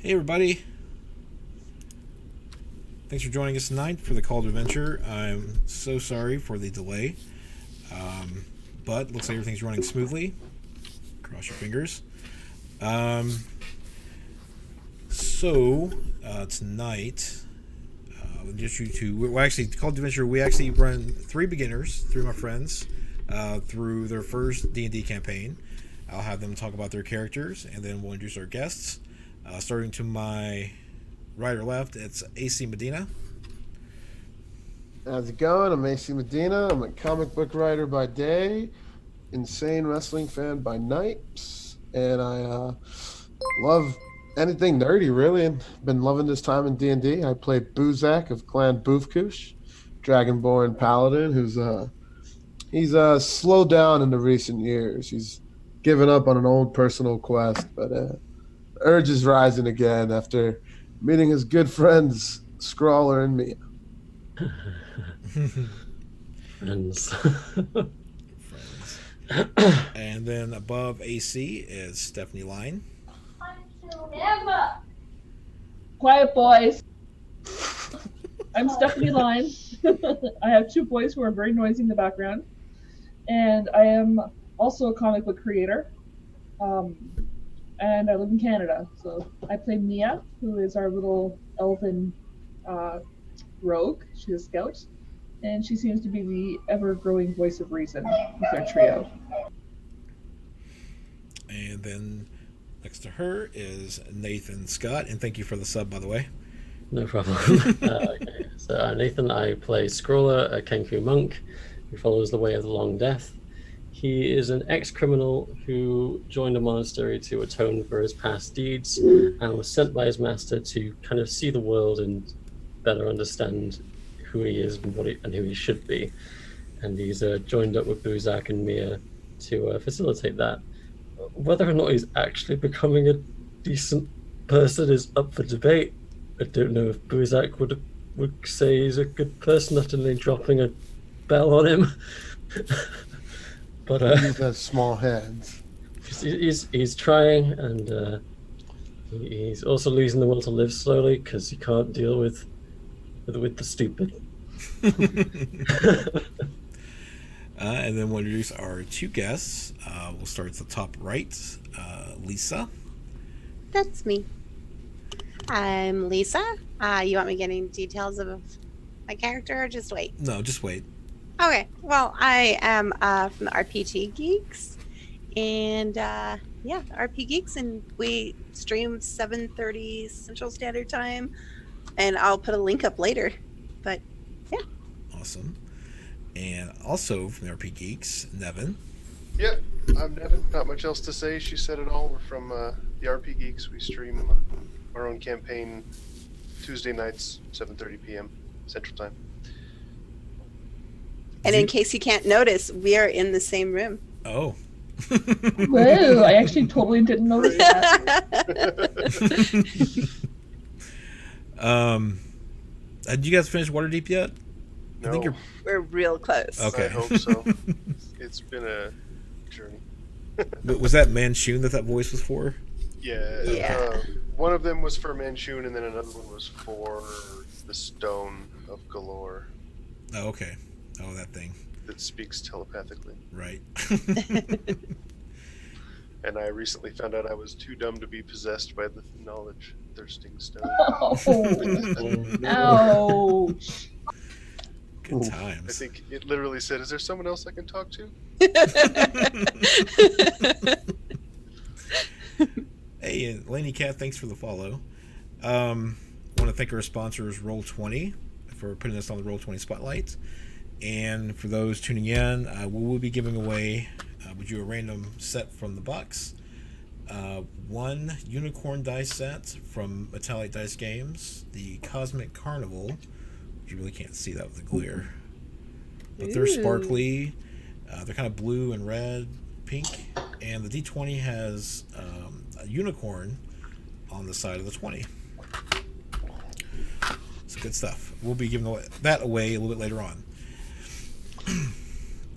Hey everybody, thanks for joining us tonight for the Call to Adventure. I'm so sorry for the delay, but looks like everything's running smoothly. Cross your fingers. Tonight, just you two. Well, actually, Call to Adventure, we actually run three beginners, three of my friends, through their first D&D campaign. I'll have them talk about their characters, and then we'll introduce our guests. Starting to my right or left, it's AC Medina. How's it going? I'm AC Medina. I'm a comic book writer by day, insane wrestling fan by night, and I love anything nerdy, really, and been loving this time in D&D. I played Buzak of Clan Boofkoosh, Dragonborn Paladin, he's slowed down in the recent years. He's given up on an old personal quest, but urge is rising again after meeting his good friends Scrawler and Mia. Friends. Friends. And then above AC is Stephanie Line. Quiet boys. I'm Stephanie Line. I have two boys who are very noisy in the background. And I am also a comic book creator. And I live in Canada. So I play Mia, who is our little elfin rogue. She's a scout. And she seems to be the ever-growing voice of reason with our trio. And then next to her is Nathan Scott. And thank you for the sub, by the way. No problem. Okay. So I'm Nathan. I play Scrawler, a Kenku monk who follows the way of the Long Death. He is an ex-criminal who joined a monastery to atone for his past deeds and was sent by his master to kind of see the world and better understand who he is and who he should be. And he's joined up with Buzak and Mia to facilitate that. Whether or not he's actually becoming a decent person is up for debate. I don't know if Buzak would say he's a good person after me dropping a bell on him. But He has small hands. he's trying, and he's also losing the will to live slowly because he can't deal with the stupid. And then we'll introduce our two guests. We'll start at the top right. Lisa. That's me. I'm Lisa. You want me getting details of my character or just wait? No, just wait. Okay. Well, I am from the RPG Geeks. And RP Geeks, and we stream 7:30 Central Standard Time. And I'll put a link up later. But yeah. Awesome. And also from the RP Geeks, Nevin. Yep, I'm Nevin. Not much else to say. She said it all. We're from the RP Geeks. We stream our own campaign Tuesday nights, 7:30 p.m. Central Time. And in case you can't notice, we are in the same room. Oh. Whoa, I actually totally didn't notice that. Did you guys finish Waterdeep yet? No, I think you're... We're real close. Okay. I hope so. It's been a journey. But was that Manchun that voice was for? Yeah. One of them was for Manchun, and then another one was for the Stone of Galore. Oh, okay. Oh, that thing. That speaks telepathically. Right. And I recently found out I was too dumb to be possessed by the knowledge-thirsting stone. Oh, ouch. Good I times. think it literally said, "Is there someone else I can talk to?" Hey, and Laney Cat, thanks for the follow. Want to thank our sponsors, Roll20, for putting us on the Roll20 spotlight. And for those tuning in, we will be giving away with you a random set from the box. One unicorn dice set from Metallic Dice Games, the Cosmic Carnival. You really can't see that with the glare, but they're sparkly. They're kind of blue and red, pink, and the D20 has a unicorn on the side of the 20. It's good stuff. We'll be giving that away a little bit later on.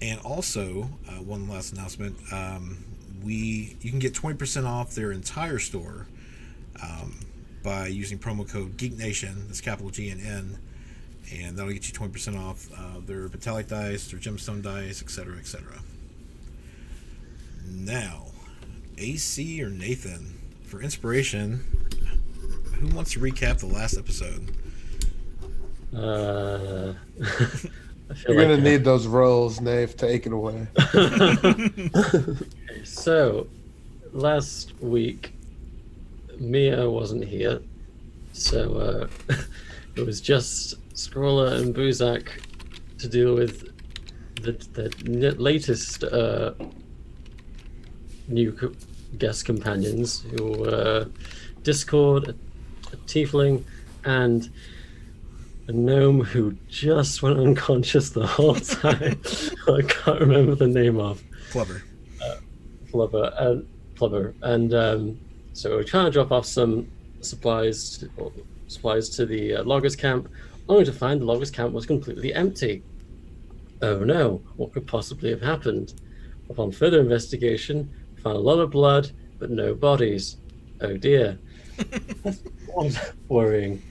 And also, one last announcement: you can get 20% off their entire store by using promo code GeekNation. That's capital G and N, and that'll get you 20% off their metallic dice, their gemstone dice, etc., etc. Now, AC or Nathan, for inspiration, who wants to recap the last episode? I feel You're like gonna need those rolls, Nave. Take it away. Okay, so last week Mia wasn't here, so it was just Scroller and Buzak to deal with the latest new guest companions, who were Discord, a tiefling, and a gnome who just went unconscious the whole time. I can't remember the name of. Flubber. Flubber. And so we're trying to drop off some supplies to the loggers camp, only to find the loggers camp was completely empty. Oh no, what could possibly have happened? Upon further investigation, we found a lot of blood, but no bodies. Oh dear. That was worrying.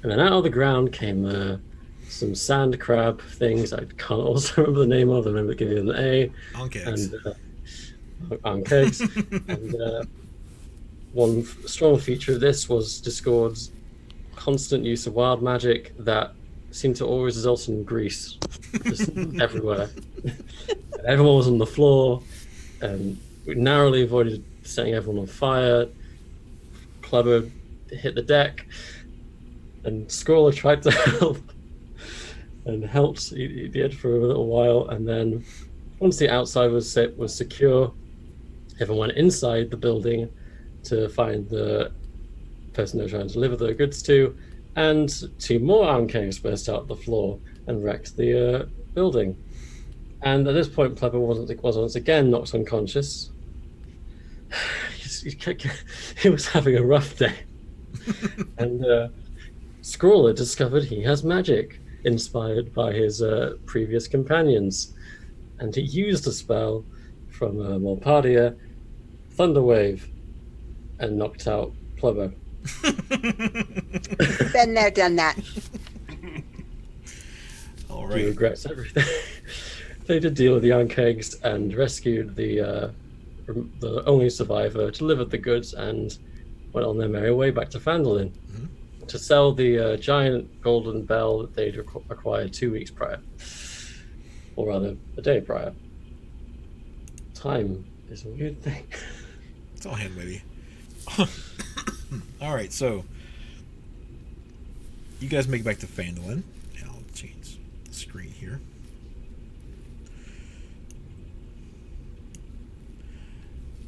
And then out of the ground came some sand crab things. I can't also remember the name of them. I remember giving them an A. Ankegs. And Ankegs. And one strong feature of this was Discord's constant use of wild magic that seemed to always result in grease just everywhere. And everyone was on the floor, and we narrowly avoided setting everyone on fire. Clever hit the deck, and Scroller tried to help and helped. He did for a little while, and then once the outside was secure, everyone went inside the building to find the person they were trying to deliver the goods to, and two more Ankegs burst out the floor and wrecked the building. And at this point, Pleber was once again knocked unconscious. He was having a rough day. And Scrawler discovered he has magic, inspired by his previous companions. And he used a spell from Molpadia, Thunderwave, and knocked out Pleber. Been there, done that. All He right. regrets everything. They did deal with the Ankegs and rescued the only survivor, delivered the goods, and went on their merry way back to Phandalin to sell the giant golden bell that they'd acquired 2 weeks prior, or rather, a day prior. Time is a weird thing. It's all hand wavy. All right, so you guys make it back to Phandalin. And I'll change the screen here.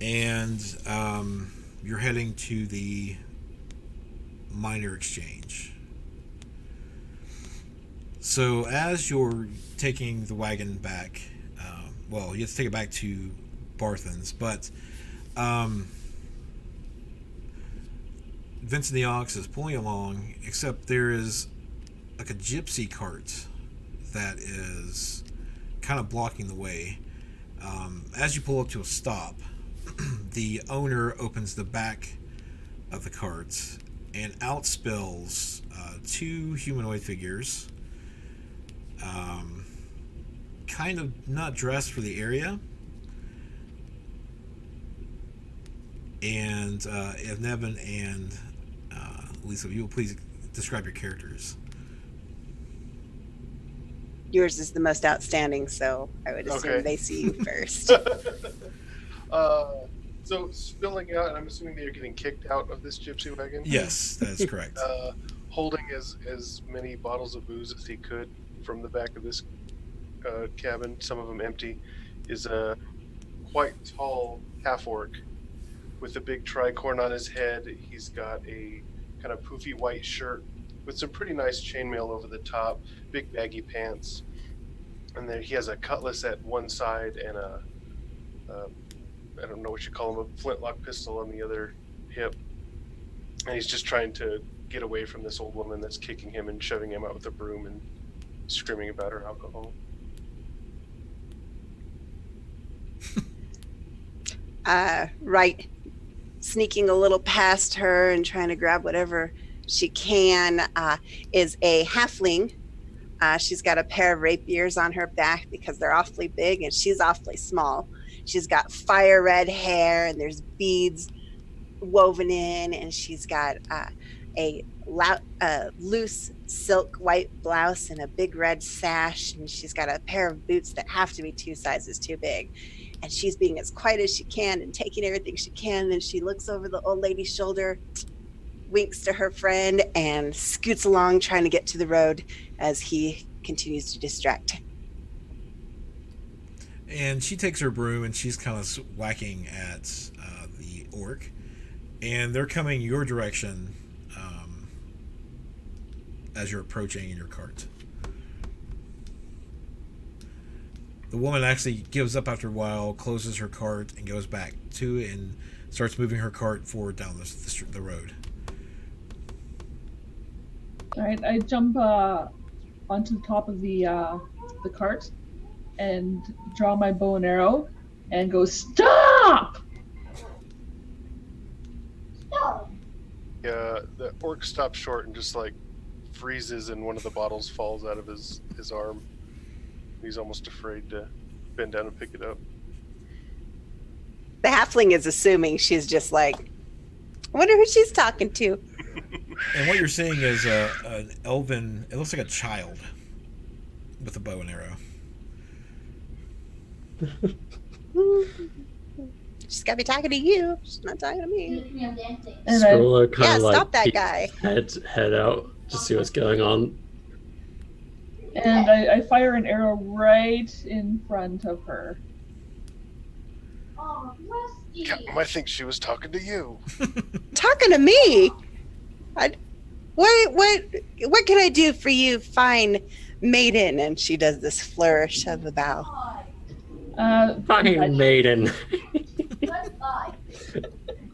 And you're heading to the miner exchange. So as you're taking the wagon back, well, you have to take it back to Barthen's, but Vincent the Ox is pulling along, except there is like a gypsy cart that is kind of blocking the way. As you pull up to a stop, the owner opens the back of the cart and out spills two humanoid figures, kind of not dressed for the area. And if Nevin and Lisa, if you will please describe your characters. Yours is the most outstanding, so I would assume Okay. they see you first. So spilling out, and I'm assuming they're getting kicked out of this gypsy wagon. Yes, that is correct. Holding as many bottles of booze as he could from the back of this cabin, some of them empty, is a quite tall half-orc with a big tricorn on his head. He's got a kind of poofy white shirt with some pretty nice chainmail over the top, big baggy pants, and then he has a cutlass at one side and a I don't know what you call him, a flintlock pistol on the other hip, and he's just trying to get away from this old woman that's kicking him and shoving him out with a broom and screaming about her alcohol. Right. sneaking a little past her and trying to grab whatever she can, is a halfling. She's got a pair of rapiers on her back because they're awfully big and she's awfully small. She's got fire red hair and there's beads woven in, and she's got a loose silk white blouse and a big red sash, and she's got a pair of boots that have to be 2 sizes too big. And she's being as quiet as she can and taking everything she can. And she looks over the old lady's shoulder, winks to her friend, and scoots along trying to get to the road as he continues to distract. And she takes her broom and she's kind of whacking at the orc. And they're coming your direction as you're approaching in your cart. The woman actually gives up after a while, closes her cart, and goes back to it and starts moving her cart forward down the road. All right, I jump onto the top of the cart and draw my bow and arrow and go, stop! Yeah, the orc stops short and just like freezes, and one of the bottles falls out of his arm. He's almost afraid to bend down and pick it up. The halfling is assuming she's just like, I wonder who she's talking to. And what you're seeing is an elven, it looks like a child with a bow and arrow. She's got to be talking to you. She's not talking to me. And Scroller kind Yeah, of like stop that peeks guy. head out to see what's going on. I fire an arrow right in front of her. Captain might think she was talking to you. Talking to me? What can I do for you, fine maiden? And she does this flourish of the bow. Fucking maiden.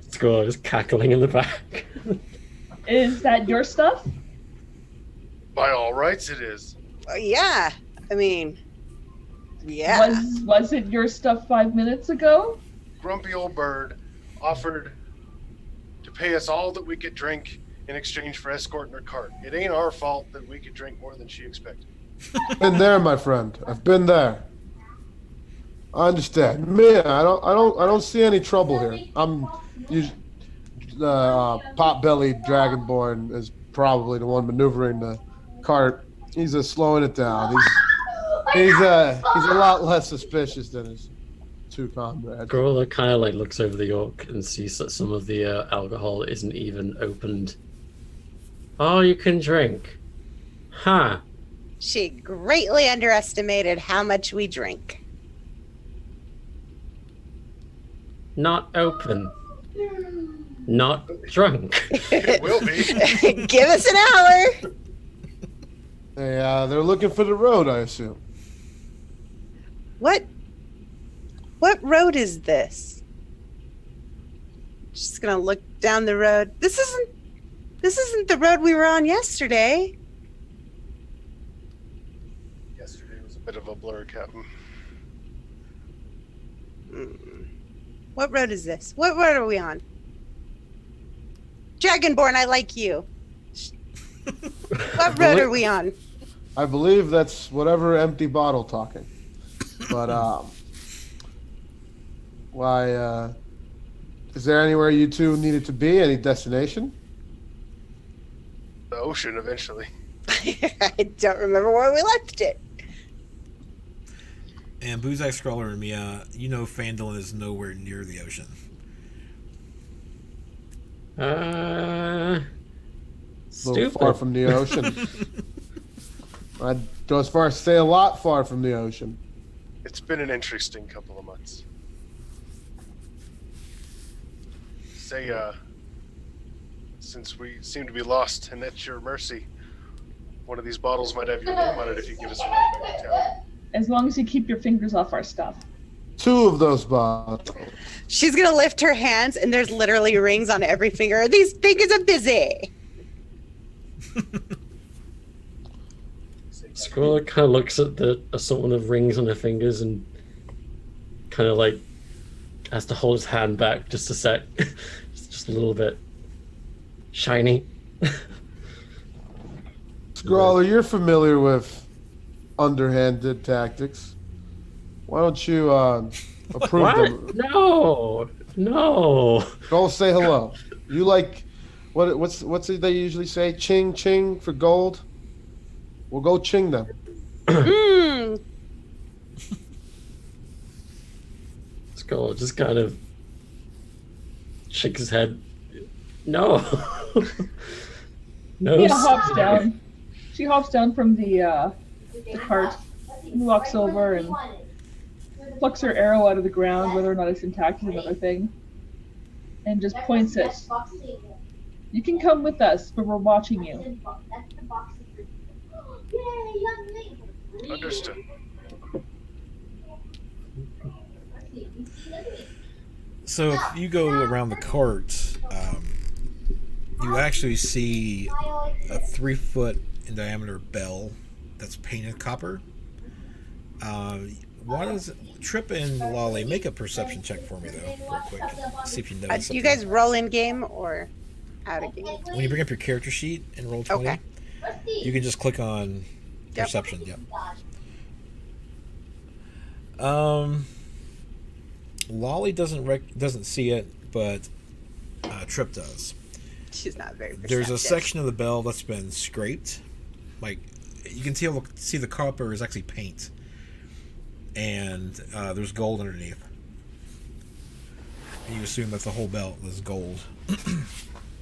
Scroller is cackling in the back. Is that your stuff? By all rights, it is. Yeah, I mean, yeah. Was it your stuff 5 minutes ago? Grumpy old bird offered to pay us all that we could drink in exchange for escorting her cart. It ain't our fault that we could drink more than she expected. Been there, my friend. I've been there. I understand. Man, I don't see any trouble here. Pot-bellied Dragonborn is probably the one maneuvering the cart. He's slowing it down. He's a lot less suspicious than his 2 comrades. Scroller kind of like looks over the orc and sees that some of the alcohol isn't even opened. Oh, you can drink. Huh. She greatly underestimated how much we drink. Not open. Not drunk. It will be. Give us an hour. They're looking for the road, I assume. What road is this? Just gonna look down the road. This isn't the road we were on yesterday. Yesterday was a bit of a blur, Captain. What road is this? What road are we on? Dragonborn, I like you. What road are we on? I believe that's whatever empty bottle talking. But why? Is there anywhere you two needed to be? Any destination? The ocean, eventually. I don't remember where we left it. And Buzak, Scroller, and Mia, you know Phandalin is nowhere near the ocean. A little Stupid. far from the ocean. I'd go as far as say a lot far from the ocean. It's been an interesting couple of months. Say, since we seem to be lost and at your mercy, one of these bottles might have your name on it if you give us a ride back to town. As long as you keep your fingers off our stuff. 2 of those bottles. She's gonna lift her hands, and there's literally rings on every finger. These fingers are busy. Scroller kind of looks at the assortment of rings on her fingers and kind of like has to hold his hand back just a sec. Just just a little bit shiny. Scrawler, you're familiar with underhanded tactics. Why don't you approve What? them? No. Go say hello. You like what's it they usually say? Ching ching for gold. We'll go ching them. Mm. Skull just kind of shakes his head. No. No. Mia hops down. She hops down from the cart and walks over and plucks her arrow out of the ground. Whether or not it's intact is another thing. And just points it. You can come with us, but we're watching you. Understood. So if you go around the cart, you actually see a 3-foot in diameter bell that's painted copper. Why does Trip and Lolly make a perception check for me though, real quick? See if you notice Do something. you guys roll in game or out of game? When you bring up your character sheet and roll 20, Okay. you can just click on Yep. perception. Yep. Lolly doesn't see it, but Trip does. She's not very perceptive. There's a section of the bell that's been scraped. Like, you can see the copper is actually paint. And there's gold underneath. And you assume that the whole belt is gold.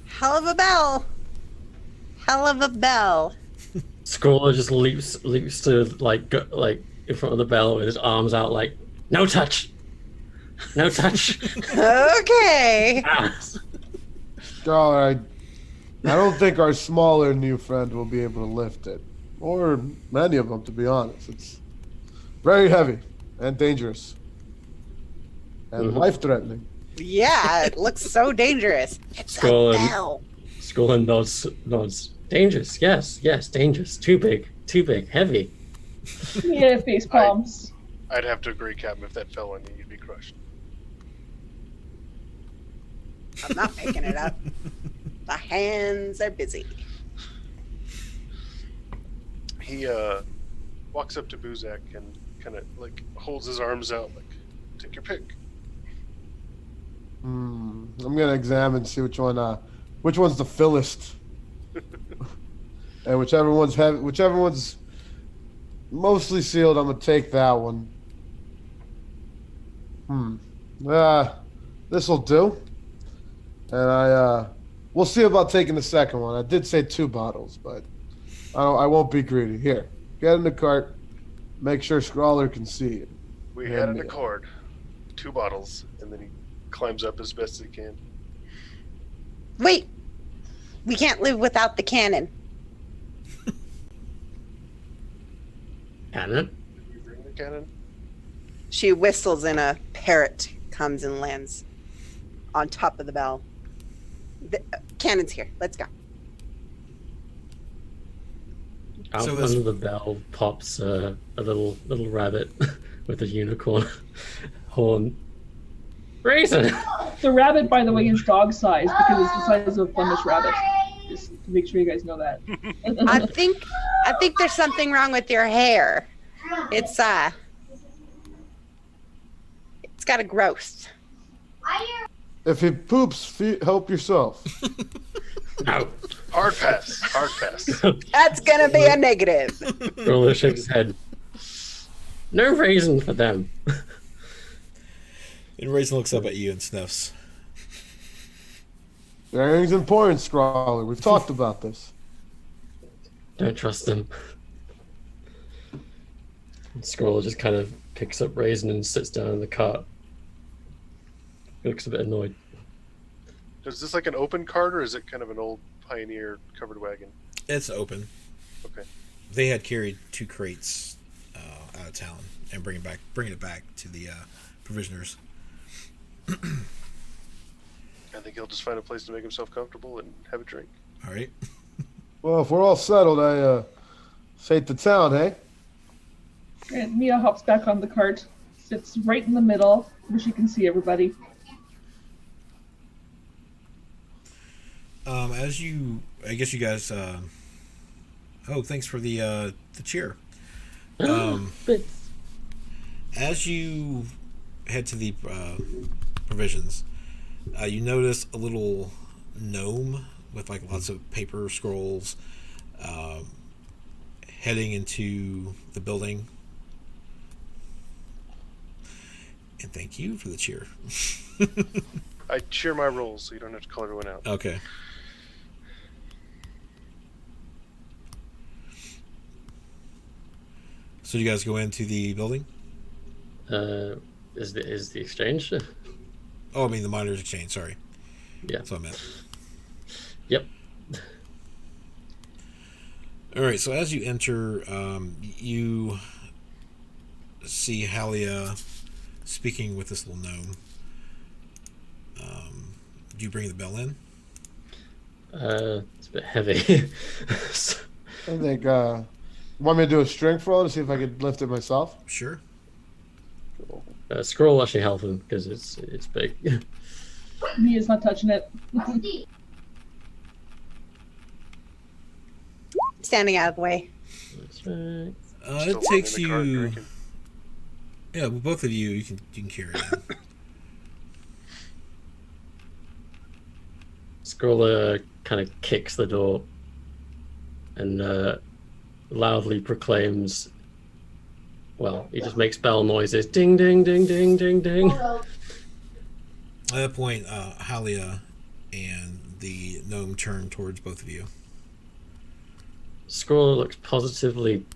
Hell of a bell. Hell of a bell. Scrawler just leaps to like in front of the bell with his arms out, like, no touch. Okay. Ah. Scrawler, I don't think our smaller new friend will be able to lift it, or many of them, to be honest. It's very heavy and dangerous and life-threatening. Yeah, it looks so dangerous. It's a Skull and- bell. Scrawler nods. Dangerous, yes, dangerous. Too big, heavy. Mia face palms. I'd have to agree, Captain. If that fell on you, you'd be crushed. I'm not making it up. The hands are busy. He walks up to Buzak and kind of like holds his arms out, like, take your pick. I'm gonna examine, see which one's the fillest, and whichever one's mostly sealed. I'm gonna take that one. This'll do. And we'll see about taking the second one. I did say 2 bottles, but I won't be greedy. Here, get in the cart. Make sure Scrawler can see it. We Yeah, had an Mia. accord, 2 bottles, and then he climbs up as best as he can. Wait. We can't live without the cannon. Cannon? Did we bring the cannon? She whistles and a parrot comes and lands on top of the bell. The cannon's here. Let's go. Out So under this- the bell pops a little rabbit with a unicorn horn. Raisin! The rabbit, by the way, is dog size because it's the size of a Flemish rabbit. Just to make sure you guys know that. I think there's something wrong with your hair. It's got a growth. If he poops, help yourself. No. Hard pass. Hard pass. That's gonna be a negative. Roller shakes his head. No raisin for them. And Raisin looks up at you and sniffs. Everything's important, Scrawler. We've talked about this. Don't trust them. And Scrawler just kind of picks up Raisin and sits down in the cart. He looks a bit annoyed. Is this like an open cart, or is it kind of an old Pioneer covered wagon? It's open. Okay. They had carried 2 crates out of town and bringing it back to the provisioners. I think he'll just find a place to make himself comfortable and have a drink. All right. Well, if we're all settled, I say to town, hey? And Mia hops back on the cart, sits right in the middle where she can see everybody. As you, I guess you guys. Oh, thanks for the cheer. Bits. As you head to the provisions, you notice a little gnome with like lots of paper scrolls, heading into the building. And thank you for the cheer. I cheer my rolls so you don't have to call everyone out. Okay. So you guys go into the building? Is the exchange? Oh, I mean the miners' exchange. Sorry. Yeah. That's what I meant. Yep. All right. So as you enter, you see Halia speaking with this little gnome. Do you bring the bell in? It's a bit heavy. I think. Want me to do a strength roll to see if I could lift it myself? Sure. Scroll actually help him because it's big. Mia's not touching it. Standing out of the way. That's right. It Still takes in the car you. drinking. Yeah, well, both of you can carry it. Scroller kind of kicks the door and loudly proclaims. Well, he just makes bell noises. Ding, ding, ding, ding, ding, ding. At that point, Halia and the gnome turn towards both of you. Scroller looks positively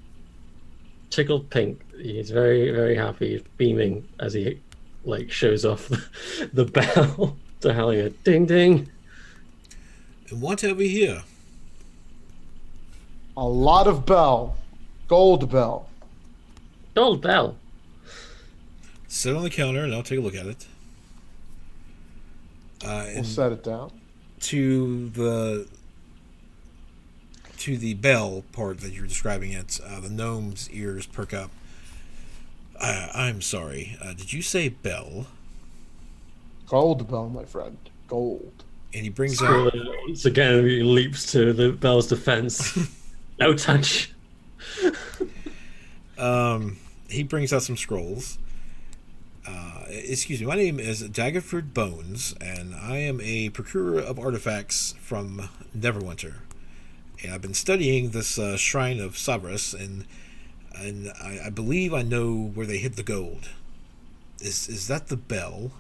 tickled pink. He's very, very happy. He's beaming as he shows off the bell to Halia. Ding, ding. And what have we here? A lot of bell. Gold bell. Gold bell. Sit on the counter and I'll take a look at it. We'll And set it down. to the bell part that you're describing it, the gnome's ears perk up. I'm sorry. Did you say bell? Gold bell, my friend. Gold. And he brings out. Scroller once again he leaps to the bell's defense. No touch. He brings out some scrolls. Excuse me, my name is Daggerford Bones, and I am a procurer of artifacts from Neverwinter. And I've been studying this shrine of Savras, and I believe I know where they hid the gold. Is that the bell?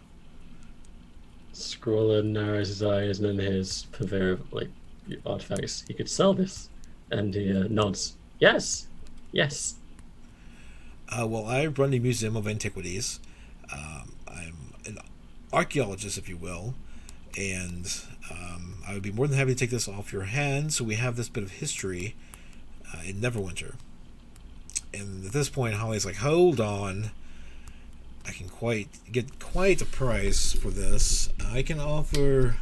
Scroller narrows his eyes and then his purveyor of artifacts. He could sell this, and he nods. Yes, yes. Well, I run the Museum of Antiquities. I'm an archaeologist, if you will, and I would be more than happy to take this off your hands so we have this bit of history in Neverwinter. And at this point, Holly's like, hold on. I can get quite a price for this. I can offer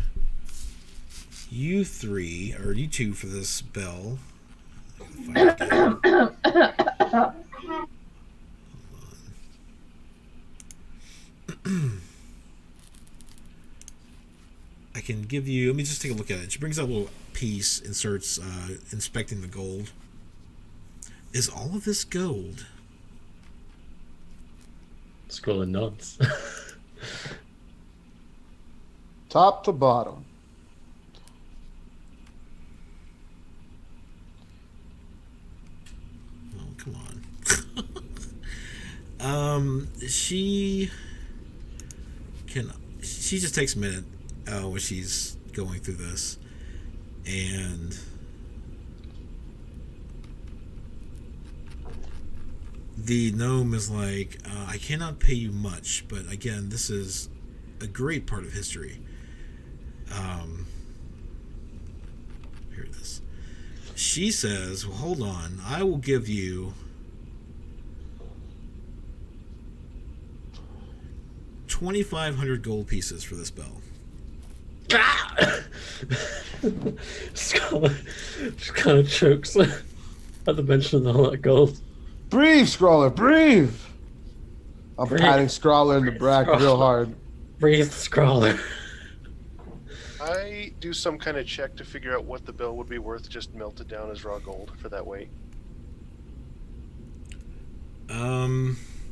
you two for this bell. I can give you. Let me just take a look at it. She brings out a little piece and starts inspecting the gold. Is all of this gold? Scroller nods. Top to bottom. Oh, come on. She just takes a minute when she's going through this, and the gnome is like, I cannot pay you much, but again, this is a great part of history. Here it is. She says, well, hold on, I will give you 2,500 gold pieces for this bell. Scholar just kind of chokes at the mention of all that gold. Breathe, Scrawler, breathe! I'm Breathe. patting Scrawler in the back real hard. Breathe, Scroller. I we do some kind of check to figure out what the bell would be worth just melted down as raw gold for that weight?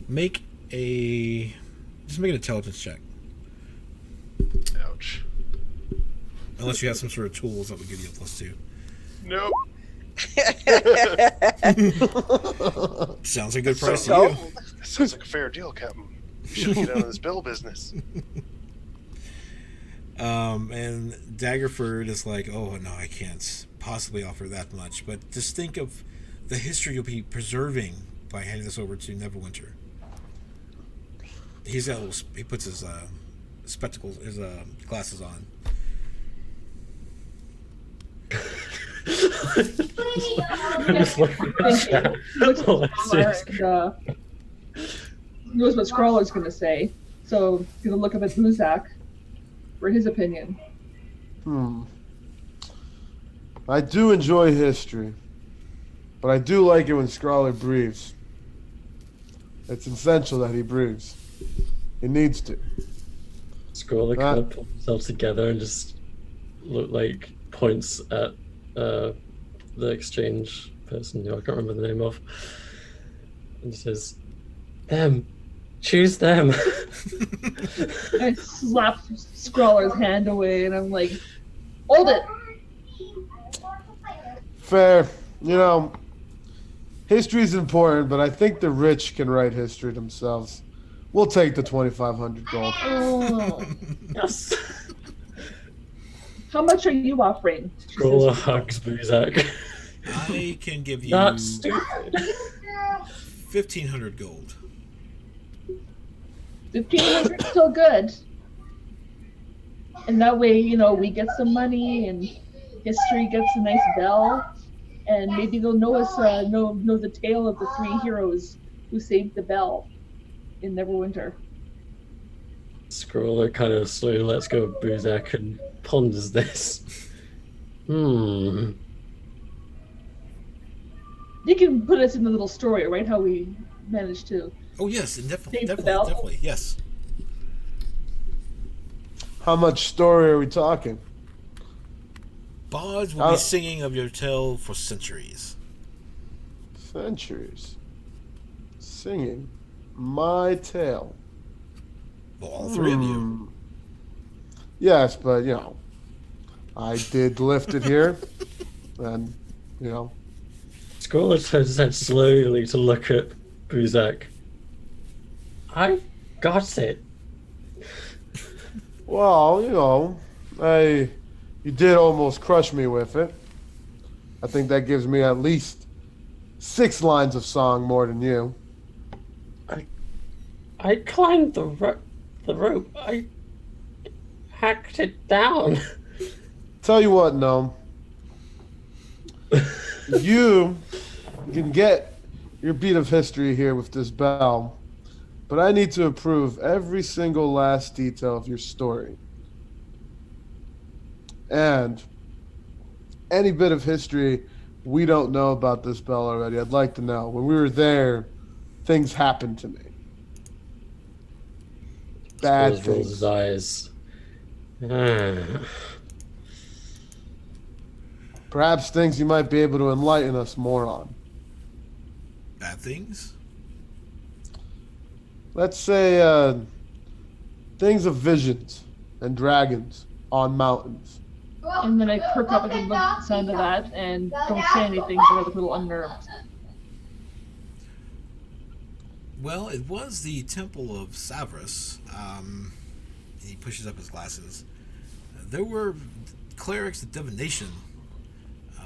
Make an intelligence check. Ouch. Unless you have some sort of tools that would give you a +2. Nope. Sounds like a good price to So- you. That sounds like a fair deal, Captain. We should get out of this bell business. And Daggerford is like, oh no, I can't possibly offer that much. But just think of the history you'll be preserving by handing this over to Neverwinter. He puts his spectacles, his glasses on. Just look at the chat. He looks at Oh, Scrawler and, knows what Scrawler's going to say. So he's going to look up at Buzak for his opinion. I do enjoy history, but I do like it when Scrawler breathes. It's essential that he breathes. He needs to. Scroller kind of pulls himself together and just points at the exchange person who I can't remember the name of, and says, "Them, choose them." I slap Scrawler's hand away and I'm like, hold it! Fair. You know, history is important, but I think the rich can write history themselves. We'll take the 2,500 gold. Oh. Yes. How much are you offering? She Scroller says, hugs Buzak. I can give you That's stupid. 1,500 gold. 1,500 still good. And that way, we get some money and history gets a nice bell. And maybe they'll know us, know the tale of the 3 heroes who saved the bell in Neverwinter. Scroller kind of slowly lets go of Buzak and ponders this. You can put us in the little story, right? How we managed to. Oh yes, definitely, Save the bell. definitely, yes. How much story are we talking? Bards will be singing of your tale for centuries. Centuries. Singing my tale. Well, all 3 of you. Yes, but, I did lift it here. And, Scroller turns his head slowly to look at Buzak. I got it. well, you did almost crush me with it. I think that gives me at least 6 lines of song more than you. I climbed the rope. I hacked it down. Tell you what, Gnome. You can get your beat of history here with this bell, but I need to approve every single last detail of your story. And any bit of history we don't know about this bell already, I'd like to know. When we were there, things happened to me. Bad Scroller rolls his things. eyes. Perhaps things you might be able to enlighten us more on. Bad things? Let's say things of visions and dragons on mountains. And then I perk up at the sound of that and don't say anything, but I look a little unnerved. Well, it was the Temple of Savras. He pushes up his glasses. There were clerics of divination.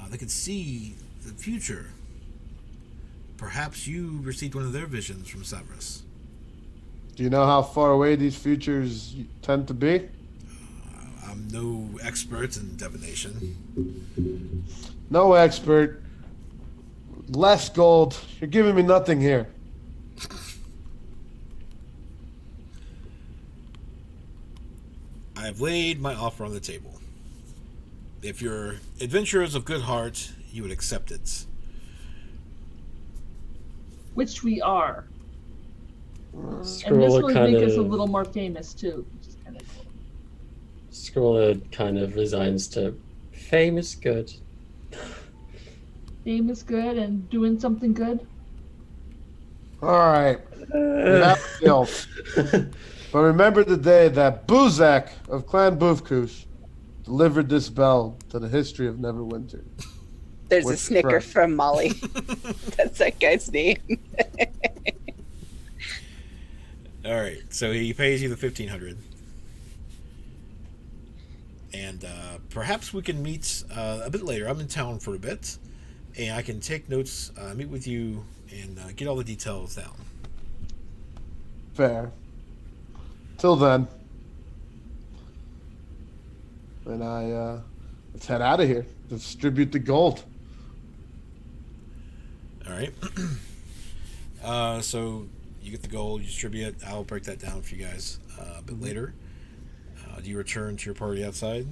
They could see the future. Perhaps you received one of their visions from Savras. Do you know how far away these futures tend to be? I'm no expert in divination. No expert. Less gold. You're giving me nothing here. I've laid my offer on the table. If you're adventurers of good heart, you would accept it. Which we are. And this Scroller will kind make us a of little more famous too, which is kind of cool. Scrawler kind of resigns to fame is good. Name is good and doing something good. All right. We have a deal. But remember the day that Buzak of Clan Boofkoosh delivered this bell to the history of Neverwinter. There's a With snicker friends. from Molly. That's that guy's name. All right, so he pays you the 1,500, and perhaps we can meet a bit later. I'm in town for a bit, and I can take notes, meet with you, and get all the details down. Fair. Till then. And let's head out of here. Distribute the gold. All right. So you get the gold, you distribute it. I'll break that down for you guys a bit later. Do you return to your party outside?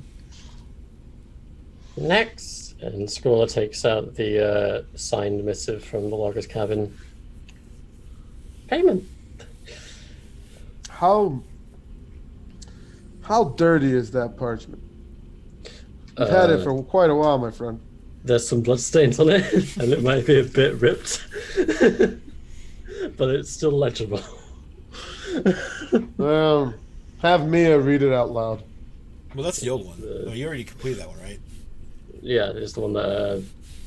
Next, and Scrawler takes out the signed missive from the logger's cabin. Payment. How dirty is that parchment? You've had it for quite a while, my friend. There's some bloodstains on it, and it might be a bit ripped, but it's still legible. Have Mia read it out loud. Well, that's the old one. Oh, you already completed that one, right? Yeah, it's the one that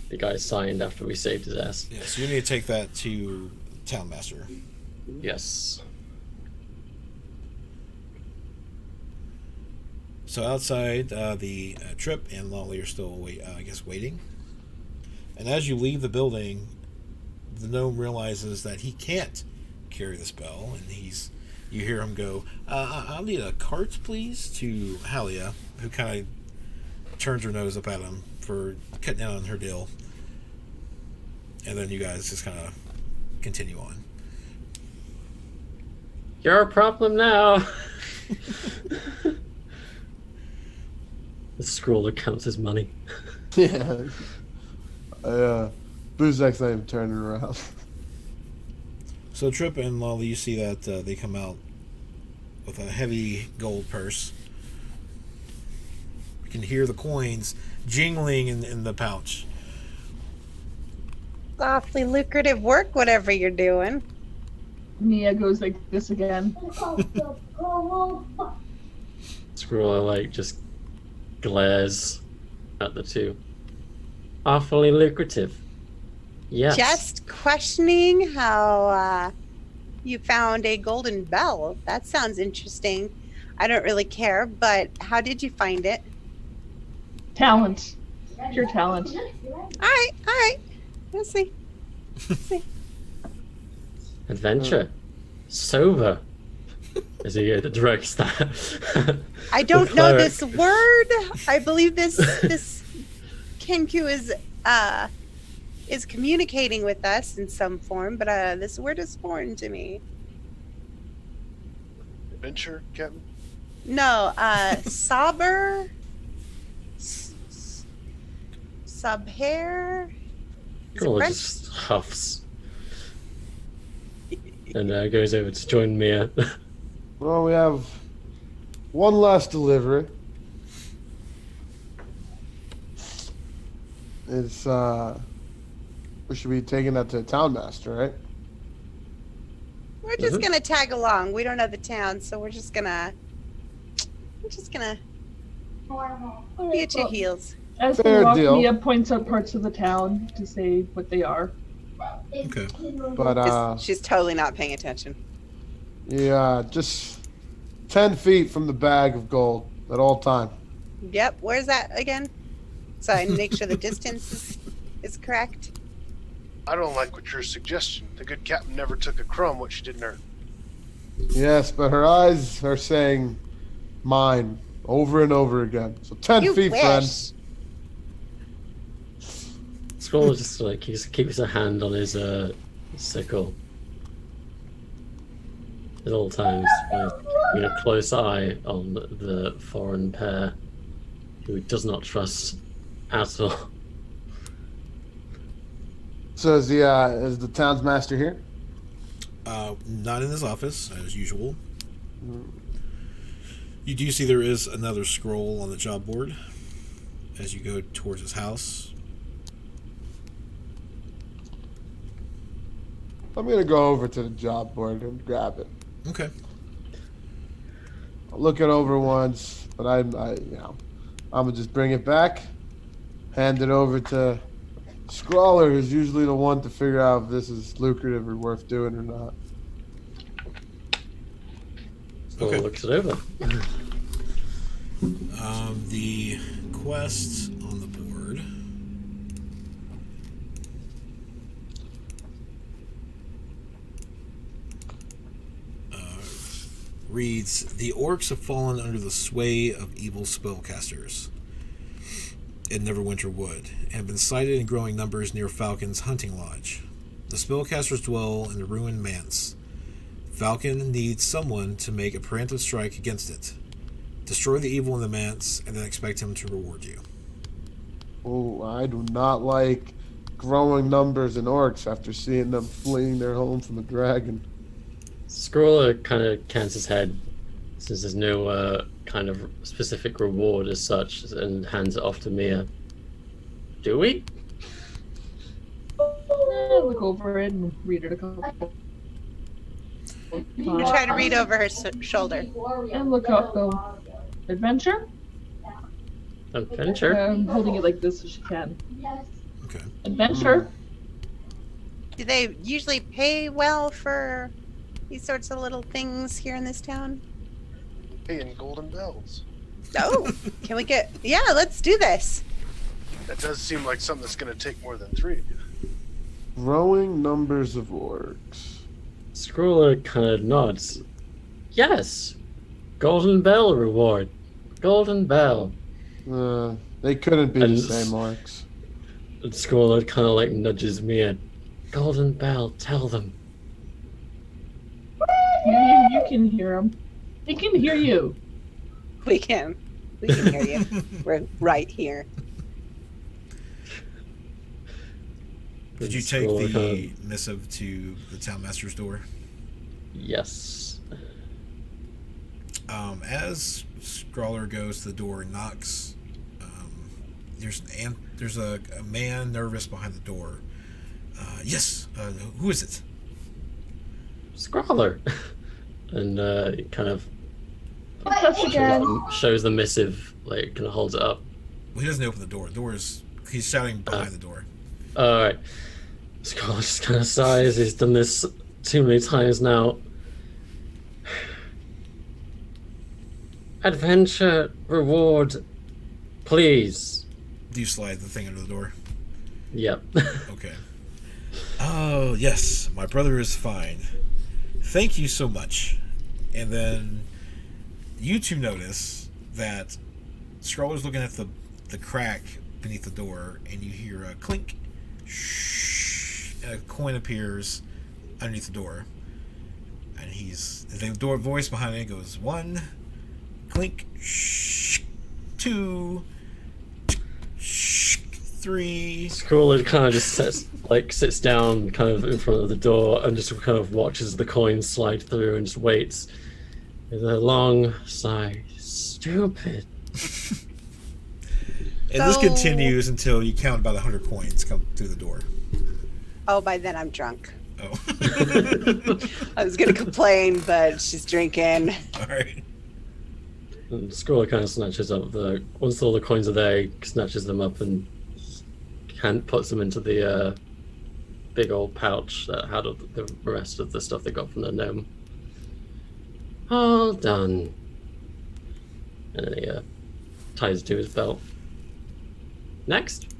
the guy signed after we saved his ass. Yeah, so you need to take that to Town Master. Yes. So outside, the Trip and Lolly are still, waiting. And as you leave the building, the gnome realizes that he can't carry the spell, and you hear him go, "I'll need a cart, please," to Halia, who kind of turns her nose up at him for cutting down on her deal. And then you guys just kind of continue on. You're a problem now. The Scrawler counts his money. Yeah. Buzak's not even turning around. So Trip and Lolly, you see that they come out with a heavy gold purse. You can hear the coins jingling in the pouch. Awfully lucrative work, whatever you're doing. Mia goes like this again. Scrawler just glares at the two. Awfully lucrative. Yes. Just questioning how you found a golden bell. That sounds interesting. I don't really care, but how did you find it? Talent. Pure talent. All right. Let's see. Adventure. Sober. As he directs that. I don't know this word. I believe this Kenku is communicating with us in some form, but this word is foreign to me. Adventure, Captain? No, Saber, Subhair. Scrawler just huffs. And goes over to join Mia. Well, we have one last delivery. It's we should be taking that to the town master, right? We're just gonna tag along. We don't know the town, so we're just gonna be at your heels. As Fair we walk, deal. Mia points out parts of the town to say what they are. Okay. But She's totally not paying attention. yeah, just 10 feet from the bag of gold at all time. Yep. Where's that again? So I make sure the distance is correct. I don't like what your suggestion. The good captain never took a crumb what she didn't earn. Yes, but her eyes are saying mine over and over again. So 10 You feet, wish. friend. Scrawler just he keeps a hand on his sickle at all times, keeping a close eye on the foreign pair, who he does not trust at all. So is the town's master here? Not in his office, as usual. You do see there is another scroll on the job board as you go towards his house. I'm gonna go over to the job board and grab it. Okay. I'll look it over once, but I'm gonna just bring it back, hand it over to Scrawler, who's usually the one to figure out if this is lucrative or worth doing or not. So Okay. looks it over. The quest on the board. Reads, the orcs have fallen under the sway of evil spellcasters in Neverwinter Wood and have been sighted in growing numbers near Falcon's hunting lodge. The spellcasters dwell in the ruined manse. Falcon needs someone to make a preemptive strike against it. Destroy the evil in the manse and then expect him to reward you. Oh, I do not like growing numbers in orcs after seeing them fleeing their home from a dragon. Scrawler kind of cans his head since there's no kind of specific reward as such and hands it off to Mia. Do we? Look over it and read it a couple. You try to read over her shoulder. And look up the adventure. Adventure? I'm holding it like this so she can. Okay. Adventure. Do they usually pay well for these sorts of little things here in this town? Hey, and golden bells. Oh, can we get... Yeah, let's do this. That does seem like something that's going to take more than 3 of you. Growing numbers of orcs. Scrawler kind of nods. Yes! Golden Bell reward. Golden Bell. They couldn't be And the same orcs. And Scrawler kind of like nudges Mia. Golden Bell, tell them. You can hear him. He can hear you. We can hear you. We're right here. Did you take the missive to the townmaster's door? Yes. As Scrawler goes to the door and knocks, there's a man nervous behind the door. Yes, who is it? Scrawler. And he kind of Touch again. shows the missive, like kind of holds it up. Well, he doesn't open the door. He's shouting behind the door. Alright. Scrawler just kind of sighs. He's done this too many times now. Adventure reward, please. Do you slide the thing under the door? Yep. Okay. Oh, yes, my brother is fine. Thank you so much. And then you two notice that Scrawler's looking at the crack beneath the door, and you hear a clink. Shh. And a coin appears underneath the door. And the door voice behind it goes 1, clink, shh, 2, shh, 3. Scrawler kind of just sits down kind of in front of the door and just kind of watches the coins slide through and just waits with a long sigh. Stupid. And this continues until you count about 100 coins come through the door. Oh, by then I'm drunk. Oh. I was going to complain, but she's drinking. All right. And Scrawler kind of snatches up once all the coins are there, he snatches them up and puts them into the big old pouch that had the rest of the stuff they got from the gnome. All done. And then he ties it to his belt. Next.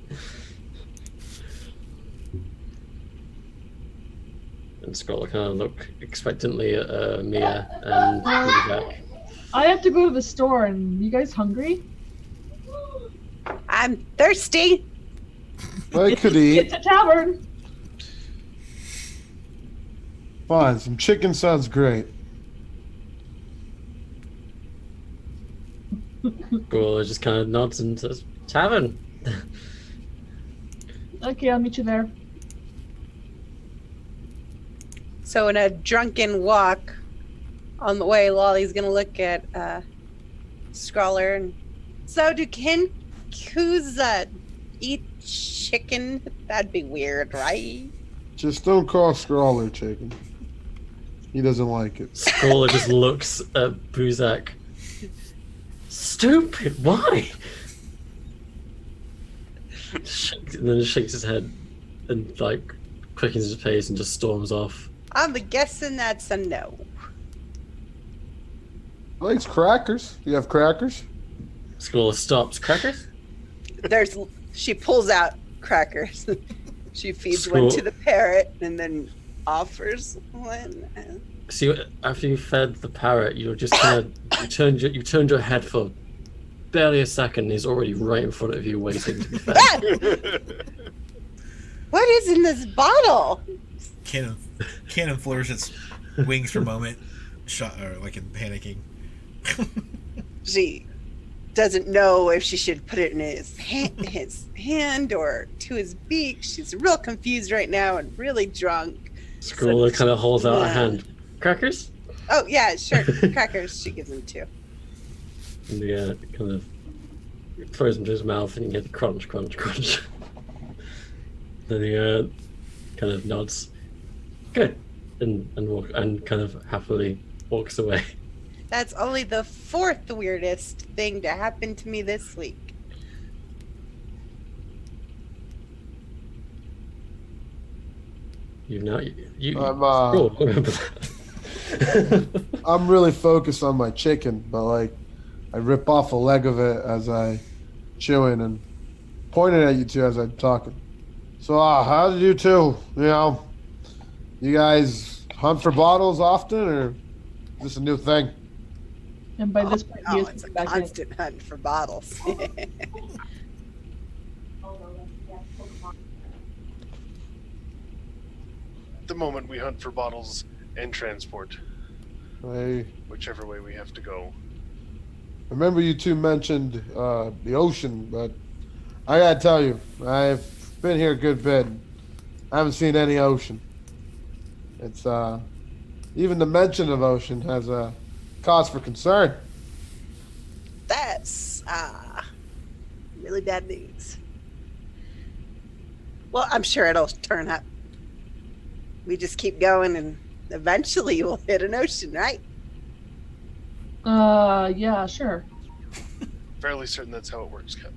And Scrawler kind of look expectantly at Mia and comes back. I have to go to the store, and you guys hungry? I'm thirsty. I could Get eat. to tavern. Fine, some chicken sounds great. Scrawler just kind of nods and says, "Tavern." Okay, I'll meet you there. So in a drunken walk on the way, Lolly's going to look at Scrawler. And so do Kenkus eat chicken? That'd be weird, right? Just don't call Scrawler chicken. He doesn't like it. Scrawler just looks at Buzak. Stupid, why? And then just shakes his head and like quickens his pace and just storms off. I'm guessing that's a no. Likes crackers. You have crackers? Scrawler stops. Crackers? She pulls out crackers. She feeds Scroll- one to the parrot and then offers one. See, after you fed the parrot, you just kind of you turned your head for barely a second. And he's already right in front of you, waiting to be fed. What is in this bottle? Cannon flourishes its wings for a moment, like in panicking. She doesn't know if she should put it in his hand or to his beak. She's real confused right now and really drunk. Scrawler kind of holds out a hand. Crackers? Oh yeah, sure. Crackers. She gives him 2. And he kind of throws them to his mouth, and you get crunch, crunch, crunch. Then he kind of nods. Good, and kind of happily walks away. That's only the 4th weirdest thing to happen to me this week. You know, you I'm, Scroll, remember that. I'm really focused on my chicken, but like, I rip off a leg of it as I chewing and pointing at you two as I'm talking. So, how did you two? You guys hunt for bottles often, or is this a new thing? And by this point, he Oh, is it's a back in. constant hunt for bottles. At the moment, we hunt for bottles and transport, I whichever way we have to go. remember you two mentioned the ocean, but I gotta tell you, I've been here a good bit. I haven't seen any ocean. It's even the mention of ocean has a cause for concern. That's really bad news. Well, I'm sure it'll turn up. We just keep going and eventually we'll hit an ocean, right? Yeah, sure. Fairly certain that's how it works, Captain.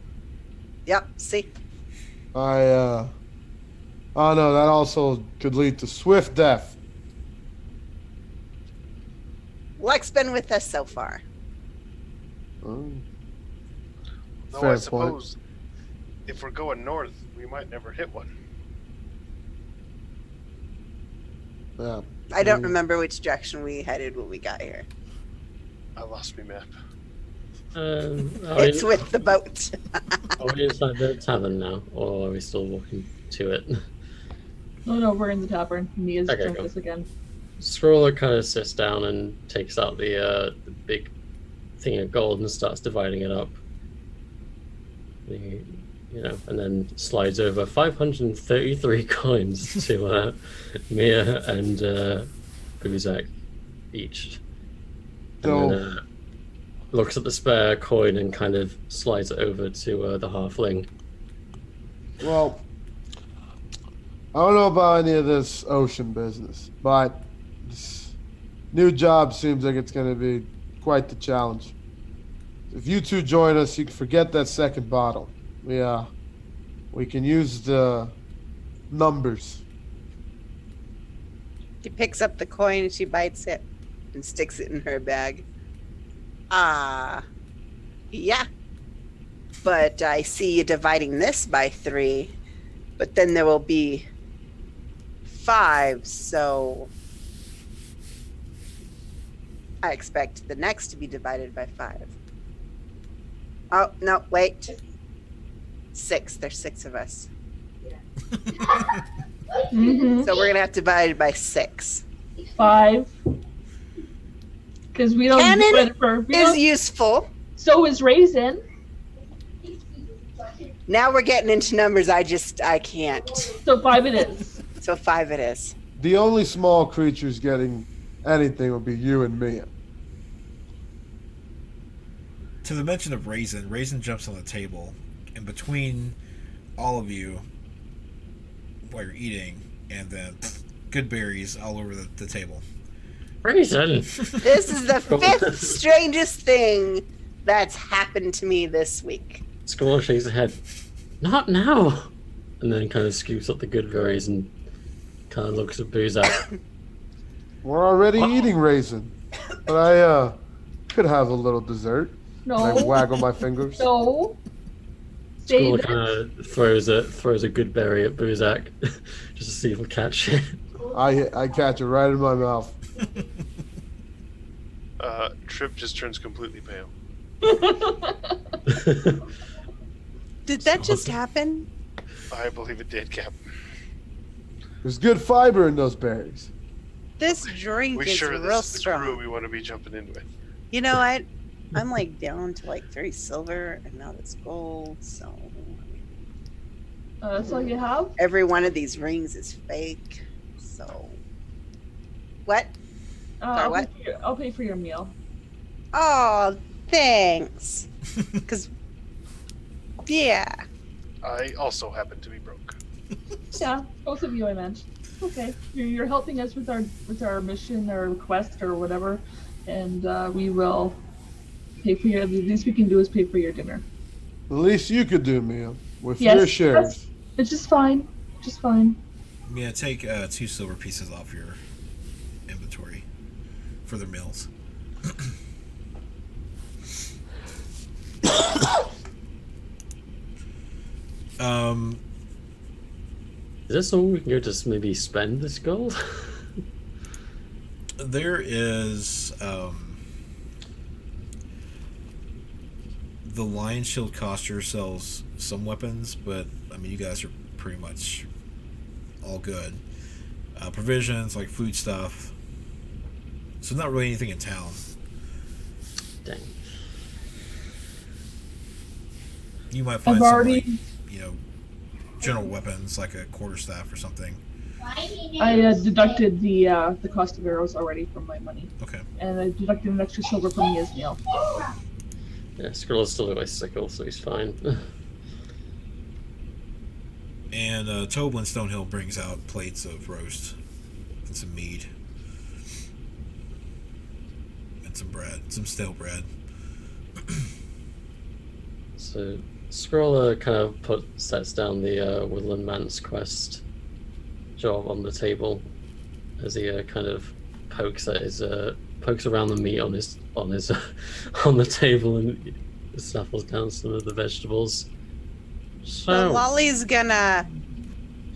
Yep, see? Oh no, that also could lead to swift death. Luck's been with us so far. Oh, Though fair I point. suppose if we're going north, we might never hit one. Yeah. I don't remember which direction we headed when we got here. I lost my map. It's with the boat. Are we inside the tavern now, or are we still walking to it? No, we're in the tavern. Mia's Okay, joined cool. us again. Scrawler kind of sits down and takes out the big thing of gold and starts dividing it up. And then slides over 533 coins to Mia and Buzak each. And then looks at the spare coin and kind of slides it over to the halfling. Well, I don't know about any of this ocean business, but this new job seems like it's going to be quite the challenge. If you two join us, you can forget that second bottle. We can use the numbers. She picks up the coin and she bites it and sticks it in her bag. Yeah. But I see you dividing this by 3. But then there will be 5, so I expect the next to be divided by 5. Oh, no, wait. 6. There's 6 of us. Mm-hmm. So we're going to have to divide it by 6. 5. Because we don't Cannon do it for. Is useful. So is raisin. Now we're getting into numbers I can't. So 5 it is. So 5 it is. The only small creatures getting anything would be you and Mia. To the mention of Raisin, Raisin jumps on the table, and between all of you, while you're eating, and then good berries all over the table. Raisin! This is the fifth strangest thing that's happened to me this week. Squirrel shakes his head. Not now! And then kind of scoops up the good berries and kind of looks at Buzak. We're already eating Raisin. But I could have a little dessert. No. And I waggle my fingers. No. Squirrel Save it. kind of throws a good berry at Buzak just to see if he'll catch it. I catch it right in my mouth. Trip just turns completely pale. Did that just happen? I believe it did, Cap. There's good fiber in those berries. This drink We is sure real this is the crew strong. we want to be jumping in with. You know what? I'm like down to like 3 silver, and now it's gold. So That's all you have? every one of these rings is fake. So what? I'll, what? I'll pay for your meal. Oh, thanks. Cause yeah. I also happen to be broke. Yeah, both of you I meant. Okay, you're helping us with our mission or quest or whatever, and we will pay for your. The least we can do is pay for your dinner. The least you could do, Mia, with Yes, your shares. It's just fine. Just fine. Yeah, take 2 silver pieces off your inventory for their meals. Is this all we can go just maybe spend this gold? There is the Lion Shield Coster sells some weapons, but I mean you guys are pretty much all good. Provisions like food stuff. So not really anything in town. Dang. You might find I've some already. like, general weapons like a quarterstaff or something. I deducted the cost of arrows already from my money, Okay. and I deducted an extra silver from Mia's meal. Yeah, Squirrel is still a sickle, so he's fine. And Toblin Stonehill brings out plates of roast and some mead and some bread, some stale bread. So Squirrel kind of sets down the Woodland Man's quest job on the table as he kind of pokes around the meat on his on the table and snuffles down some of the vegetables. So So Lolly's gonna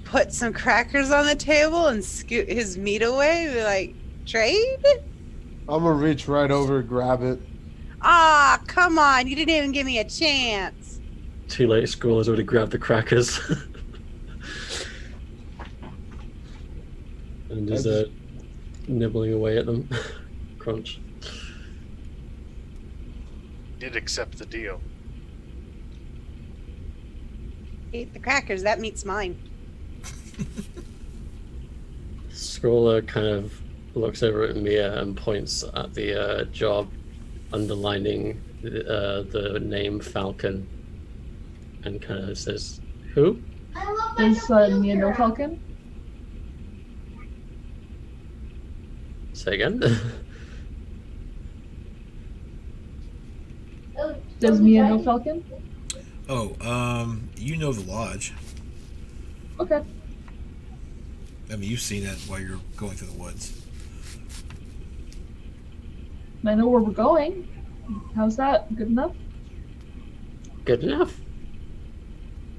put some crackers on the table and scoot his meat away. Be like, trade? I'm gonna reach right over and grab it. Ah, come on! You didn't even give me a chance. too late, Squirrel has already grabbed the crackers. And is nibbling away at them. Crunch. Did accept the deal. Eat the crackers. That meat's mine. Scroller kind of looks over at Mia and points at the job underlining the name Falcon and kind of says, "Who?" Is Mia no Falcon? Say again. Does Mia know Falcon? Oh, you know the lodge. Okay. I mean, you've seen it while you're going through the woods. I know where we're going. How's that? Good enough? Good enough.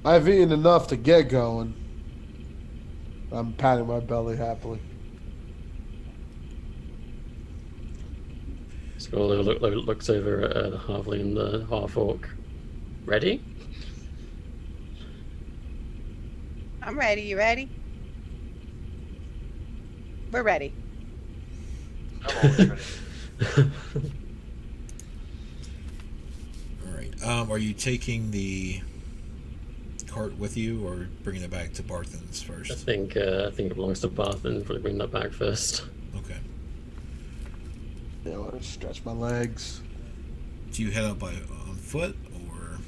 I've eaten enough to get going. I'm patting my belly happily. Scroller looks over at the halfling and the half orc. Ready? I'm ready. You ready? We're ready. I'm always ready. All right. Are you taking the cart with you, or bringing it back to Barthen's I first? think it belongs to Bath and probably bring that back first. Okay. Yeah, I want to stretch my legs. Do you head out on foot or?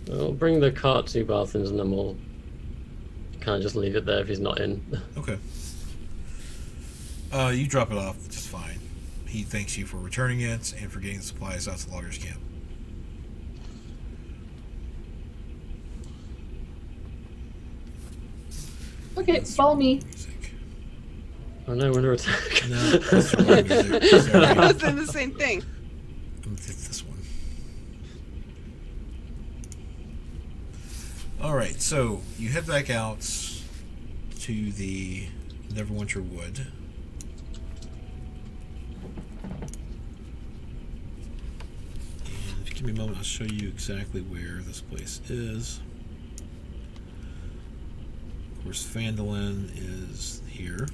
We'll bring the cart to Barthen's and then we'll kind of just leave it there if he's not in. Okay. You drop it off just fine. He thanks you for returning it and for getting the supplies out to the loggers' camp. Okay, follow me. Music. Oh no, we're under attack. No, that's the wrong music. Sorry. I was in the same thing. I'm gonna take this one. Alright, so you head back out to the Neverwinter Wood. And if you give me a moment, I'll show you exactly where this place is. Of course, Phandalin is here.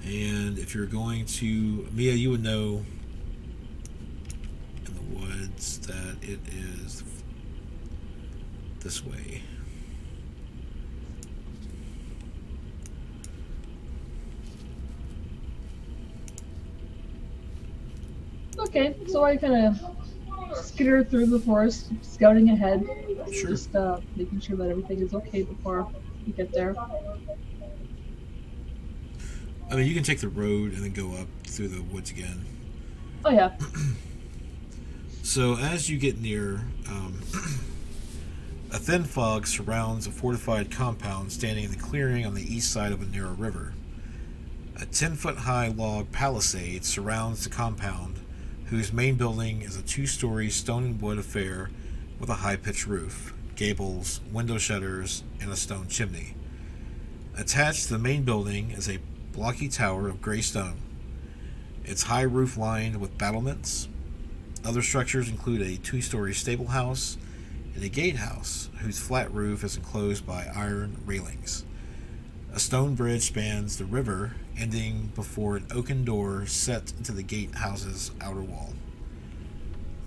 And if you're going to Mia, you would know in the woods that it is this way. Okay, so I kind of skitter through the forest, scouting ahead, Sure. just making sure that everything is okay before we get there. I mean, you can take the road and then go up through the woods again. Oh yeah. So as you get near, a thin fog surrounds a fortified compound standing in the clearing on the east side of a narrow river. A 10-foot-high log palisade surrounds the compound, whose main building is a 2-story stone and wood affair with a high-pitched roof, gables, window shutters, and a stone chimney. Attached to the main building is a blocky tower of gray stone. Its high roof lined with battlements. Other structures include a 2-story stable house and a gatehouse, whose flat roof is enclosed by iron railings. A stone bridge spans the river, ending before an oaken door set into the gatehouse's outer wall.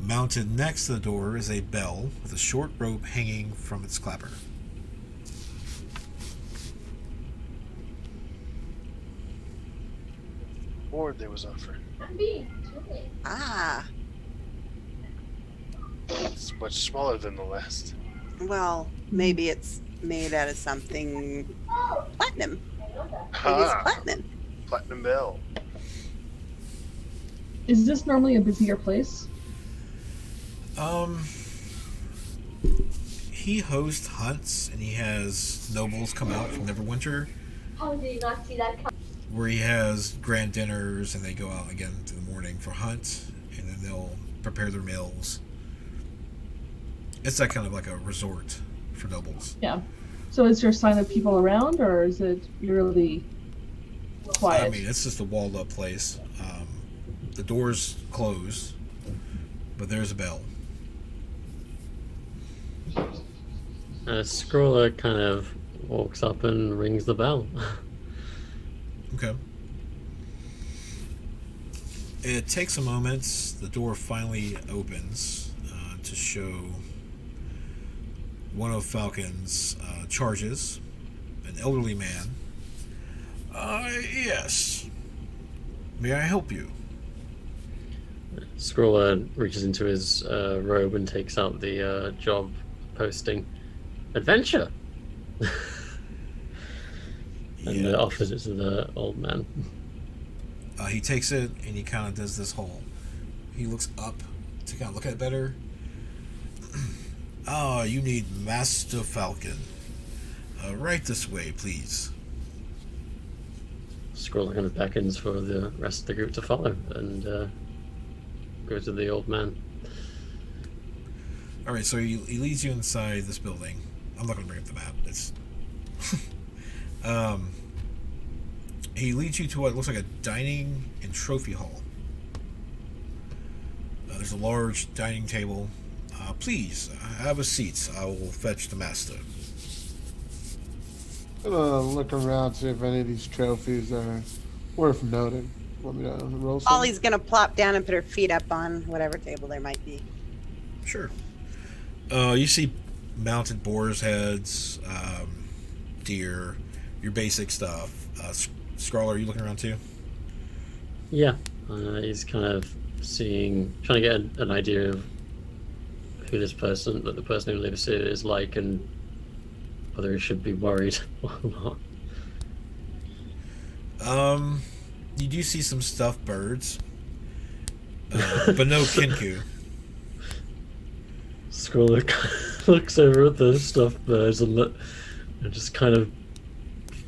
Mounted next to the door is a bell with a short rope hanging from its clapper. Board they was offered. Ah, It's much smaller than the last. well, maybe it's made out of something platinum. Maybe it's Ah, platinum. Platinum Bell. Is this normally a busier place? He hosts hunts and he has nobles come out from Neverwinter, Oh, did you not see that coming? where he has grand dinners and they go out again in the morning for hunt and then they'll prepare their meals. It's that kind of like a resort for nobles. Yeah. So is there a sign of people around, or is it really quiet? I mean, it's just a walled up place. The door's closed, but there's a bell. Scroller kind of walks up and rings the bell. Okay. It takes a moment. The door finally opens to show one of Falcon's charges, an elderly man. Yes. May I help you? Scroller reaches into his robe and takes out the job posting. Adventure! And Yeah. offers it to the old man. He takes it and he kind of does this whole. He looks up to kind of look at it better. You need Master Falcon. Right this way, please. Scroller kind of beckons for the rest of the group to follow and go to the old man. All right, so he leads you inside this building. I'm not going to bring up the map. It's he leads you to what looks like a dining and trophy hall. There's a large dining table. Please, have a seat. I will fetch the master. I'm gonna look around, see if any of these trophies are worth noting. Want me to roll some? Ollie's gonna plop down and put her feet up on whatever table there might be. Sure. You see mounted boar's heads, deer, your basic stuff. Scrawler, are you looking around too? Yeah, he's kind of trying to get an idea of who this person, that the person who lives here, is like, and whether he should be worried or not. You do see some stuffed birds, but no kinku. Scroller looks over at the stuffed birds and just kind of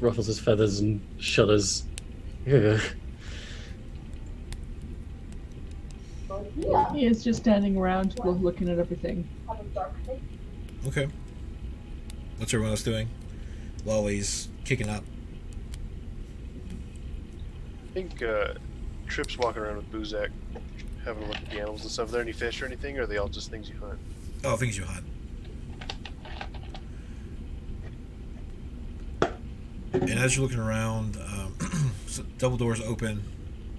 ruffles his feathers and shudders. Yeah. Yeah. He is just standing around looking at everything. Have a dark thing. Okay. What's everyone else doing? Lolly's kicking up. I think Trip's walking around with Buzak, having a look at the animals and stuff. Are there any fish or anything, or are they all just things you hunt? Oh, things you hunt. And as you're looking around, double doors open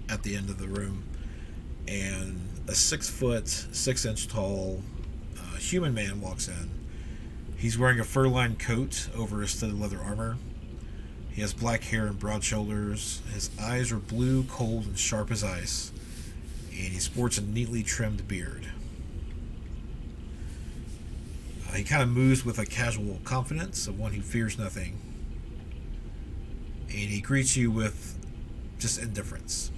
at the end of the room, and a 6 foot, 6 inch tall human man walks in. He's wearing a fur-lined coat over his studded leather armor. He has black hair and broad shoulders. His eyes are blue, cold, and sharp as ice. And he sports a neatly trimmed beard. He kind of moves with a casual confidence of one who fears nothing. And he greets you with just indifference.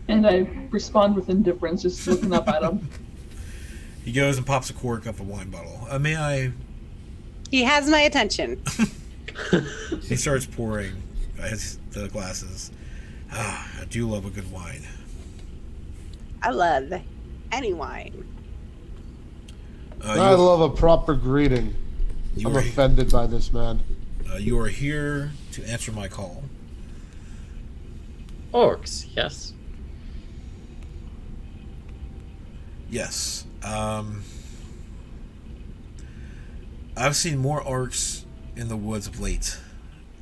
And I respond with indifference, just looking up at him. He goes and pops a cork off a wine bottle. May I... He has my attention. He starts pouring the glasses. I do love a good wine. I love any wine. I love a proper greeting. I'm offended by this man. You are here to answer my call. Orcs, yes. Yes. I've seen more orcs in the woods of late.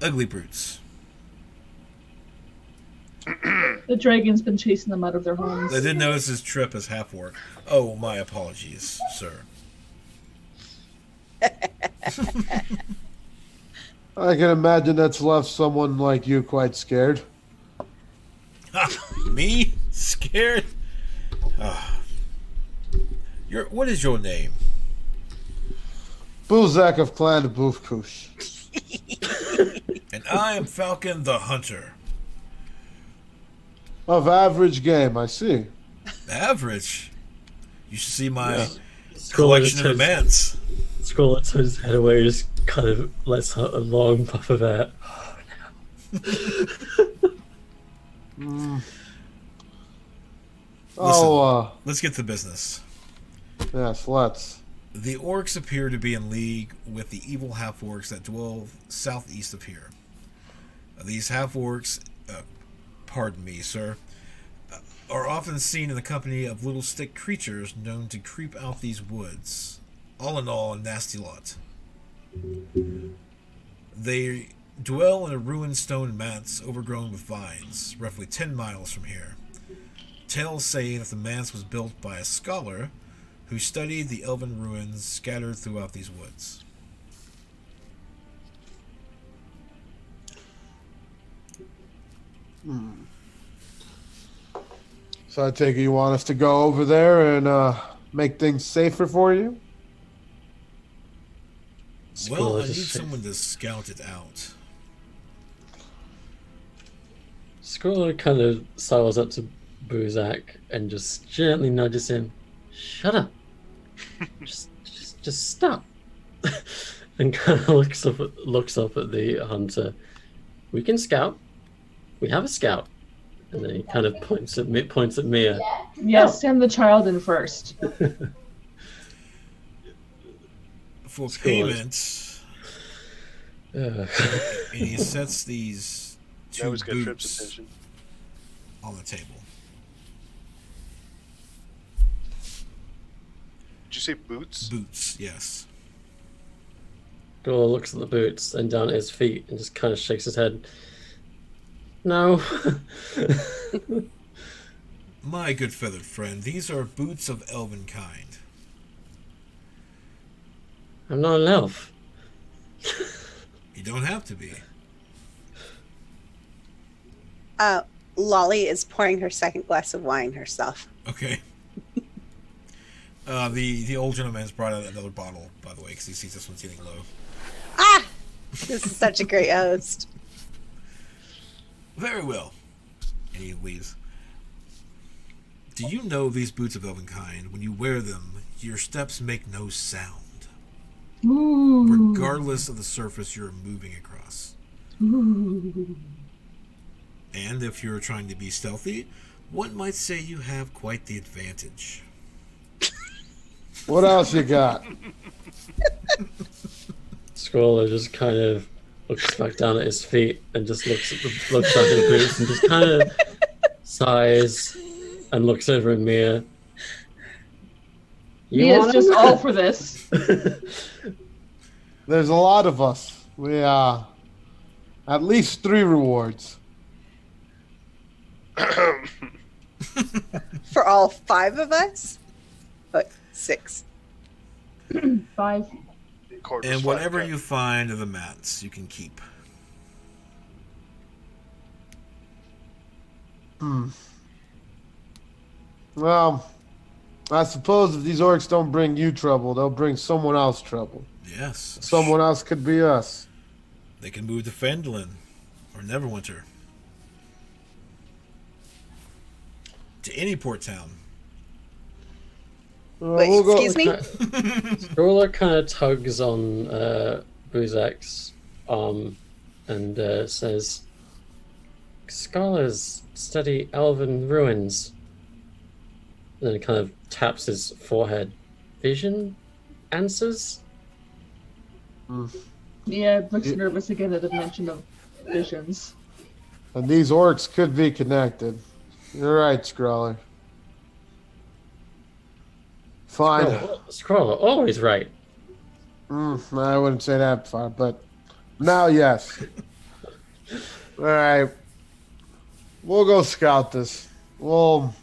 Ugly brutes. The dragon's been chasing them out of their homes. I did notice his trip as half orc. Oh, my apologies, sir. I can imagine that's left someone like you quite scared. Me? Scared? What is your name? Buzak of Clan Boufkouche. And I am Falcon the Hunter. Of average game, I see. Average? You should see my Scroll collection of immense. Scroll turns his head away, just kind of lets out a long puff of air. Let's get to business. Yes, let's. The orcs appear to be in league with the evil half-orcs that dwell southeast of here. These half-orcs, pardon me, sir, are often seen in the company of little stick creatures known to creep out these woods. All in all, a nasty lot. They dwell in a ruined stone manse overgrown with vines, roughly 10 miles from here. Tales say that the manse was built by a scholar who studied the elven ruins scattered throughout these woods. So I take it you want us to go over there and make things safer for you? Well, I need someone to scout it out. Scroller kind of sidles up to Buzak and just gently nudges him. Shut up. just stop. And kind of looks up at the hunter. We can scout. We have a scout. And then he kind of points at Mia. Yes, send the child in first. For payment, and he sets these two boots on the table. Did you say boots? Boots, yes. Gore looks at the boots and down at his feet and just kind of shakes his head. No. My good feathered friend, these are boots of elven kind. I'm not an elf. You don't have to be. Lolly is pouring her second glass of wine herself. Okay. The old gentleman has brought out another bottle, by the way, because he sees this one's getting low. Ah! This is such a great host. Very well. And he leaves. Do you know these boots of Elvenkind, when you wear them, your steps make no sound, Ooh. regardless of the surface you're moving across. Ooh. And if you're trying to be stealthy, one might say you have quite the advantage. What else you got? Scroller just kind of looks back down at his feet and just looks back at the boots and just kind of sighs and looks over at Mia. Mia's just all for this. There's a lot of us. We at least 3 rewards. For all 5 of us? But 6. 5. And whatever you find of the mats, you can keep. Well, I suppose if these orcs don't bring you trouble, they'll bring someone else trouble. Yes. Someone else could be us. They can move to Phandalin or Neverwinter. To any port town. Wait, We'll go- excuse me? Scroller kind of tugs on Buzak's arm and says, "Scholars study elven ruins." And then he kind of taps his forehead. Vision answers? Mia looks nervous again at the mention of visions. And these orcs could be connected. You're right, Scrawler. Fine. Scroller, always right. I wouldn't say that far, but now, yes. All right. We'll go scout this. We'll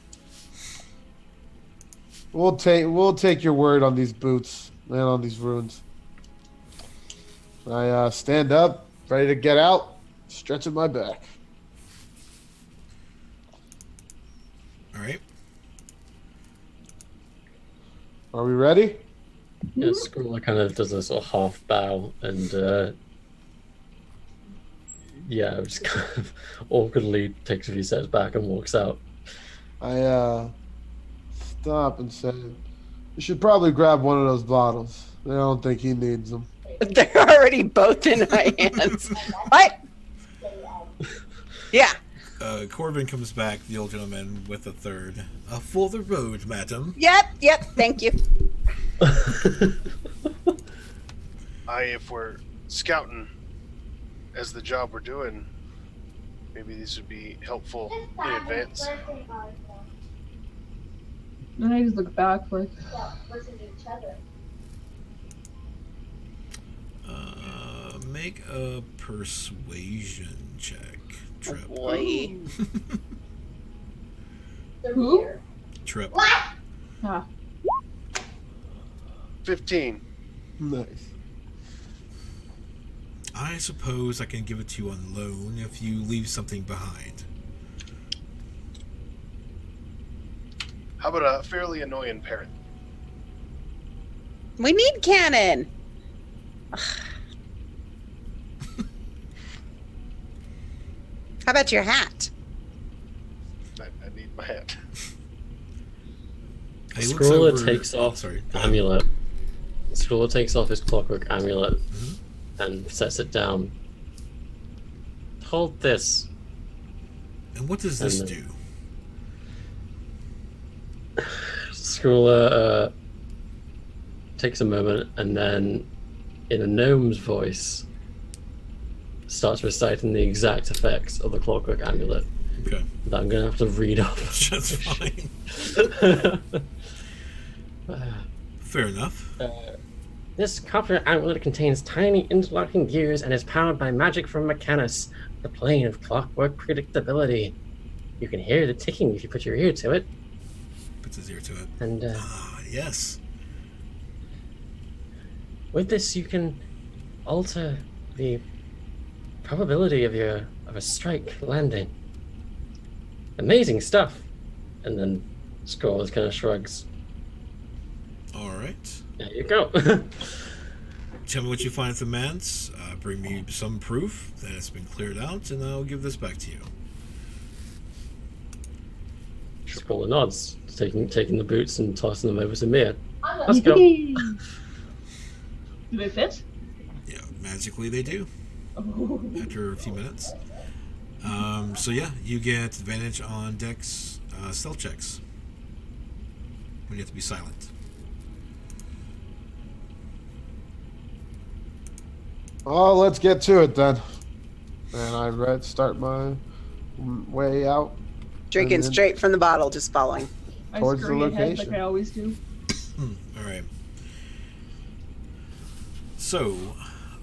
take your word on these boots and on these runes. I stand up, ready to get out, stretching my back. All right. Are we ready? Yeah, Scroller kind of does a sort of half bow and just kind of awkwardly takes a few steps back and walks out. I stop and say, "You should probably grab one of those bottles. I don't think he needs them." They're already both in my hands. What? Yeah. Corbin comes back, the old gentleman, with a third. For the road, madam. Yep. Thank you. If we're scouting as the job we're doing, maybe these would be helpful in advance. And I just look back like, Make a persuasion check. Trip. Boy. who? Trip. Ah, 15. Nice. I suppose I can give it to you on loan if you leave something behind. How about a fairly annoying parrot? We need cannon. How about your hat? I need my hat. He looks Scroller over- takes oh, off sorry. Go ahead. amulet. Scroller takes off his clockwork amulet and sets it down. Hold this. And what does this And do? Scroller takes a moment and then, in a gnome's voice, starts reciting the exact effects of the clockwork amulet Okay. that I'm going to have to read off. That's fine. Fair enough. This copper amulet contains tiny interlocking gears and is powered by magic from Mechanus, the plane of clockwork predictability. You can hear the ticking if you put your ear to it. Puts his ear to it. And Ah, yes. With this, you can alter the probability of a strike landing. Amazing stuff. And then Scroll kind of shrugs. All right. There you go. Tell me what you find at the manse. Bring me some proof that it's been cleared out, and I'll give this back to you. Scroll nods, taking the boots and tossing them over to Mia. I'm Let's go. Do they fit? Yeah, magically they do. Oh. After a few minutes. So yeah, you get advantage on Dex stealth checks when you have to be silent. Oh, let's get to it then. And I start my way out Drinking And then- straight from the bottle, just following. I Towards the scurry ahead like location. I always do. All right. So,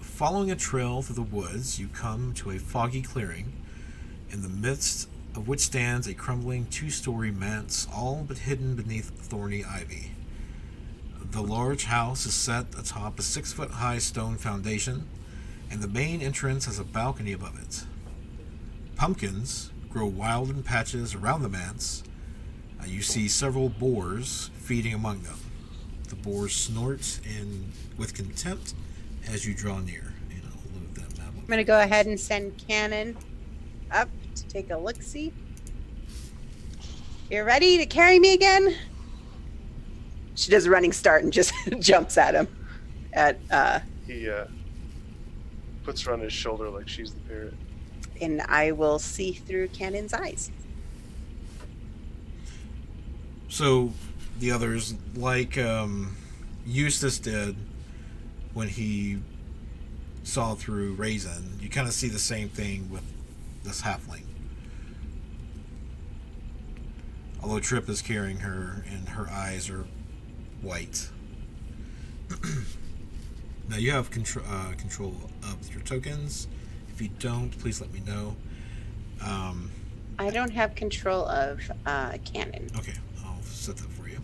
following a trail through the woods, you come to a foggy clearing, in the midst of which stands a crumbling two-story manse, all but hidden beneath thorny ivy. The large house is set atop a 6-foot-high stone foundation, and the main entrance has a balcony above it. Pumpkins grow wild in patches around the manse. You see several boars feeding among them. The boars snort with contempt as you draw near. And I'll load that map up. I'm gonna go ahead and send Cannon up to take a look-see. You're ready to carry me again? She does a running start and just jumps at him. He puts her on his shoulder like she's the parrot. And I will see through Cannon's eyes. So the others, like Eustace did when he saw through Raisin, you kind of see the same thing with this halfling. Although Trip is carrying her and her eyes are white. Now you have control of your tokens. If you don't, please let me know. I don't have control of Cannon. Okay, I'll set that for you.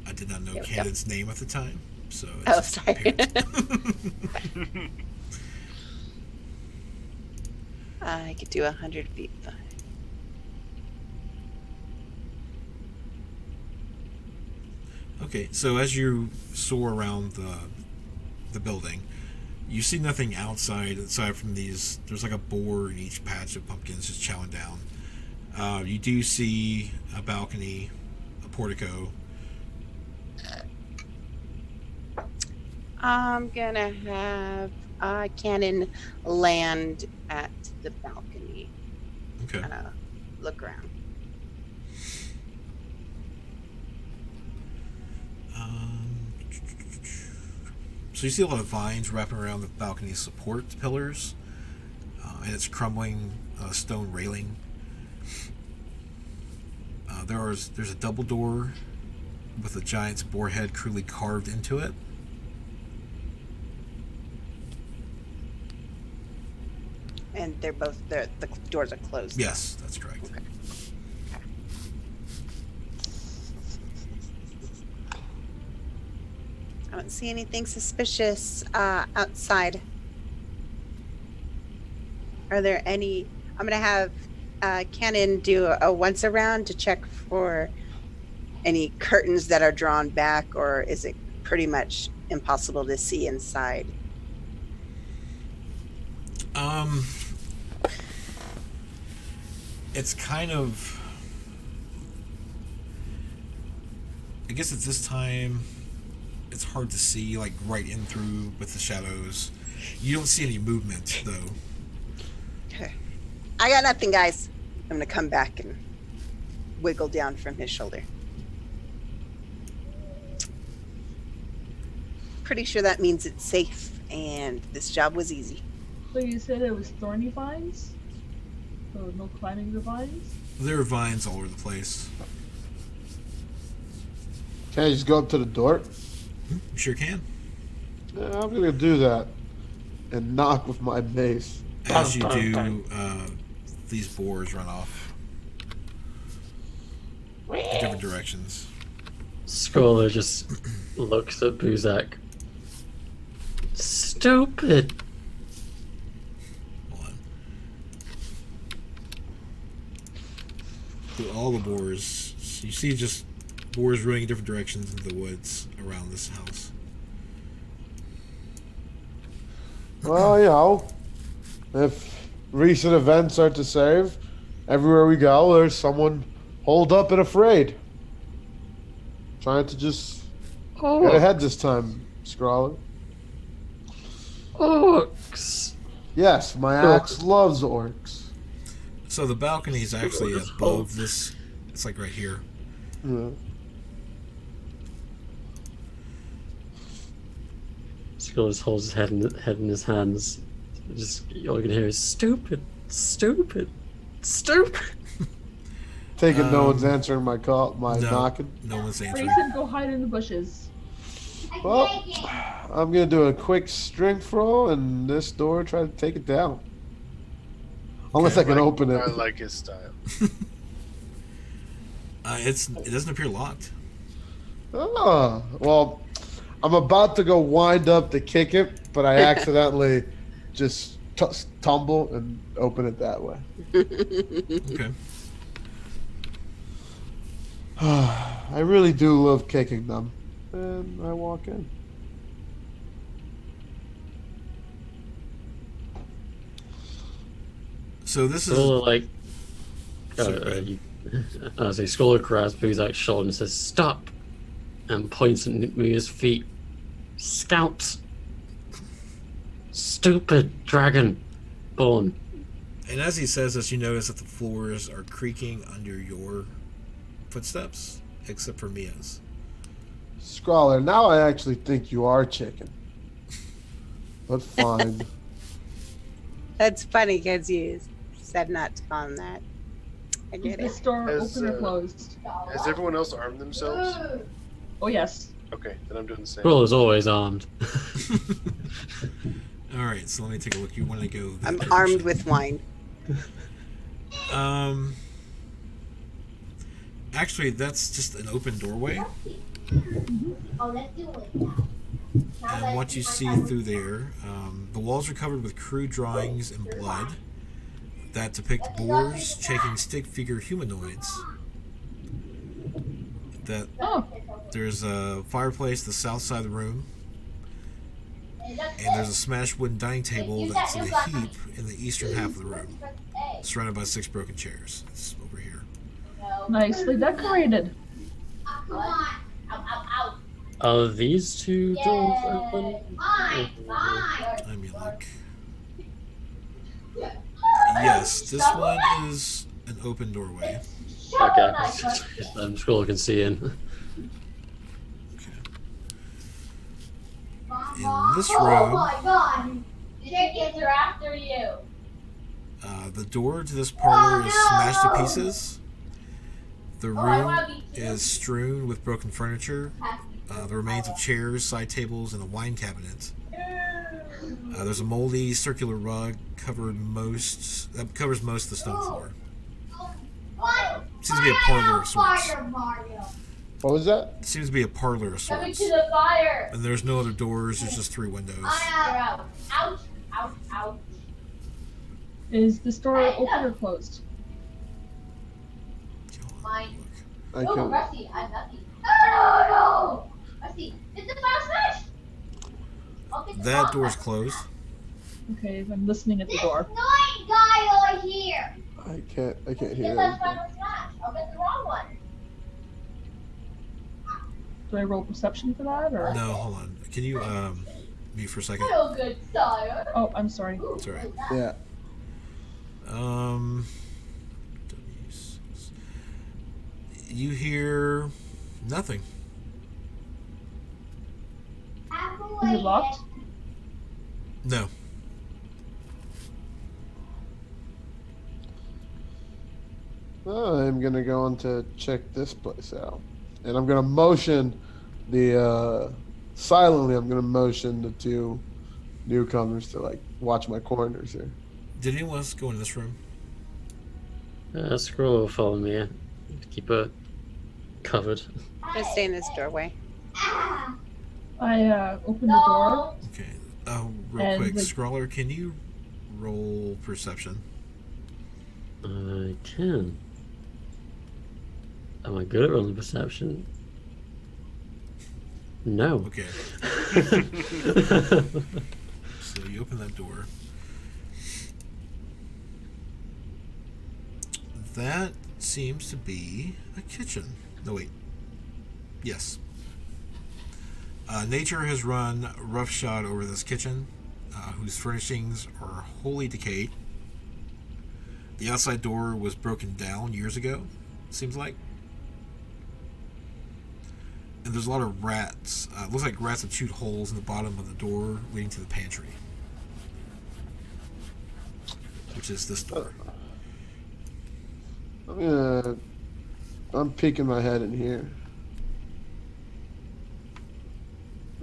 I did not know There we go. Cannon's name at the time, so it Oh, just sorry. appeared. I could do 100 feet. Okay, so as you soar around the building, you see nothing outside aside from these. There's like a boar in each patch of pumpkins just chowing down. You do see a balcony, a portico. I'm gonna have Cannon land at the balcony. Okay. Kind of look around. So you see a lot of vines wrapping around the balcony's support pillars, and its crumbling stone railing. There's a double door with a giant's boar head crudely carved into it. And they're both the doors are closed. Yes, that's correct. Okay. I don't see anything suspicious outside. Are there any? I'm gonna have Cannon do a once around to check for any curtains that are drawn back, or is it pretty much impossible to see inside? It's kind of, I guess at this time, it's hard to see, like, right in through with the shadows. You don't see any movement, though. Okay. I got nothing, guys. I'm gonna come back and wiggle down from his shoulder. Pretty sure that means it's safe, and this job was easy. So you said it was thorny vines? So no climbing the vines? There are vines all over the place. Can I just go up to the door? You sure can. Yeah, I'm gonna do that and knock with my mace. As you do, these boars run off in different directions. Scroller just looks at Buzak. Stupid. Hold on. Through all the boars, you see just boars running in different directions into the woods around this house. Well, you know, if recent events are to serve, everywhere we go, there's someone holed up and afraid. Trying to just get ahead this time, Scrawler. Orcs. Yes, my axe loves orcs. So the balcony is actually above this. It's like right here. Yeah. Scroller just holds his head in his hands. Just all you can hear is stupid, stupid, stupid. Take it, no one's answering my No, knocking. no one's answering. Grayson, go hide in the bushes. Well, I'm gonna do a quick strength roll, and this door try to take it down. Unless I can open it. I like his style. It doesn't appear locked. Oh, well, I'm about to go wind up to kick it, but I accidentally just tumble and open it that way. Okay. I really do love kicking them. And I walk in. So this is Scroller like, Sorry. Scroller grabs Buzak's shoulder and says, "Stop!" and points at Mia's feet. Scouts. Stupid dragon born. and as he says this, you notice that the floors are creaking under your footsteps, except for Mia's. Scrawler, now I actually think you are chicken. But fine. That's funny because you said not to call him that. I Is get this it. door Has, open or closed? Has everyone else armed themselves? Oh, yes. Okay, then I'm doing the same. Scroller's always armed. All right, so let me take a look. You want to go? that I'm direction. armed with wine. Actually, that's just an open doorway, Oh, let's do it now. and what you see through there, the walls are covered with crude drawings in blood that depict boars shaking stick figure humanoids. That Oh, there's a fireplace the south side of the room, and there's a smashed wooden dining table that's in a heap in the eastern half of the room, surrounded by 6 broken chairs. It's over here. nicely decorated. Come on. Ow, ow, Are these two ow. doors Yeah. open? Fine, fine. Let me look. Yes, this one is an open doorway. Okay. Scroller can see in. In this Oh room, my god. Chickens are after you. the door to this parlor is smashed to pieces. The I room wanna be too. is strewn with broken furniture, the remains of chairs, side tables, and a wine cabinet. There's a moldy circular rug that covers most of the stone floor. What? Seems to be a parlor of sorts. Fire, Mario. What was that? Seems to be a parlor of Coming sorts. to the fire. And there's no other doors, there's just 3 windows. Ouch. Ouch. Ouch. Ouch. Is this door open or closed? Fine. I Oh, can. Rusty, I'm lucky. No. Rusty, it's the fire smash. I'll get the That bomb. door's closed. Okay, I'm listening at the This door. annoying guy over here. I can't Get hear that anything. final smash. I'll get the wrong one. Do I roll perception for that, or? No, hold on. Can you mute for a second? Real good, sire. Oh, I'm sorry. It's alright. Yeah. W6. You hear nothing. Is it locked? No. I'm gonna go on to check this place out, and I'm gonna motion the silently. I'm gonna motion the 2 newcomers to like watch my corners here. Did anyone else go in this room? Scroller will follow me. Keep a covered. I'm gonna stay in this doorway. I open the door. Okay. Real And quick, like- Scrawler, can you roll perception? I can. Am I good at rolling perception? No. Okay. So you open that door. That seems to be a kitchen. No, wait. Yes. Nature has run roughshod over this kitchen, whose furnishings are wholly decayed. The outside door was broken down years ago, seems like. And there's a lot of rats. It looks like rats have chewed holes in the bottom of the door leading to the pantry, which is this door. I'm peeking my head in here.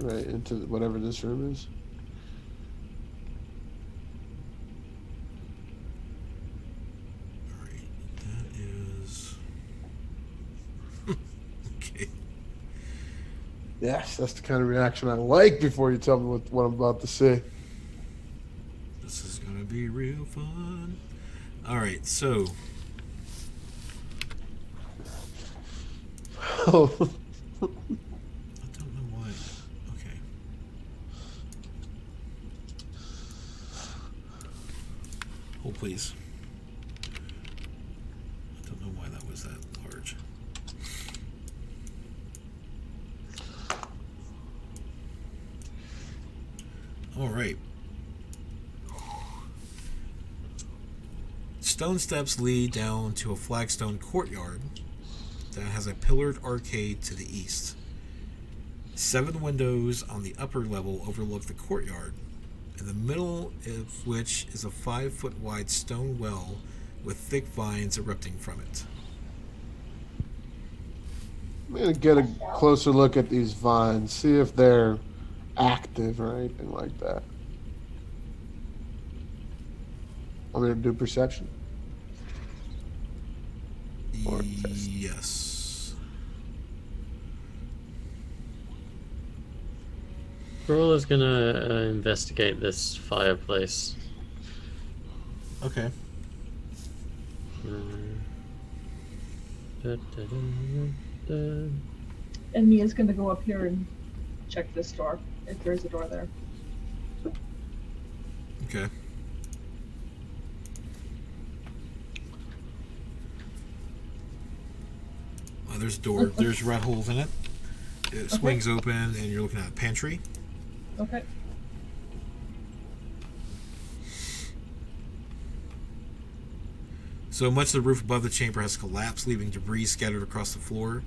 Right into whatever this room is. Alright, that is... okay. Yes, that's the kind of reaction I like before you tell me what I'm about to say. This is gonna be real fun. Alright, so... Oh, I don't know why. Okay. Hold please. I don't know why that was that large. Alright. Stone steps lead down to a flagstone courtyard that has a pillared arcade to the east. 7 windows on the upper level overlook the courtyard, in the middle of which is a 5-foot wide stone well with thick vines erupting from it. I'm gonna get a closer look at these vines, see if they're active or anything like that. I'm gonna do perception. Or test. Yes. Brawler's gonna investigate this fireplace. Okay. Da, da, da, da. And Mia's gonna go up here and check this door, if there's a door there. Okay. There's a door. There's rat holes in it. It swings open, and you're looking at a pantry. Okay. So much of the roof above the chamber has collapsed, leaving debris scattered across the floor.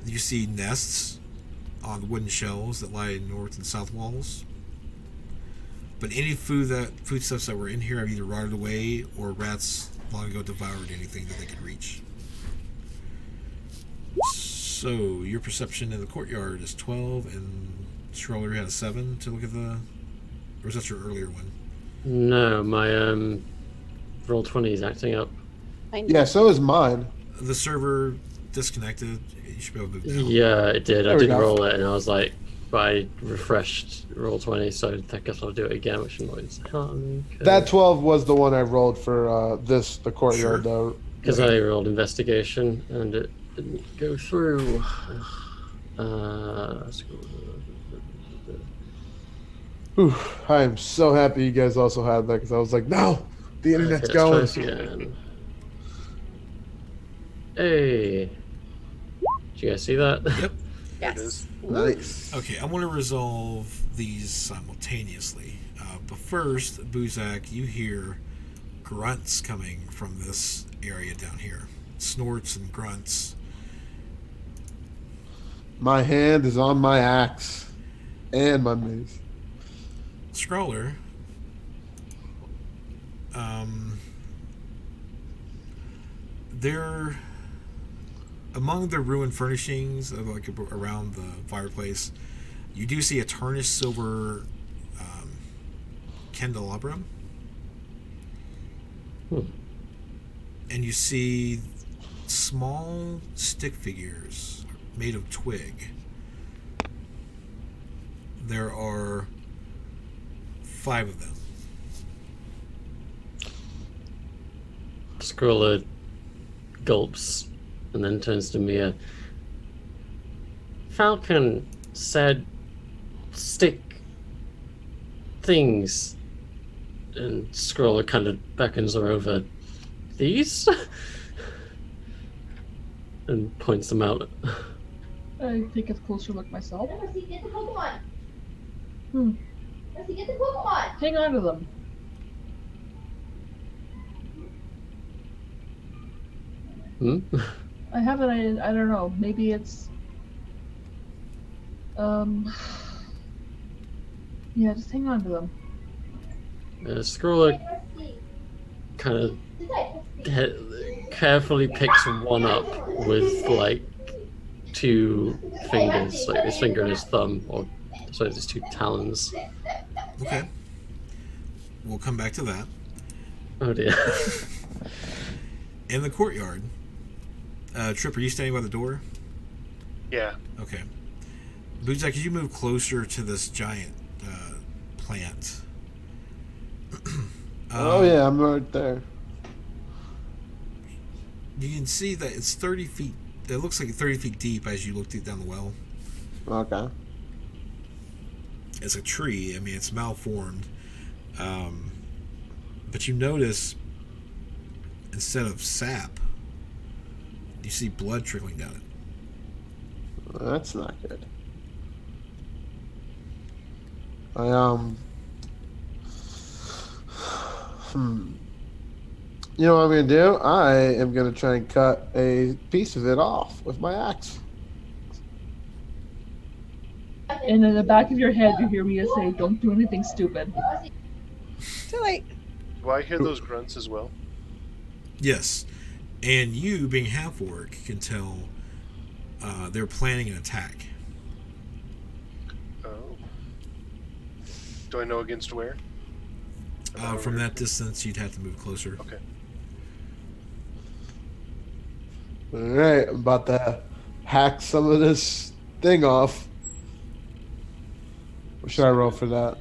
You see nests on wooden shelves that lie north and south walls. But any foodstuffs that were in here have either rotted away or rats long ago devoured anything that they could reach. So your perception in the courtyard is 12, and Schroller had a 7 to look at the. Or was that your earlier one? No, my roll 20 is acting up. Yeah, so is mine. The server disconnected. You should be able to move down. Yeah, it did. There I we did go. roll it, and I was like, I refreshed roll 20, so I guess I'll do it again, which annoys me. That 12 was the one I rolled for the courtyard, Sure. though. Because I rolled investigation, and it didn't go through. Whew, I am so happy you guys also had that, because I was like, no, the internet's Okay, let's going. try this again. Hey. Did you guys see that? Yep. There it is. Nice. Okay, I want to resolve these simultaneously. But first, Buzak, you hear grunts coming from this area down here. Snorts and grunts. My hand is on my axe and my mace. Scrawler, there, among the ruined furnishings of like around the fireplace, you do see a tarnished silver candelabrum, Hmm. and you see small stick figures made of twig. There are 5 of them. Scroller gulps and then turns to Mia. Falcon said stick things, and Scroller kind of beckons her over. These? And points them out. I take a closer look myself. Let's get the Pokemon. Hmm. Let's get the Pokemon. Hang on to them. Hmm? I have an I don't know. Maybe it's yeah, just hang on to them. Scroller Let's see. kind of Let's see. carefully picks one up with like 2 fingers, like his finger and his thumb, or so it's 2 talons. Okay. We'll come back to that. Oh dear. In the courtyard, Trip, are you standing by the door? Yeah. Okay. Bootzak, could you move closer to this giant plant? Oh yeah, I'm right there. You can see that it's 30 feet. It looks like 30 feet deep as you look down the well. Okay. It's a tree. I mean, it's malformed. But you notice, instead of sap, you see blood trickling down it. That's not good. You know what I'm gonna do? I am gonna try and cut a piece of it off with my axe. And in the back of your head, you hear Mia say, "Don't do anything stupid." Too late. Do I hear those grunts as well? Yes. And you, being half-orc, can tell they're planning an attack. Oh. Do I know against where? From that distance, you'd have to move closer. Okay. Alright, I'm about to hack some of this thing off. What should I roll for that?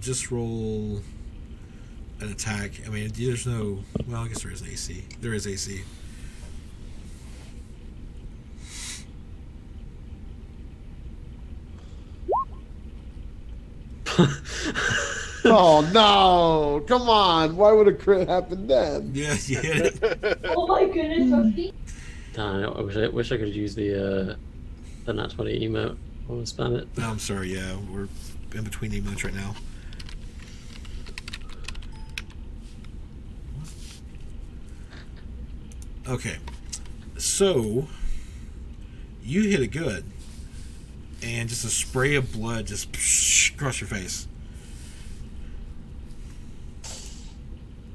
Just roll an attack. I mean, there's no... Well, I guess there is AC. There is AC. Oh no! Come on! Why would a crit happen then? Yeah, you hit it. Oh my goodness, Rusty. Damn, I wish I could use the nat 20 emote. I want to spam it. No, I'm sorry, yeah. We're in between emotes right now. Okay. So, you hit it good. And just a spray of blood just across your face.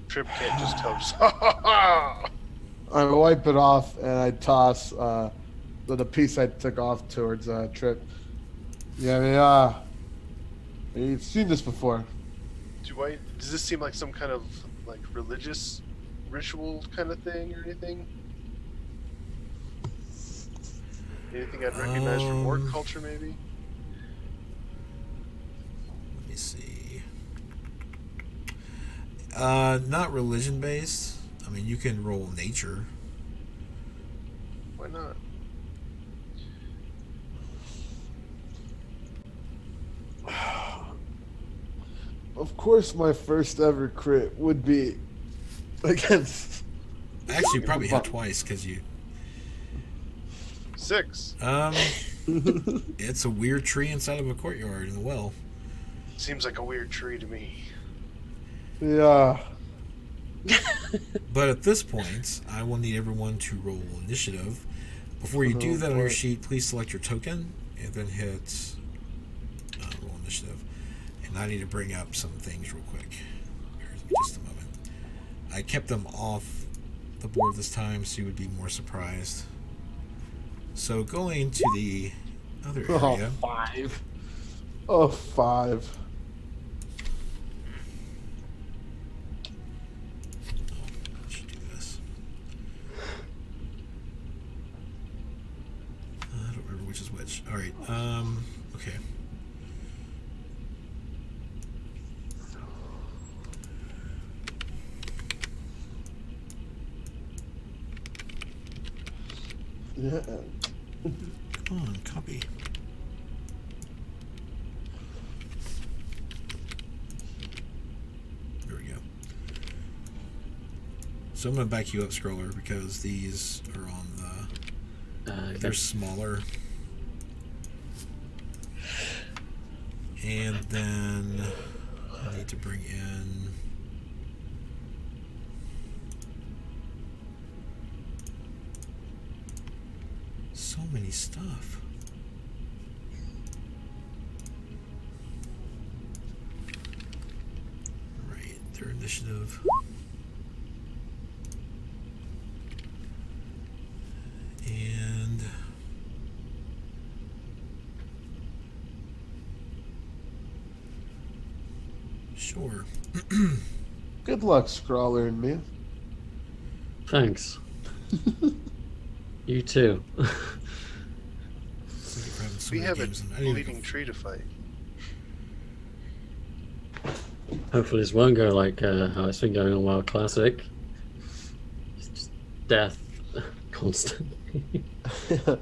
Trip can't just tell. Just, I wipe it off and I toss the piece I took off towards Trip. Yeah, you've seen this before. Does this seem like some kind of like religious ritual kind of thing or anything? Anything I'd recognize from orc culture, maybe? Let me see. Not religion based. I mean, you can roll nature. Why not? Of course, my first ever crit would be against. Actually, you probably hit twice because you. 6. It's a weird tree inside of a courtyard in the well. Seems like a weird tree to me. Yeah. But at this point, I will need everyone to roll initiative. Before you do that on your sheet, please select your token and then hit roll initiative. And I need to bring up some things real quick. Here's just a moment. I kept them off the board this time so you would be more surprised. So going to the other area. 5. Oh, 5. Should do this. All right. Okay. Yeah. Come on, copy. There we go. So I'm going to back you up, Scroller, because these are on the... Okay. They're smaller. And then I need to bring in... So many stuff. Right, their initiative. And sure. Good luck, Scrawler and me. Thanks. You too. Thank you for having so We many have a games. I didn't even bleeding tree to fight. Hopefully this won't go like how it's been going on WoW Classic. It's just death constantly. I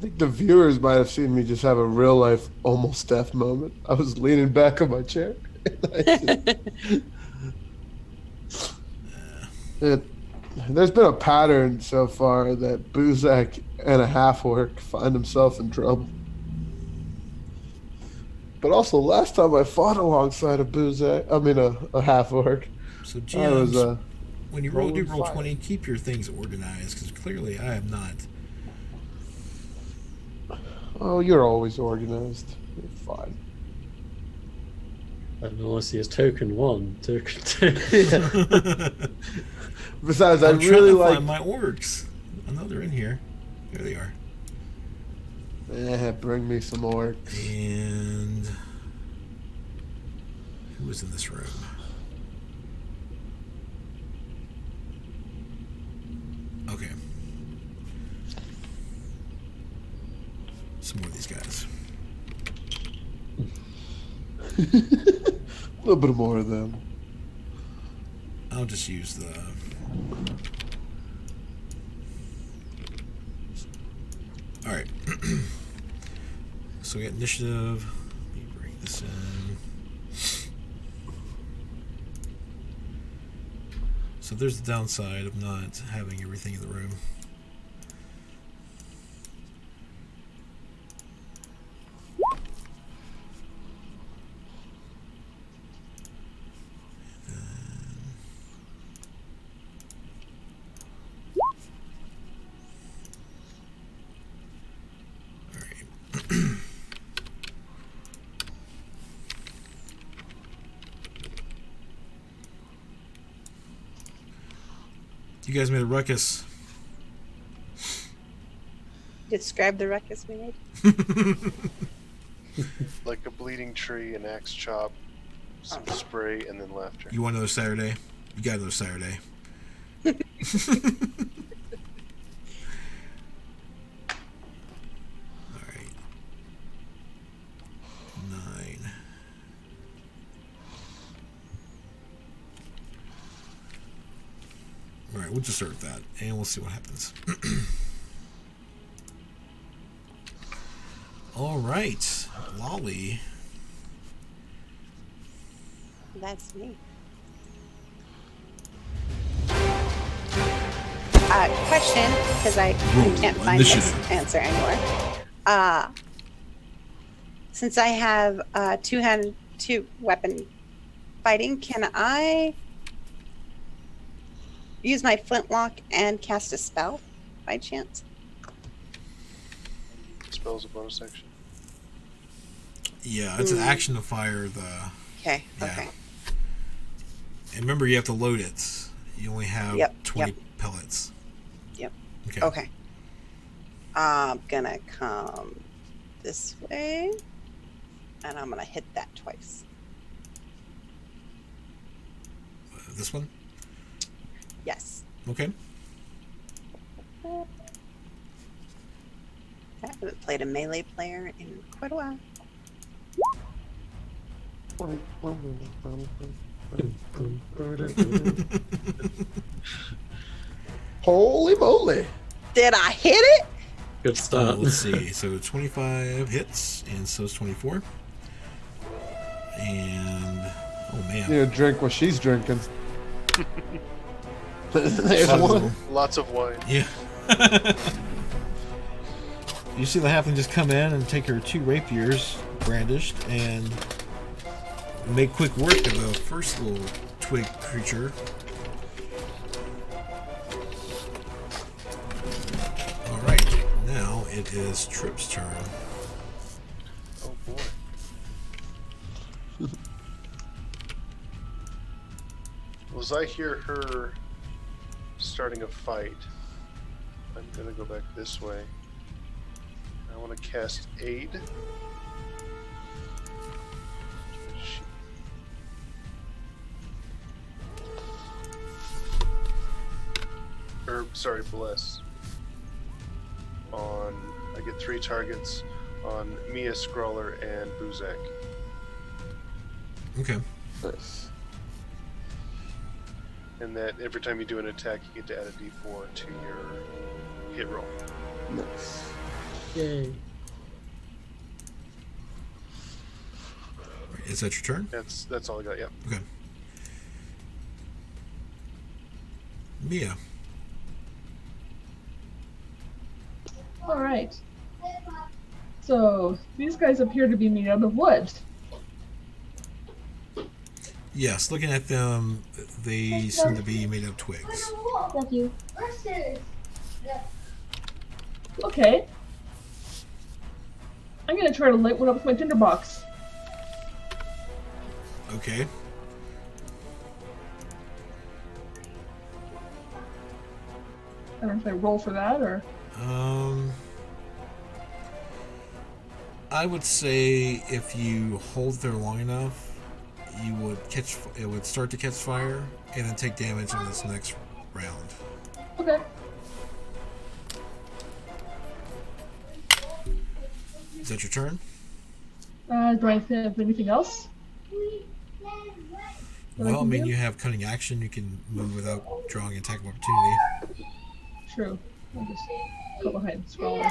think the viewers might have seen me just have a real life almost death moment. I was leaning back on my chair. There's been a pattern so far that Buzak and a half-orc find himself in trouble. But also, last time I fought alongside a Buzak, a half-orc, So I was GMs, when you do rolling roll fire. 20, keep your things organized, because clearly I have not. Oh, you're always organized. You're fine. I don't know, I see as token 1, token 2. Besides, I'm I trying really to like. find my orcs. I know they're in here. There they are. Bring me some orcs. And who was in this room? Okay. Some more of these guys. A little bit more of them. I'll just use the... Alright. So we got initiative. Let me bring this in. So there's the downside of not having everything in the room. You guys made a ruckus. Describe the ruckus we made. Like a bleeding tree, an axe chop, some spray, and then laughter. You want another Saturday? You got another Saturday. Alright. 9. Alright, we'll just start with that, and we'll see what happens. Alright, Lolly. That's me. Question, because I Roll can't find this initiative. answer anywhere. Since I have two weapon fighting, can I use my flintlock and cast a spell by chance? Spells a bonus action. Yeah, it's an action to fire the... Okay, Yeah. okay. And remember, you have to load it. You only have Yep, 20 pellets. Yep. Okay. Okay. I'm gonna come this way, and I'm gonna hit that twice. This one? Yes. Okay. I haven't played a melee player in quite a while. Holy moly! Did I hit it? Good start. Let's see. So 25 hits, and so is 24. And oh man, You know, drink what she's drinking. There's Lots of one. them. Lots of wine. Yeah. You see the halfling just come in and take her 2 rapiers brandished and make quick work of the first little twig creature. Alright, now it is Trip's turn. Oh boy. Well, as I hear her starting a fight, I'm gonna go back this way. I want to cast Aid. Sorry, Bless. I get 3 targets on Mia, Scrawler, and Buzak. Okay. Nice. And that every time you do an attack, you get to add a d4 to your hit roll. Nice. Yay. Is that your turn? That's all I got. Yep. Okay. Mia. All right. So these guys appear to be made out of wood. Yes, looking at them, they seem to be made of twigs. Thank you. Okay. I'm gonna try to light one up with my tinderbox. Okay. I don't know if I roll for that or. I would say if you hold there long enough, you would catch. It would start to catch fire, and then take damage in this next round. Okay. Is that your turn? Do I have anything else? Well, I mean, you have cunning action. You can move without drawing attack of opportunity. True. I'll just go behind Scrawler.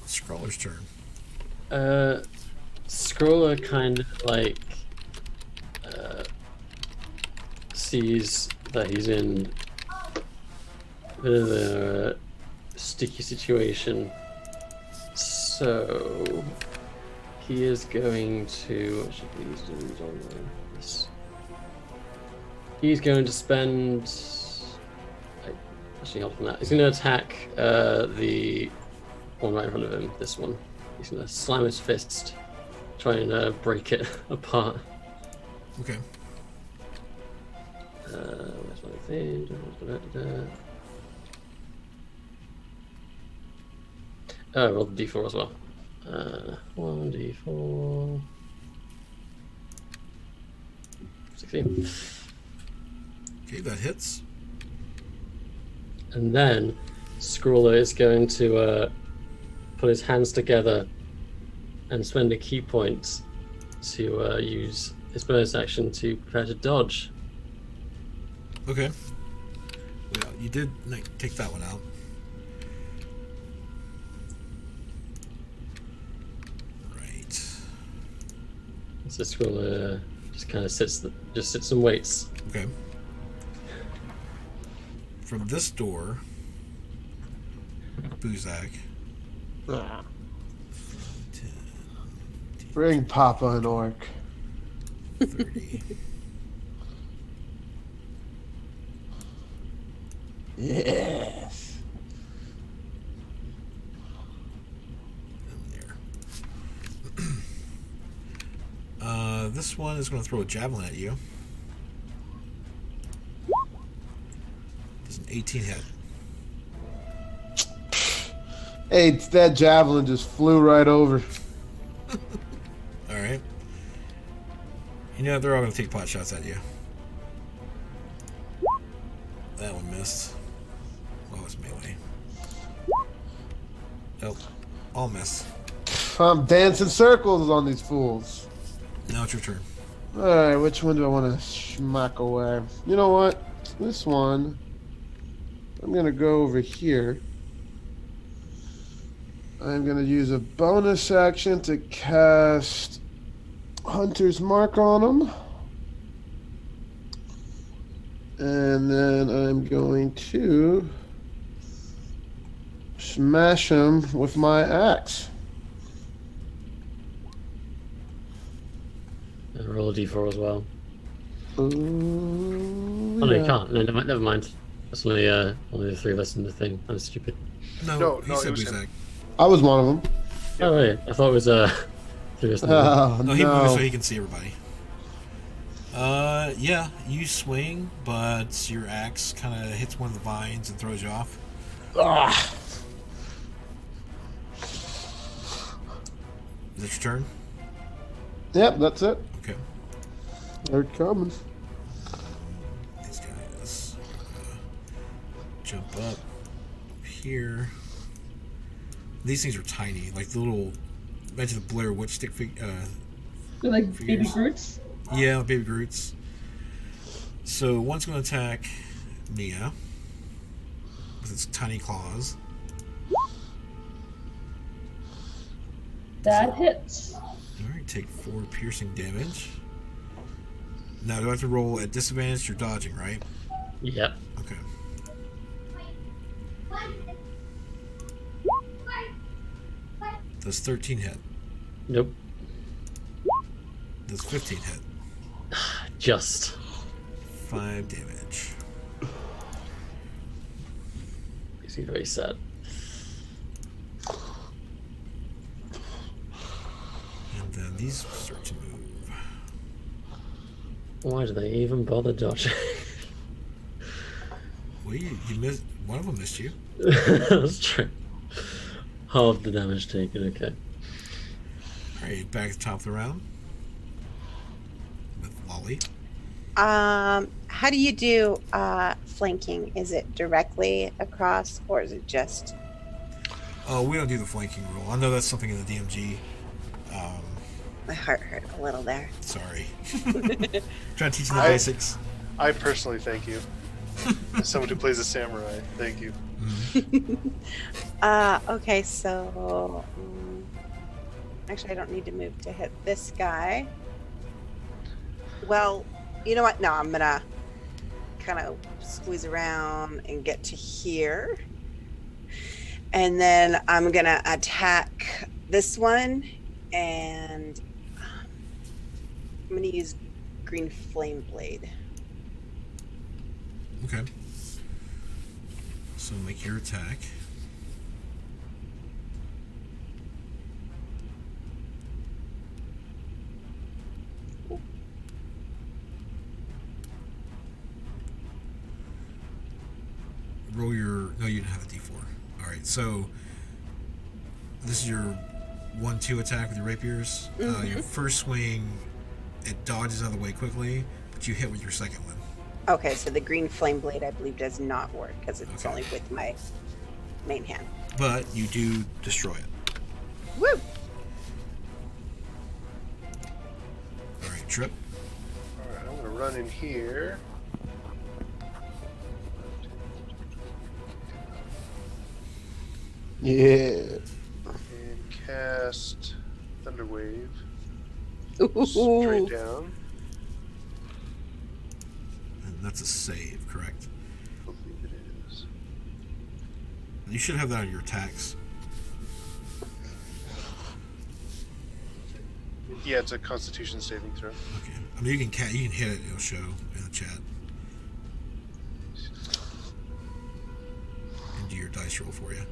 Scrawler's turn. Scroller kind of like sees that he's in a bit of a sticky situation, so he is going to. What should these do on this? He's going to spend. Actually, hold on that. He's going to attack the one right in front of him. This one. He's going to slam his fist, try and break it apart. Okay. Where's my thing? Roll the d4 as well. 1d4. 16. Okay, that hits. And then Scrawler is going to put his hands together and spend a key point to use his bonus action to prepare to dodge. Okay. Well, you did take that one out. Right. So Scrawler just kind of sits and waits. Okay. From this door, Buzak. Ah. 10, Bring Papa an orc. 30. Yes. And there. This one is going to throw a javelin at you. Does an 18 hit. Hey, that javelin just flew right over. All right. You know they're all going to take pot shots at you. That one missed. Oh, it's melee. Oh, all miss. I'm dancing circles on these fools. Now it's your turn. Alright, which one do I want to schmack away? You know what? This one, I'm going to go over here. I'm going to use a bonus action to cast Hunter's Mark on him. And then I'm going to smash him with my axe. And roll a d4 as well. Ooh, Oh no, yeah. you can't. No, never mind. That's only the three of us in the thing. I'm stupid. No, he no, said it was Buzak. him. I was one of them. Oh yeah, I thought it was three of us in the room. Oh, No, he moves so no. he can see everybody. Yeah, you swing, but your axe kind of hits one of the vines and throws you off. Ah. Is that your turn? Yep, that's it. Okay. They're coming. These guys jump up here. These things are tiny, like the little. Imagine the Blair Witch stick They're like baby Figures. Groots. Yeah, baby Groots. So one's going to attack Mia with its tiny claws. That hits. Alright, take 4 piercing damage. Now, do I have to roll at disadvantage? You're dodging, right? Yep. Okay. Does 13 hit? Nope. Does 15 hit? Just. 5 damage. Makes me very sad. And then these start to move. Why do they even bother dodging? Well, you missed. One of them missed you. That's true. Half the damage taken. Okay. Alright, back at the top of the round. With Lolly. How do you do flanking? Is it directly across, or is it just? Oh, we don't do the flanking rule. I know that's something in the DMG. My heart hurt a little there. Sorry. Trying to teach you the I- basics. I personally thank you. As someone who plays a samurai, thank you. Okay, so actually, I don't need to move to hit this guy. Well, you know what? No, I'm gonna kind of squeeze around and get to here, and then I'm gonna attack this one, and I'm gonna use green flame blade. Okay. So make your attack. Roll your. No, you didn't have a d4. Alright, so this is your 1-2 attack with your rapiers. Your first swing, it dodges out of the way quickly, but you hit with your second one. Okay, so the green flame blade, I believe, does not work because it's Okay. only with my main hand. But you do destroy it. Woo! Alright, Trip. Alright, I'm gonna run in here. Yeah. And cast Thunderwave Ooh. straight down. And that's a save, correct? I believe it is. You should have that on your attacks. Yeah, it's a Constitution saving throw. Okay. I mean, you can hit it. It'll show in the chat. And do your dice roll for you.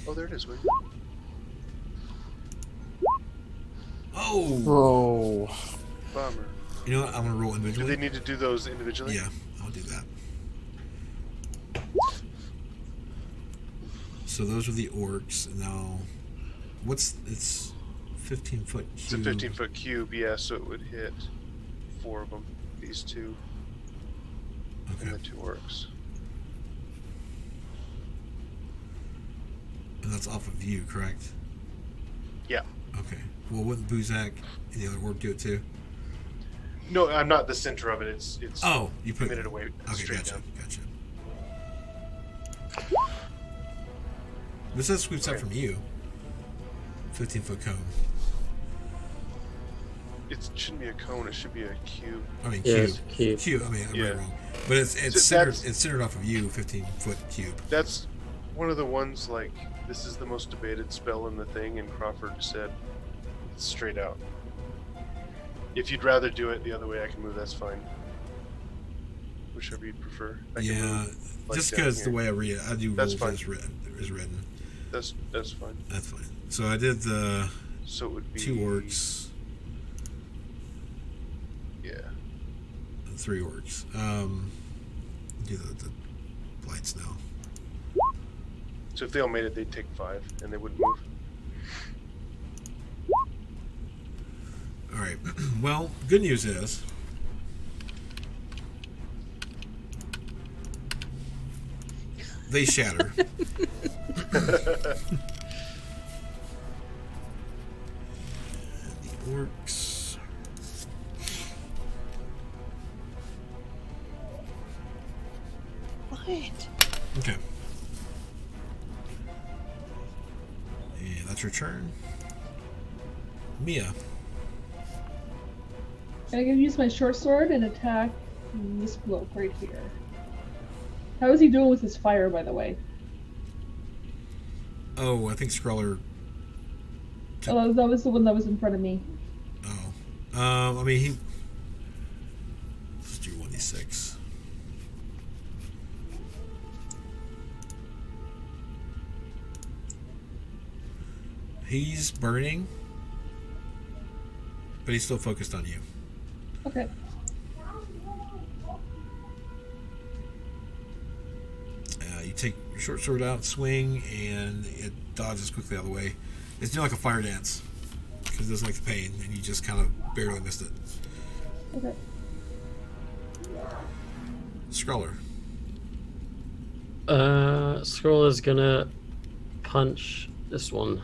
Oh, there it is. Wait. Oh! Oh. Bummer. You know what? I'm gonna roll Do individually. they need to do those individually? Yeah, I'll do that. So those are the orcs. Now, it's 15 foot It's a cube. 15-foot cube, yeah, so it would hit 4 of them. these two Okay. and the 2 orcs. And that's off of you, correct? Yeah. Okay. Well, wouldn't Buzak and the other orc do it too? No, I'm not the center of it. It's Oh, you a put minute away. Okay, Straight gotcha, down. gotcha. This says sweeps out Okay. from you. 15-foot cone. It shouldn't be a cone. It should be a cube. I mean, Yeah, cube. it's cube. Cube. I mean, I'm Yeah. right wrong. But it's So centered. that's- It's centered off of you. 15-foot cube. That's one of the ones, like, this is the most debated spell in the thing, and Crawford said it's straight out. If you'd rather do it the other way, I can move. That's fine. Whichever you'd prefer. I can Yeah, move, like, just down because the here. way I read it, I do That's rules fine. as written. That's fine. That's fine. So I did the So it would be 2 orcs, Yeah. and 3 orcs. Do the blights now. So if they all made it, they'd take 5, and they wouldn't move. All right. Well, good news is they shatter. The orcs. What? Okay. And that's your turn. Mia. And I'm gonna use my short sword and attack this bloke right here. How is he doing with his fire, by the way? Oh, I think Scroller. Oh, that was the one that was in front of me. Oh. I mean, he. Let's do 1d6. He's burning, but he's still focused on you. Okay. You take your short sword out, swing, and it dodges quickly out of the way. It's doing like a fire dance because it doesn't like the pain, and you just kind of barely missed it. Okay. Scroller. Scroller's gonna punch this one.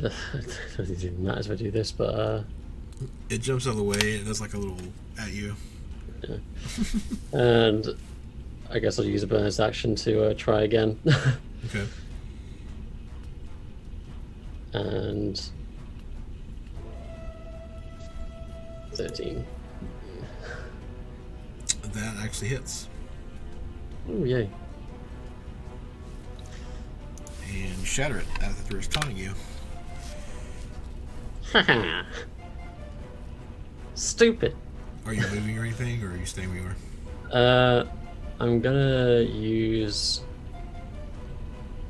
I don't think it even matters if I do this, but It jumps out of the way, and it does like a little at you. and I guess I'll use a bonus action to try again. Okay. And 13. That actually hits. Oh yay! And you shatter it after it's taunting you. Haha. Stupid. Are you moving or anything, or are you staying where you are? I'm gonna use.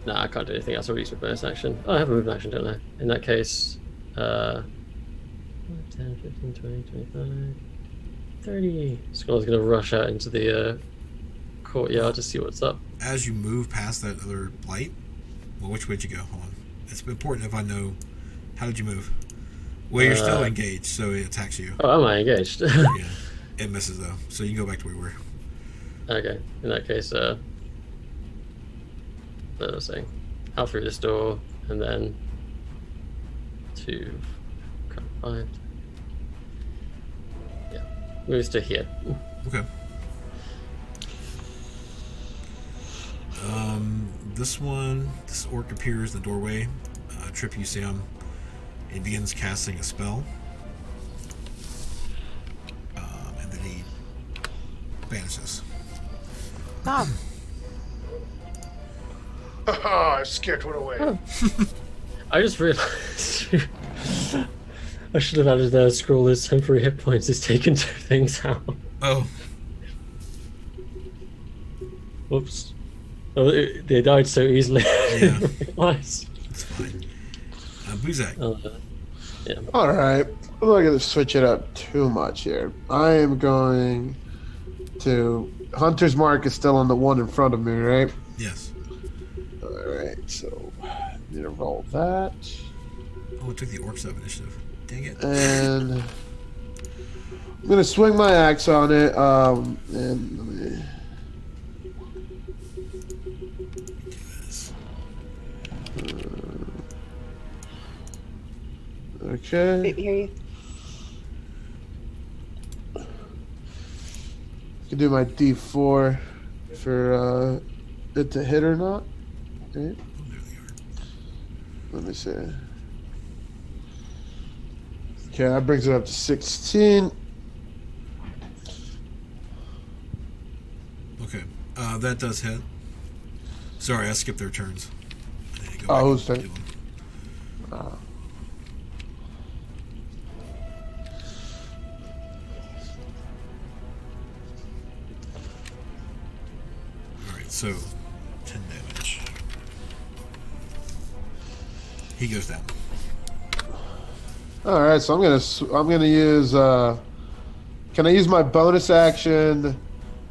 No, I can't do anything else. I'll use my bonus action. Oh, I have a movement action, don't I? In that case, 10, 15, 20, 25, 30. Skull's gonna rush out into the courtyard to see what's up. As you move past that other light, well, which way'd you go? Hold on. It's important if I know. How did you move? Well, you're still engaged, so it attacks you. Oh, am I engaged? Yeah. It misses, though. So you can go back to where you were. Okay, in that case, what was I saying? Out through this door, and then to 5. Yeah, moves to here. Okay. This orc appears in the doorway. Trip, you see him. He begins casting a spell. And then he vanishes. Mom. I scared one away. Oh. I just realized I should have added the scroller's temporary hit points is taken 2 things out. Oh. Whoops. Oh, they died so easily. I Yeah. didn't realize. It's fine. Buzak. Yeah. All right, I'm not gonna switch it up too much here. I am going to. Hunter's mark is still on the one in front of me, right? Yes. All right, so need to roll that. Oh, it took the orcs up initiative. Dang it. And I'm gonna swing my axe on it. And let me. Okay. Wait, we hear you. Can do my D4 for it to hit or not. Okay. Oh, there they are. Let me see. Okay, that brings it up to 16. Okay. That does hit. Sorry, I skipped their turns. I need to go Oh, back whose and turn? do them. Alright, so 10 damage. He goes down. All right, so I'm gonna use. Can I use my bonus action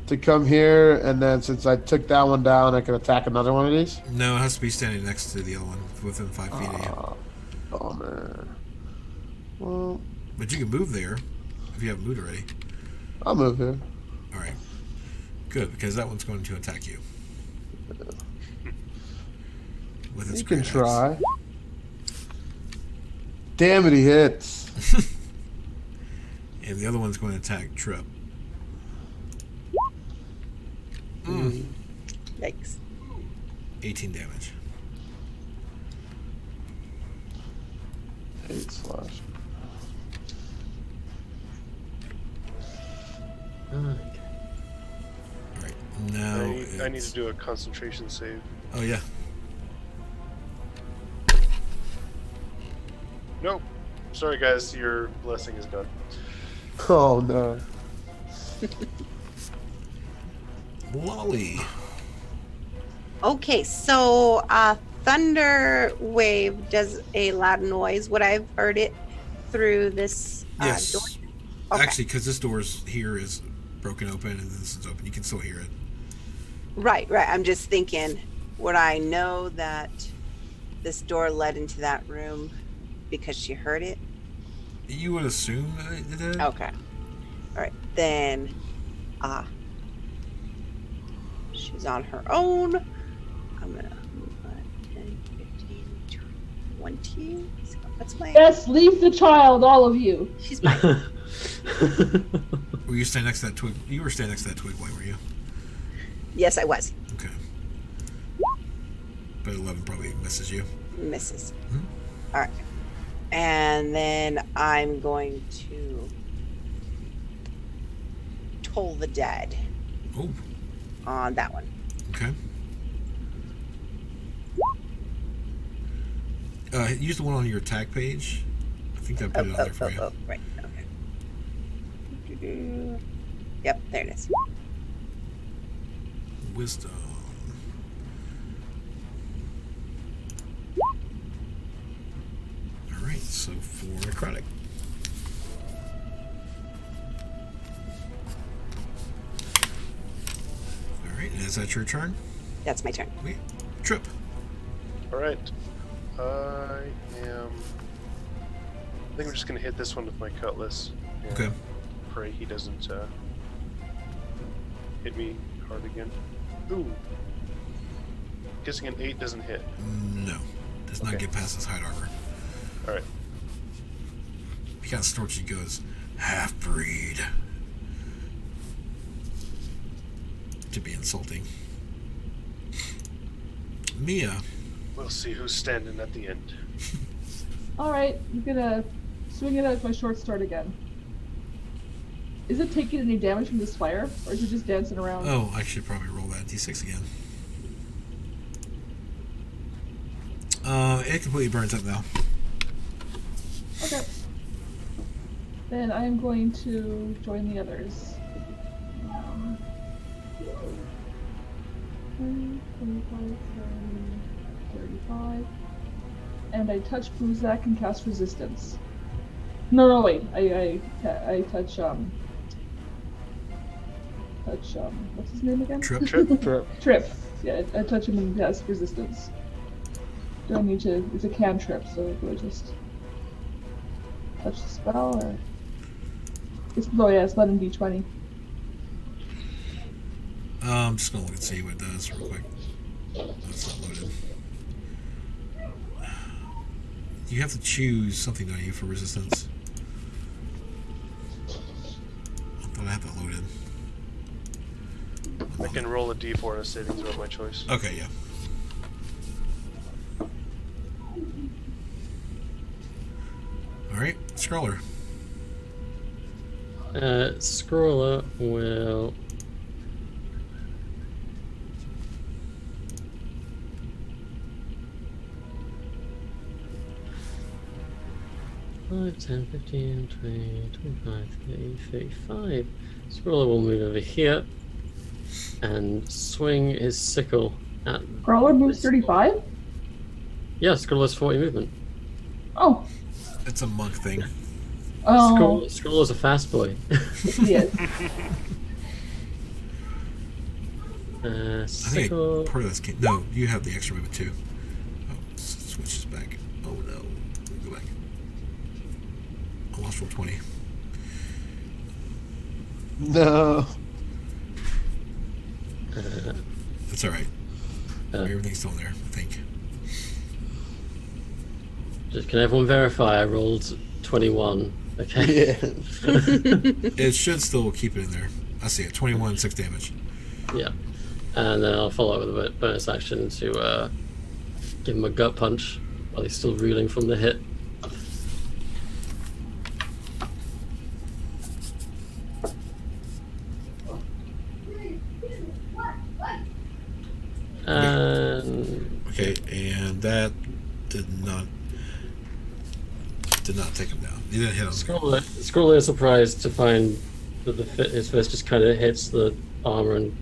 to come here, and then since I took that one down, I can attack another one of these? No, it has to be standing next to the other one, within 5 feet of you. Oh man. Well, But you can move there if you haven't moved already. I'll move here. Alright. Good, because that one's going to attack you. With its You can great axe. try. Damn it, he hits. And the other one's going to attack Trip. Yikes. 18 damage. 8 slash. Okay. Alright, now I need it's- to do a concentration save. Oh, yeah. Nope. Sorry, guys. Your blessing is done. Oh no. Lolly. Okay, so thunder wave does a loud noise. Would I've heard it through this Yes. door? Okay. Actually, because this door's here is broken open and this is open, you can still hear it. Right. I'm just thinking, would I know that this door led into that room because she heard it? You would assume that it did. Okay. All right. Then, she's on her own. I'm going to move on 10, 15, 20. So what's my... Yes, leave the child, all of you. She's mine. Were you standing next to that twig? You were standing next to that twig boy, were you? Yes, I was. Okay. But 11 probably misses you. Misses. Mhm. All right. And then I'm going to toll the dead Oh, on that one. okay. Use the one on your attack page. I think that put it on there for you. Right. Okay. Yep, there it is. Wisdom. Alright, so 4 necrotic. Alright, and is that your turn? That's my turn. Wait, Trip. All right. I think I'm just gonna hit this one with my cutlass. And Okay. Pray he doesn't hit me hard again. Ooh. Guessing an 8 doesn't hit. No. Does not Okay. get past his hide armor. All right. He kind of snorts and goes, half-breed. To be insulting. Mia. We'll see who's standing at the end. All right, I'm gonna swing it out with my short sword again. Is it taking any damage from this fire, or is it just dancing around? Oh, I should probably roll that d6 again. It completely burns up now. Okay. Then I am going to join the others. 20, 25, 30, 35. And I touch Buzak and cast resistance. No, wait. I touch what's his name again? Trip. Trip. Trip. Yeah, I touch him and cast resistance. Do I need to? It's a cantrip, so do I just touch the spell or? It's not in D20. I'm just gonna look and see what it does real quick. That's not loaded. You have to choose something, don't you, for resistance? I thought I had that loaded. I can roll a d4 and a saving throw of my choice. Okay, yeah. Alright, Scroller. Scroller will... 5, 10, 15, 20, 25, 30, 35. Scroller will move over here and swing his sickle at... Crawler moves 35? Yeah, Scroller's 40 movement. Oh. It's a monk thing. Oh. Scroller's a fast boy. Yes. I think Sickle... part of this came... No, you have the extra movement too. Oh, switches back. Oh no. Go back. I lost roll 20. No. That's alright. Everything's still in there, I think. Just can everyone verify I rolled 21? Okay. Yeah. It should still keep it in there. I see it. 21, 6 damage. Yeah. And then I'll follow up with a bonus action to give him a gut punch while he's still reeling from the hit. And Okay, and that did not take him down. You didn't hit him. Scroller is surprised to find that his fist just kind of hits the armor and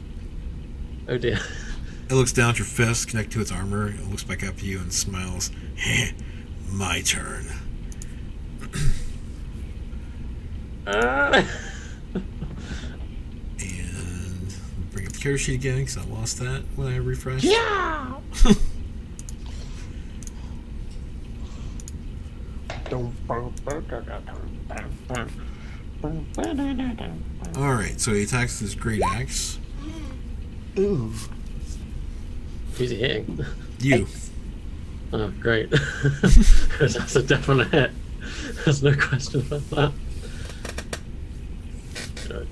oh dear. It looks down at your fist, connect to its armor. It looks back up to you and smiles. My turn. And bring up the character sheet again because I lost that when I refreshed. Yeah. Alright, so he attacks with his great axe. Ooh. Who's he hitting? You. Oh, great. That's a definite hit. There's no question about that.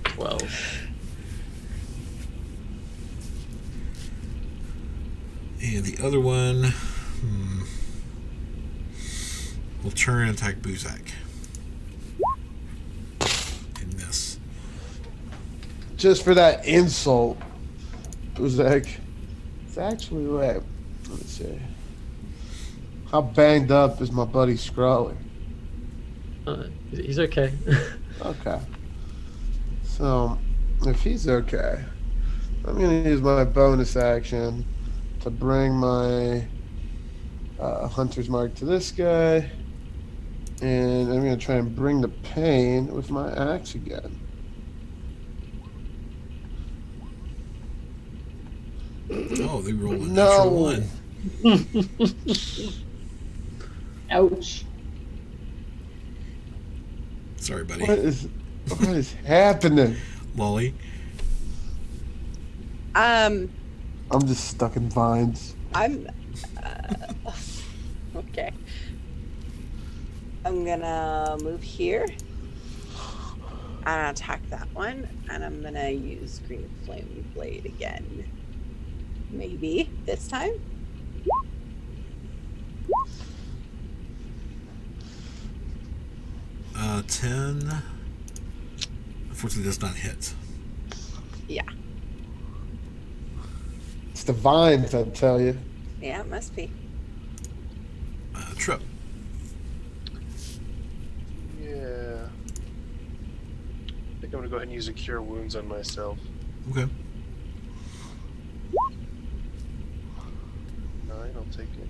12. And the other one will turn and attack Buzak. And miss. Just for that insult. It was like, it's actually like, let me see. How banged up is my buddy Scrawley? He's okay. Okay. So, if he's okay, I'm going to use my bonus action to bring my Hunter's Mark to this guy. And I'm going to try and bring the pain with my axe again. Oh, they rolled a No. natural 1. Ouch. Sorry, buddy. What is happening? Lolly. I'm just stuck in vines. I'm okay. I'm gonna move here and attack that one, and I'm gonna use Green Flame Blade again. Maybe this time. 10. Unfortunately, does not hit. Yeah. It's the vines, I tell you. Yeah, it must be. Trip. Yeah. I think I'm gonna go ahead and use a Cure Wounds on myself. Okay. 9, I'll take it.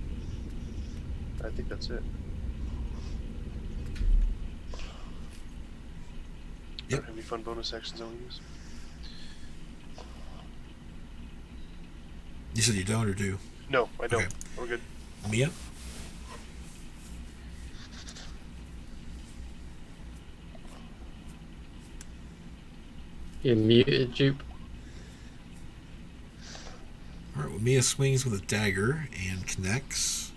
I think that's it. Yep. Don't have any fun bonus actions I want to use. You said you don't or do? No, I don't. Okay. We're good. Mia? You're muted, Jupe. All right, well, Mia swings with a dagger and connects.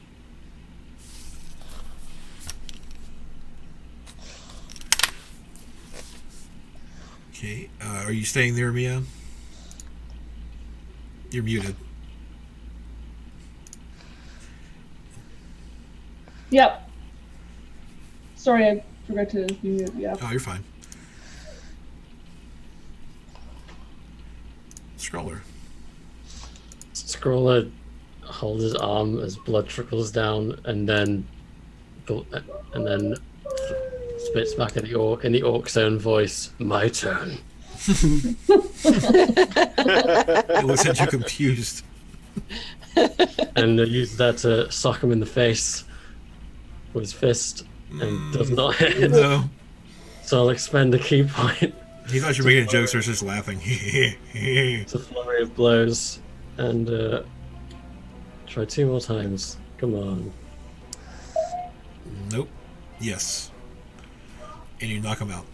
Okay, are you staying there, Mia? You're muted. Yep. Sorry, I forgot to mute. Yeah. Oh, you're fine. Scroller. Scroller holds his arm as blood trickles down, and then spits back at the orc in the orc's own voice. My turn. It looks like you're confused. And uses that to sock him in the face with his fist, and does not hit. No. So I'll expend a key point. He thought you were making a joke, so he's just laughing. It's a flurry of blows, and try 2 more times. Come on. Nope. Yes. And you knock him out.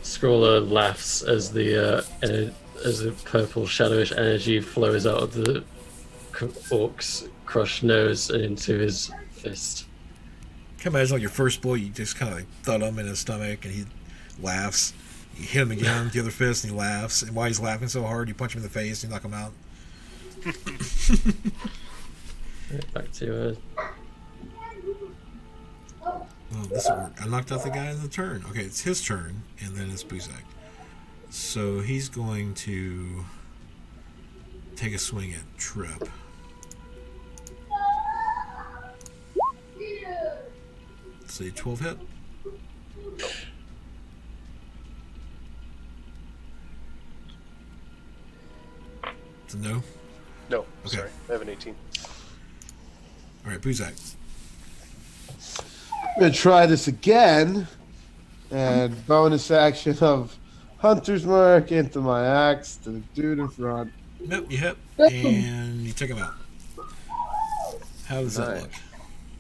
Scroller laughs as the purple shadowish energy flows out of the orc's crushed nose and into his fist. Can you imagine, like, your first blow, you just kind of like thud him in his stomach, and he laughs. You hit him again with the other fist, and he laughs. And while he's laughing so hard, you punch him in the face, and you knock him out. Right, back to Oh, this will work. I knocked out the guy in the turn. Okay, it's his turn, and then it's Buzak. So he's going to take a swing at Trip. See, 12 hit. It's a no. No, Okay. sorry. I have an 18. All right, Buzak. I'm gonna try this again, and bonus action of Hunter's Mark into my axe to the dude in front. Nope, you hit, and you took him out. How does that Nice.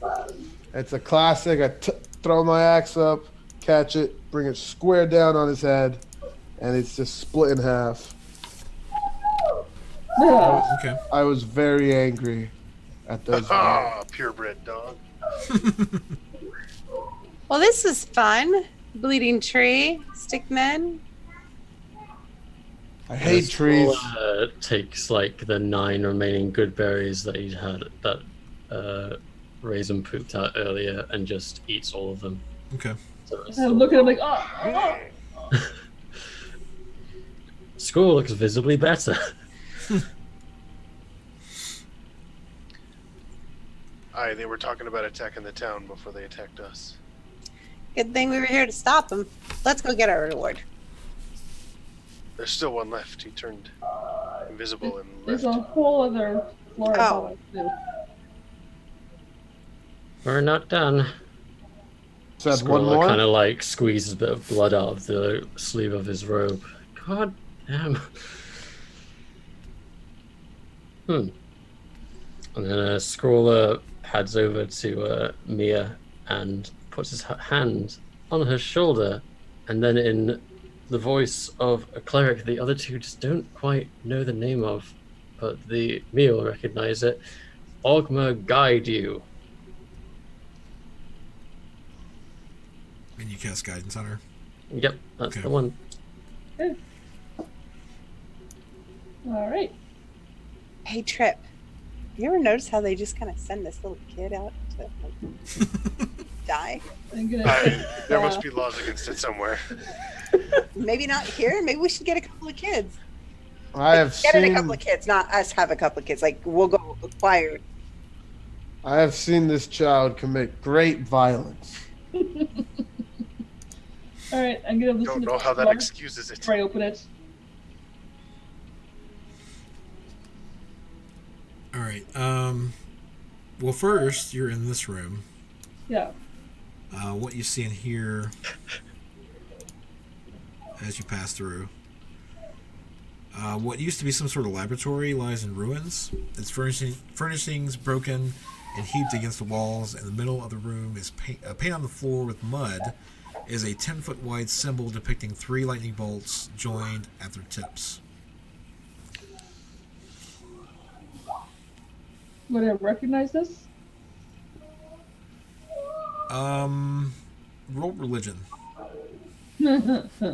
look? It's a classic. I throw my axe up, catch it, bring it square down on his head, and it's just split in half. Yeah. Okay. I was very angry at those. Ah, purebred dog. Well, this was fun. Bleeding tree, stickmen. I hate trees. Scroller takes like the 9 remaining good berries that he had that Raisin pooped out earlier and just eats all of them. Okay. So it's- I look at him like, oh. Score looks visibly better. Aye, they were talking about attacking the town before they attacked us. Good thing we were here to stop them. Let's go get our reward. There's still one left. He turned invisible and There's left. a whole other floor of Oh. balance, too. We're not done. So that's one Scroller more. kind of like squeezes a bit of blood out of the sleeve of his robe. God damn. And then Scroller heads over to Mia and puts his hand on her shoulder, and then in the voice of a cleric the other two just don't quite know the name of, but the Mia will recognize it. Ogma guide you. And you cast guidance on her. Yep, that's Okay. the one. All right. Hey, Trip. You ever notice how they just kind of send this little kid out to like, die? I'm gonna. There must be laws against it somewhere. Maybe not here. Maybe we should get a couple of kids. I have Get in a seen. couple of kids, not us have a couple of kids. Like we'll go acquire. I have seen this child commit great violence. All right, I'm gonna listen Don't to know how that Mark excuses it. before I open it. All right. Well, first you're in this room. Yeah. What you see in here as you pass through. What used to be some sort of laboratory lies in ruins. Its furnishings broken and heaped against the walls. In the middle of the room is paint on the floor with mud is a 10-foot wide symbol depicting 3 lightning bolts joined at their tips. Would I recognize this? Roll religion. Religion.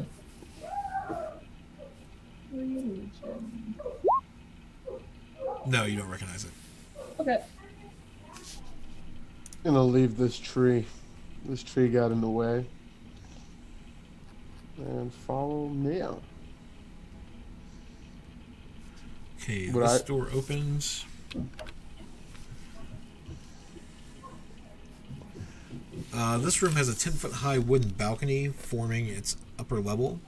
No, you don't recognize it. Okay. Gonna leave this tree. This tree got in the way. And follow Mia. Okay, Would this I- door opens. This room has a 10-foot high wooden balcony forming its upper level,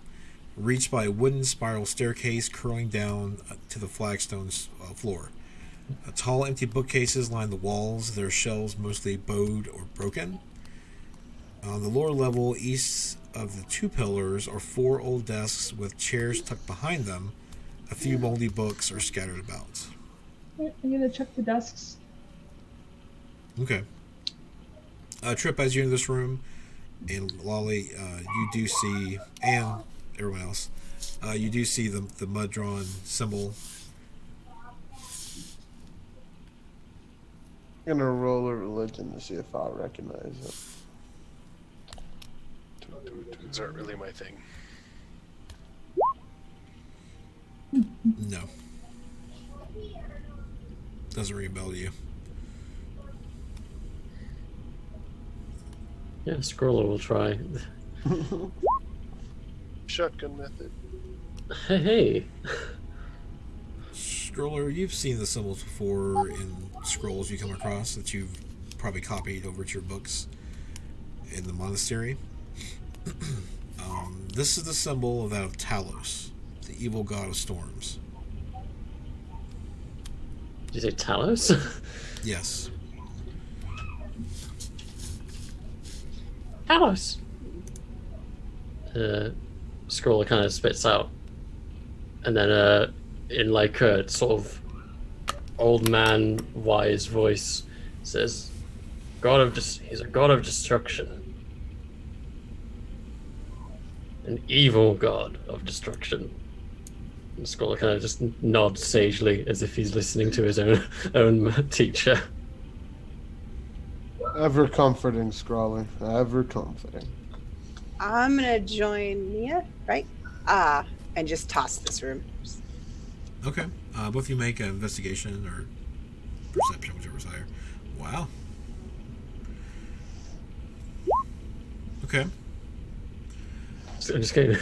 reached by a wooden spiral staircase curling down to the flagstone floor. Tall empty bookcases line the walls, their shelves mostly bowed or broken. On the lower level, east of the 2 pillars, are 4 old desks with chairs tucked behind them. A few moldy books are scattered about. I'm gonna check the desks. Okay. Trip, as you enter this room, and Lolly, you do see, and everyone else, you do see the mud-drawn symbol. I'm gonna roll a religion to see if I recognize it. These aren't really my thing. No. Doesn't ring a bell to you. Yeah, Scroller will try. Shotgun method. Hey. Scroller, you've seen the symbols before in scrolls you come across that you've probably copied over to your books in the monastery. This is the symbol of that of Talos, the evil god of storms. Did you say Talos? Yes. Talos! Scroller kind of spits out. And then in like a sort of old man wise voice says, he's a god of destruction. An evil god of destruction. And Scroller kind of just nods sagely as if he's listening to his own teacher. Ever comforting, Scrawler. Ever comforting. I'm gonna join Mia, right? And just toss this room. Okay. Both of you make an investigation or perception, whichever's higher. Wow. Okay. I'm just kidding.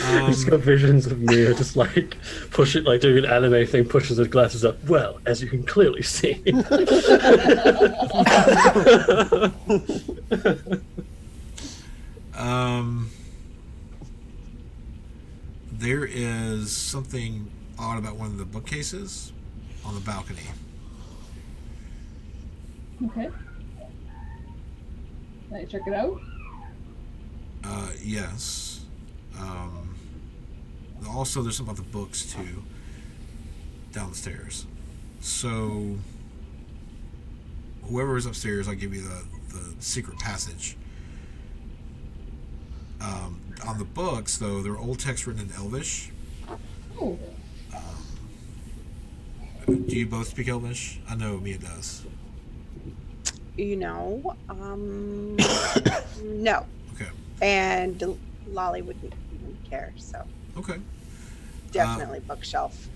I just got visions of Mia just like push it, like doing an anime thing, pushes his glasses up. Well, as you can clearly see. There is something odd about one of the bookcases on the balcony. Okay. Can I check it out? Yes. Also, there's something about the books too down the stairs. So, whoever is upstairs, I'll give you the secret passage. On the books, though, there are old texts written in Elvish. Oh, Do you both speak Elvish? I know Mia does. No. Okay. And Lolly wouldn't even care, so Okay. definitely bookshelf.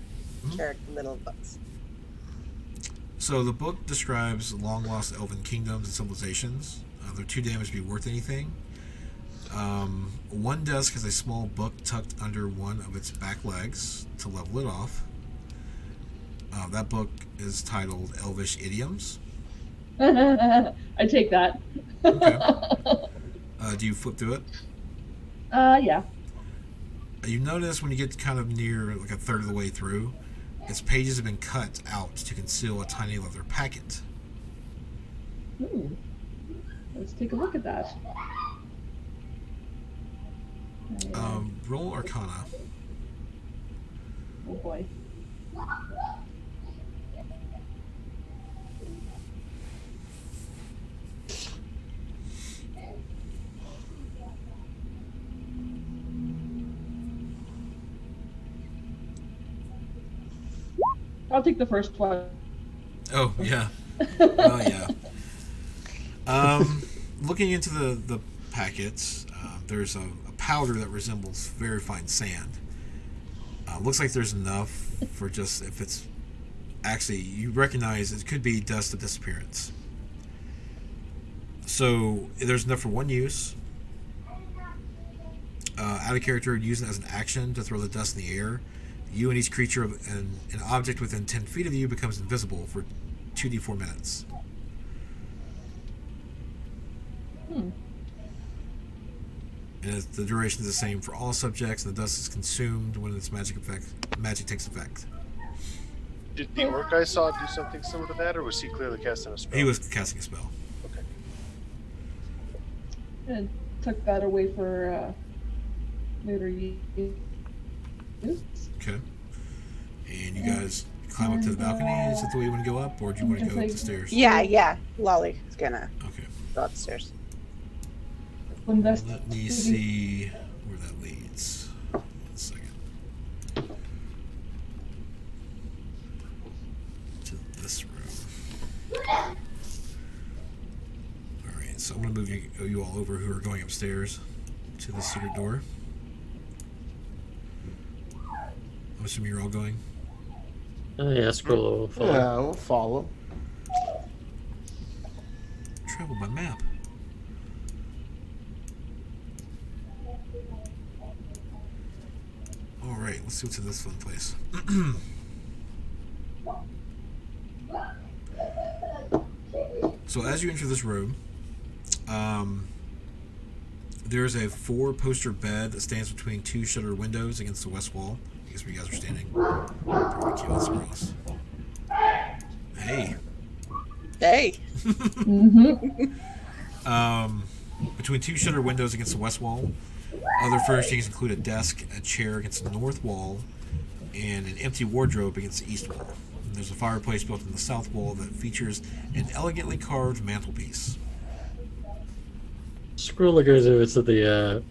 Mhm. Character little books. So the book describes long-lost elven kingdoms and civilizations. They're too damaged to be worth anything. One desk has a small book tucked under one of its back legs to level it off. That book is titled Elvish Idioms. I take that. Okay. Do you flip through it? Yeah. You notice when you get kind of near like a third of the way through, its pages have been cut out to conceal a tiny leather packet. Ooh. Let's take a look at that. Roll Arcana. Oh boy. I'll take the first one. Oh yeah. Oh yeah. Looking into the packets, there's a powder that resembles very fine sand. Looks like there's enough for just if it's actually you recognize it could be dust of disappearance. So there's enough for one use. Out of character, using it as an action to throw the dust in the air. You and each creature and an object within 10 feet of you becomes invisible for 2d4 minutes. And the duration is the same for all subjects, and the dust is consumed when its magic takes effect. Did the orc I saw do something similar to that, or was he clearly casting a spell? He was casting a spell. Okay. And took that away for later use. Okay. And you guys climb up to the balcony. Is that the way you want to go up, or do you want to go up the stairs? Yeah. Lolly is gonna Okay. go upstairs. Invest. Let me see where that leads. 1 second. To this room. Alright, so I'm going to move you all over who are going upstairs to the secret door. I'm assuming you're all going. Yeah, scroll will follow. Yeah, we'll follow. Travel by map. Alright, let's see what's in this fun place. So as you enter this room, there's a 4-poster bed that stands between 2 shuttered windows against the west wall. I guess where you guys are standing. Okay, let's cross. Hey. Hey. Between 2 shuttered windows against the west wall, other furnishings include a desk, a chair against the north wall, and an empty wardrobe against the east wall. And there's a fireplace built in the south wall that features an elegantly carved mantelpiece. Scroller goes over to the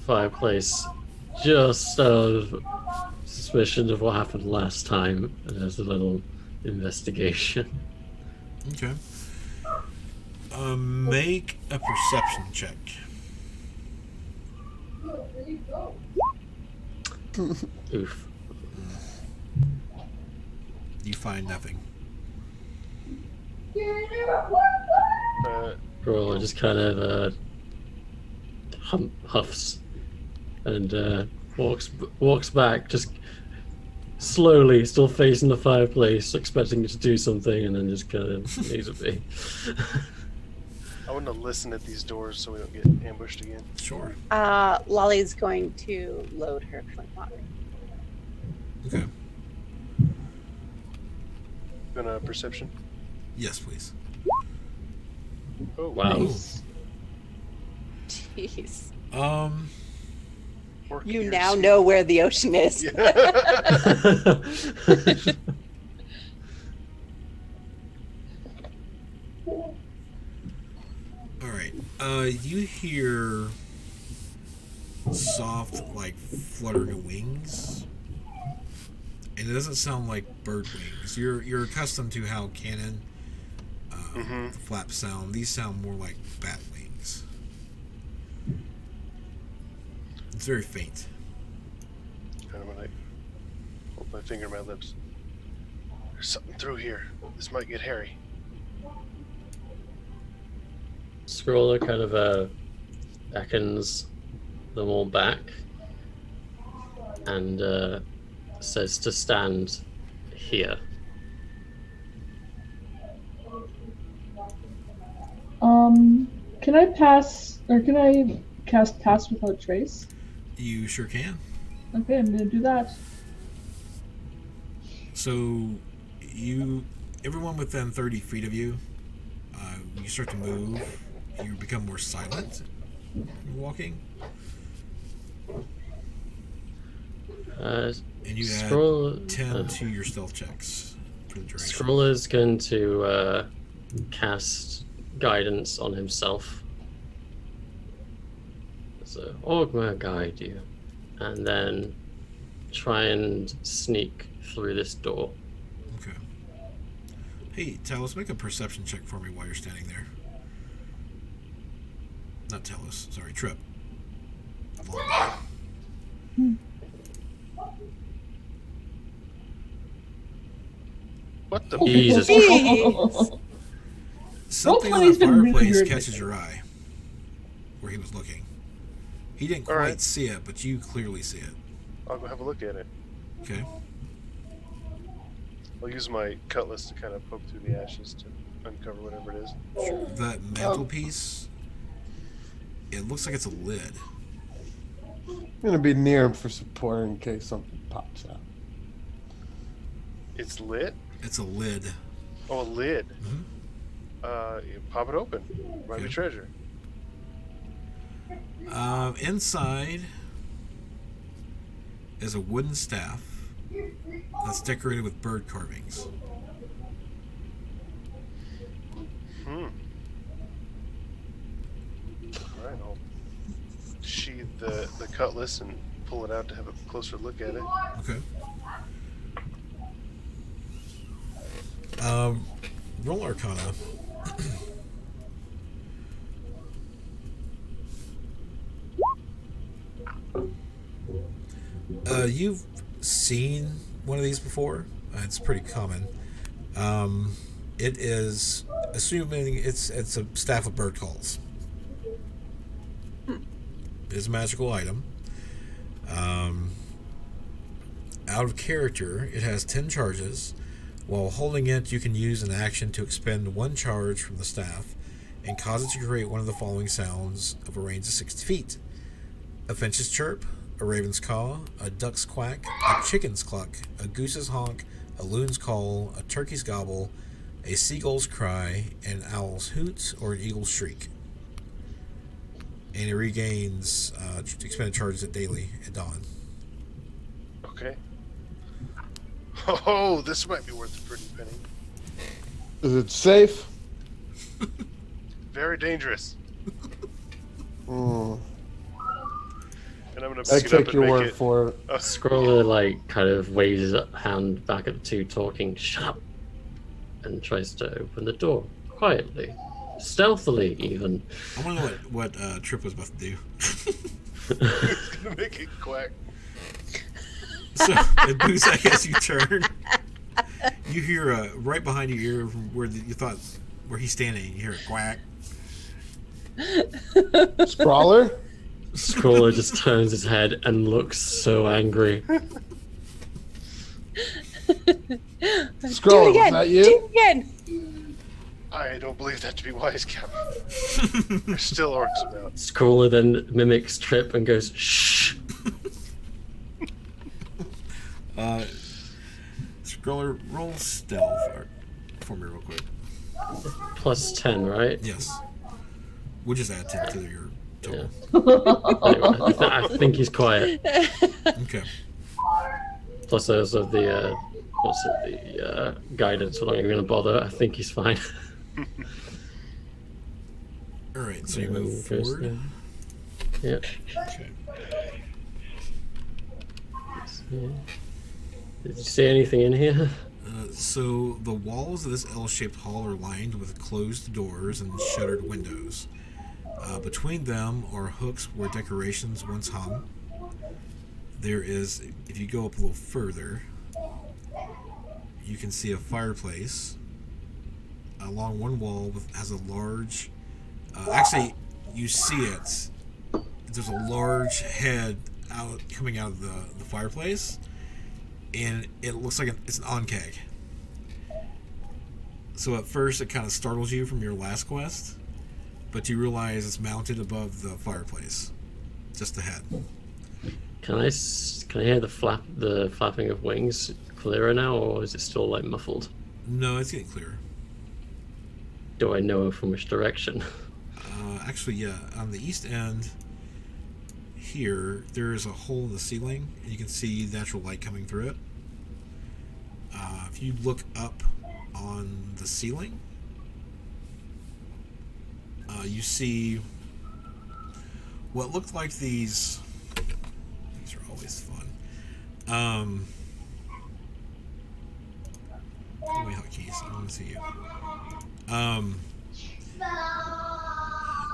fireplace just out of suspicion of what happened last time, and there's a little investigation. Okay. Make a perception check. Oof. You find nothing. Scroller just kind of huffs and walks back, just slowly, still facing the fireplace, expecting it to do something, and then just kind of leaves it be. I want to listen at these doors so we don't get ambushed again. Sure. Lolly's going to load her flintlock. Okay. Gonna perception. Yes, please. Oh Wow. Nice. Jeez. orc You ears. now know where the ocean is. Alright. You hear soft, like, fluttering wings. And it doesn't sound like bird wings. You're accustomed to how cannon flaps sound. These sound more like bat wings. It's very faint. Kind of like hold my finger on my lips. There's something through here. This might get hairy. Scroller kind of beckons them all back and says to stand here. Can I pass, or can I cast Pass Without Trace? You sure can. Okay, I'm gonna do that. So, everyone within 30 feet of you, you start to move. You become more silent. You're walking. And you add 10 to your stealth checks for the duration. Scroller's going to cast guidance on himself. So, Ogma guide you. And then try and sneak through this door. Okay. Hey, Talos, make a perception check for me while you're standing there. Not Talos. Sorry, Trip. What the? Jesus. Jeez. Something on Roleplaying's the been really fireplace weird catches lately. your eye. Where he was looking. He didn't All quite right. see it, but you clearly see it. I'll go have a look at it. Okay. I'll use my cutlass to kind of poke through the ashes to uncover whatever it is. That mantelpiece, it looks like it's a lid. I'm gonna be near him for support in case something pops out. It's lit. It's a lid. Oh, a lid. Mhm. You pop it open. Might be Okay. treasure. Inside is a wooden staff that's decorated with bird carvings. All right, I'll sheathe the cutlass and pull it out to have a closer look at it. Okay. Roll Arcana. You've seen one of these before. It's pretty common. It is, assuming it's a staff of bird calls. It is a magical item. Out of character, it has 10 charges. While holding it, you can use an action to expend 1 charge from the staff and cause it to create one of the following sounds of a range of 60 feet. A finch's chirp, a raven's caw, a duck's quack, a chicken's cluck, a goose's honk, a loon's call, a turkey's gobble, a seagull's cry, an owl's hoot, or an eagle's shriek. And it regains expended charges at daily at dawn. Okay. Oh, this might be worth a pretty penny. Is it safe? Very dangerous. Mm. And I'm gonna I pick it up take and your make word it. for it. Scroller kind of waves his hand back at the two talking, shut up, and tries to open the door quietly, stealthily even. I want to know what Trip was about to do. It's gonna make it quack. So, Goose, I guess you turn. You hear right behind your ear from where you thought where he's standing. You hear a quack. Sprawler? Scroller just turns his head and looks so angry. Scroller, was that you? Do it again. I don't believe that to be wise, Captain. There's still orcs about. Scroller then mimics Trip and goes, shh. Scroller, roll stealth for me real quick. Plus 10, right? Yes. We'll just add 10 to your total. Anyway, I think he's quiet. Okay. Plus also the guidance. We're not even going to bother. I think he's fine. All right. So you move Goes forward. there. Yeah. Okay. Yeah. Did you see anything in here? So the walls of this L-shaped hall are lined with closed doors and shuttered windows. Between them are hooks where decorations once hung. There is, if you go up a little further, you can see a fireplace. Along one wall has a large. Actually, you see it. There's a large head coming out of the fireplace, and it looks like it's an onkeg. So at first it kind of startles you from your last quest, but you realize it's mounted above the fireplace, just ahead. Can I hear the flapping of wings clearer now, or is it still like muffled? No, it's getting clearer. Do I know from which direction? Actually, yeah. On the east end here, there is a hole in the ceiling, and you can see natural light coming through it. If you look up on the ceiling, you see what looked like these. These are always fun. I want to see you.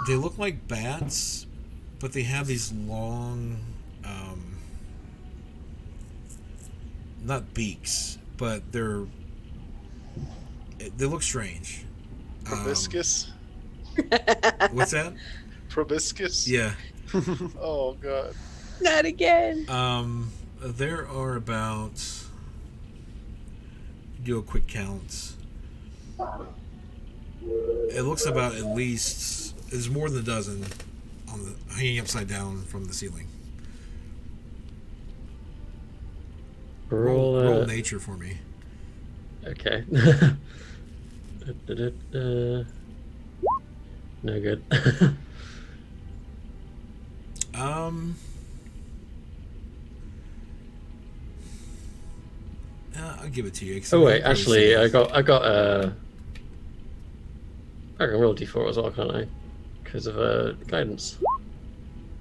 They look like bats, but they have these long, not beaks, but they look strange. Proboscis. What's that? Proboscis. Yeah. Oh god. Not again. There are about. Do a quick count. It looks about at least. There's more than a dozen hanging upside down from the ceiling. Roll nature for me. Okay. No good. I'll give it to you. Oh wait, actually, I can roll d4 as well, can't I? Because of guidance.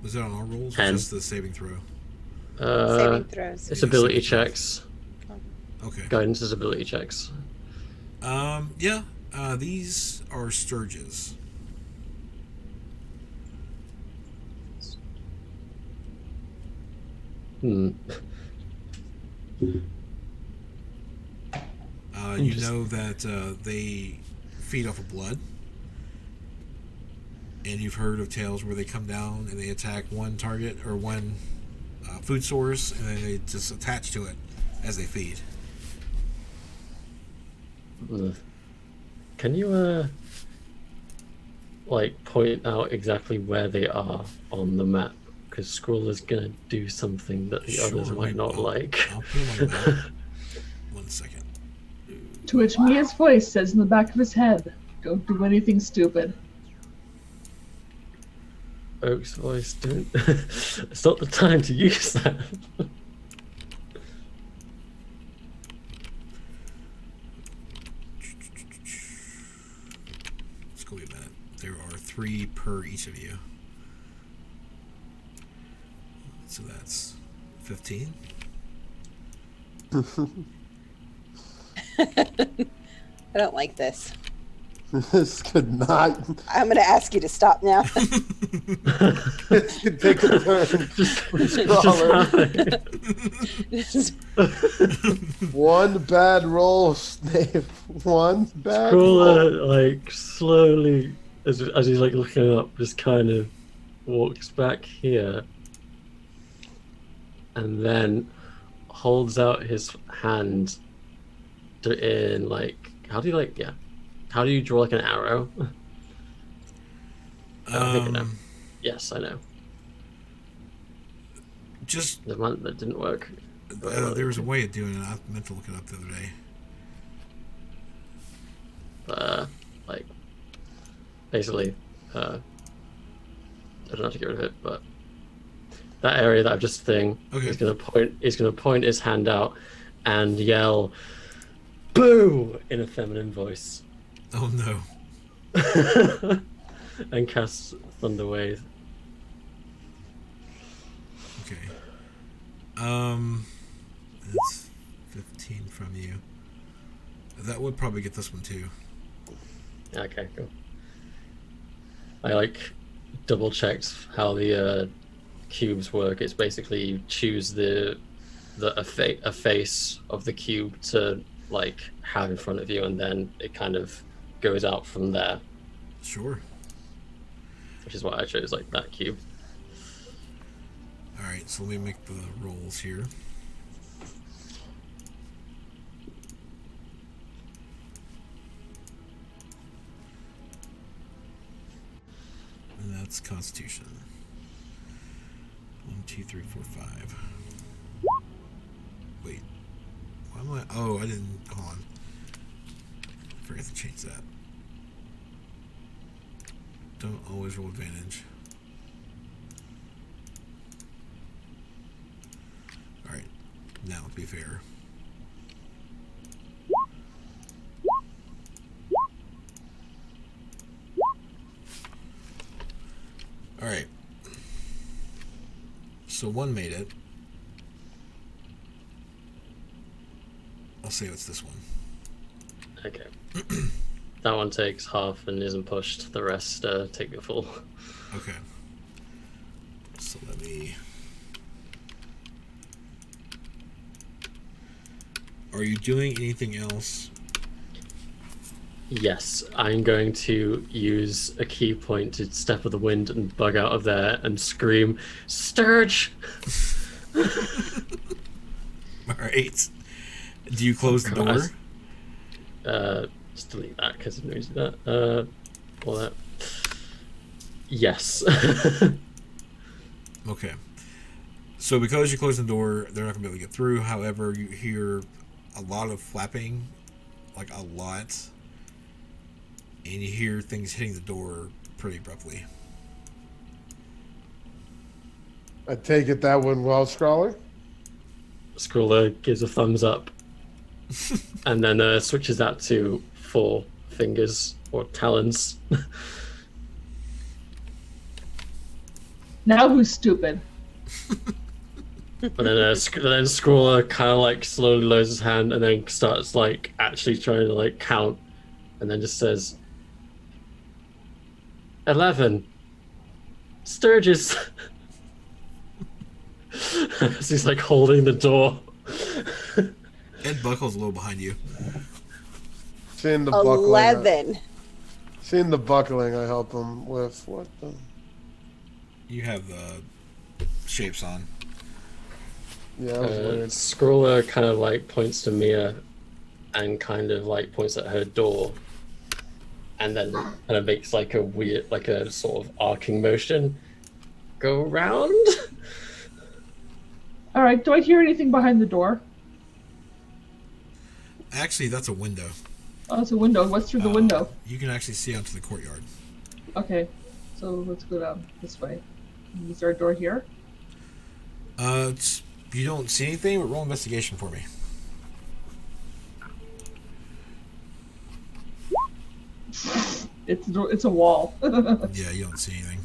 Was that on all rolls or 10. just the saving throw? Saving throws. It's ability checks. Okay. Guidance is ability checks. Yeah. These are sturges. Hmm. You know that they feed off of blood. And you've heard of tales where they come down and they attack one target or one food source, and then they just attach to it as they feed. Can you like point out exactly where they are on the map? Because Scrawler's gonna do something that the others might not like. I'll put them on the map. 1 second. To which Mia's voice says in the back of his head, "Don't do anything stupid." Oak's voice, don't. It's not the time to use that. Let's go wait a minute. There are 3 per each of you. So that's 15. I don't like this. This could not. I'm going to ask you to stop now. This could take a turn. One bad roll, Snape. One bad Scrawler, roll. like, slowly, as he's like looking up, just kind of walks back here and then holds out his hand in, like, how do you draw like an arrow? I think I know. Yes, I know. Just The one that didn't work. there was a way of doing it. I meant to look it up the other day. Like, basically, I don't know how to get rid of it, but that area that I've just thing, Okay. he's gonna point his hand out and yell, "Boo!" in a feminine voice. Oh no. And cast Thunder Wave. Okay. That's 15 from you. That would probably get this one too. Okay, cool. I like double checked how the cubes work. It's basically you choose a face of the cube to like have in front of you, and then it kind of goes out from there. Sure. Which is why I chose like that cube. All right, so let me make the rolls here. And that's Constitution. 1, 2, 3, 4, 5. Wait. Why am I? Oh, I didn't. Hold on. I forgot to change that. Don't always roll advantage. Alright. Now, to be fair. Alright. So one made it. I'll say it's this one. Okay. That one takes half and isn't pushed. The rest take the full. Okay. So let me. Are you doing anything else? Yes, I'm going to use a key point to step of the wind and bug out of there and scream, Sturge! All right. Do you close the door? Just delete that because it knows that. All that. Yes. Okay. So because you close the door, they're not going to be able to get through. However, you hear a lot of flapping, like a lot. And you hear things hitting the door pretty abruptly. I take it that went well, Scrawler. Scrawler gives a thumbs up and then switches that to 4 fingers or talons. Now who's stupid? And then Scrawler kind of like slowly lowers his hand and then starts like actually trying to like count, and then just says 11 Sturges. As he's like holding the door. Ed Buckle's a little behind you. Seeing the buckling. 11. Seeing the buckling, I help him with what the. You have the shapes on. Yeah, that was weird. Scrawler kind of like points to Mia and kind of like points at her door, and then kind of makes like a weird, like a sort of arcing motion. Go round. All right. Do I hear anything behind the door? Actually, that's a window. Oh, it's a window. What's through the window? You can actually see out to the courtyard. Okay. So let's go down this way. Is there a door here? You don't see anything, but roll investigation for me. It's a wall. Yeah, you don't see anything.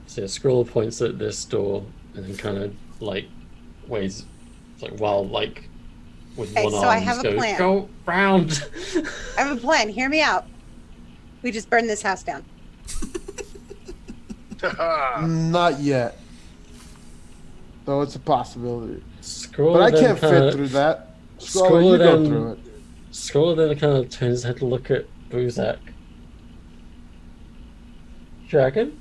So Scrawler points at this door and then kind of like waves, like while like with Okay, one so arm I have just a goes, plan. go round. I have a plan. Hear me out. We just burn this house down. Not yet. Though it's a possibility. Scrawler But I then can't kinda- fit through that. Scrawler, Scrawler you go then- through it. Scrawler then kind of turns his head to look at Buzak. Dragon?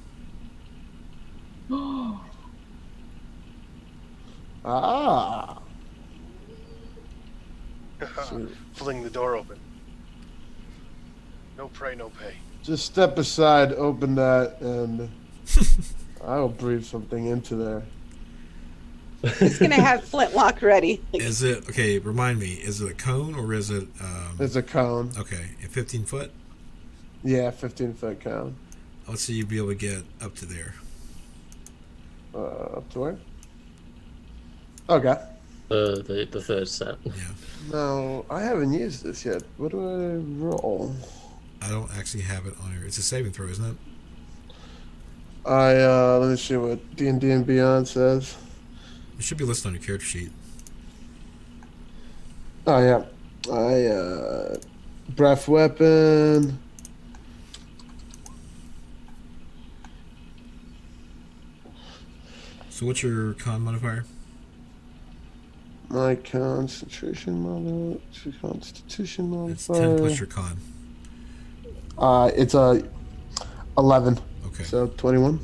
Ah. Fling the door open. No pray, no pay. Just step aside, open that, and I'll breathe something into there. He's gonna have flintlock ready. Is it okay? Remind me. Is it a cone or is it? It's a cone. Okay, a 15 foot. Yeah, 15-foot cone. Let's see you'd be able to get up to there. Up to where? Okay. The third set. Yeah, No, I haven't used this yet. What do I roll? I don't actually have it on here. It's a saving throw, isn't it? Let me see what D&D and Beyond says. It should be listed on your character sheet. Oh yeah. Breath weapon. So what's your con modifier? My concentration modifier. Constitution modifier. It's 10 plus your con. It's a 11. Okay, So 21.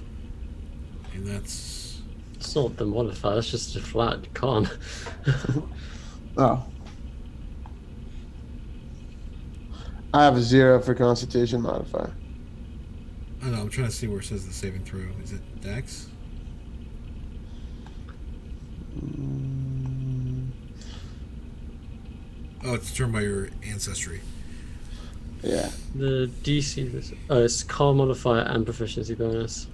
and that's It's not the modifier, that's just a flat con. Oh. I have a 0 for Constitution modifier. I don't know. I'm trying to see where it says the saving throw. Is it Dex? Oh, it's determined by your ancestry. Yeah. The DC, it's con modifier and proficiency bonus.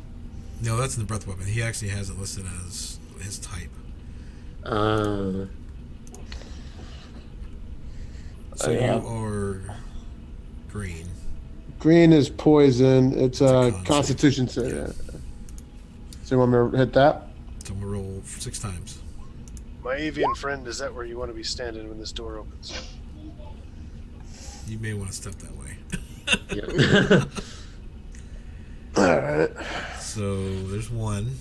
No, that's in the breath weapon. He actually has it listed as his type. So Yeah. you are green. Green is poison. It's a a con Constitution save. save. Yeah. So you want me to hit that? So I'm gonna roll roll 6 times. My avian friend, is that where you want to be standing when this door opens? You may want to step that way. Yeah. All right. So there's 1.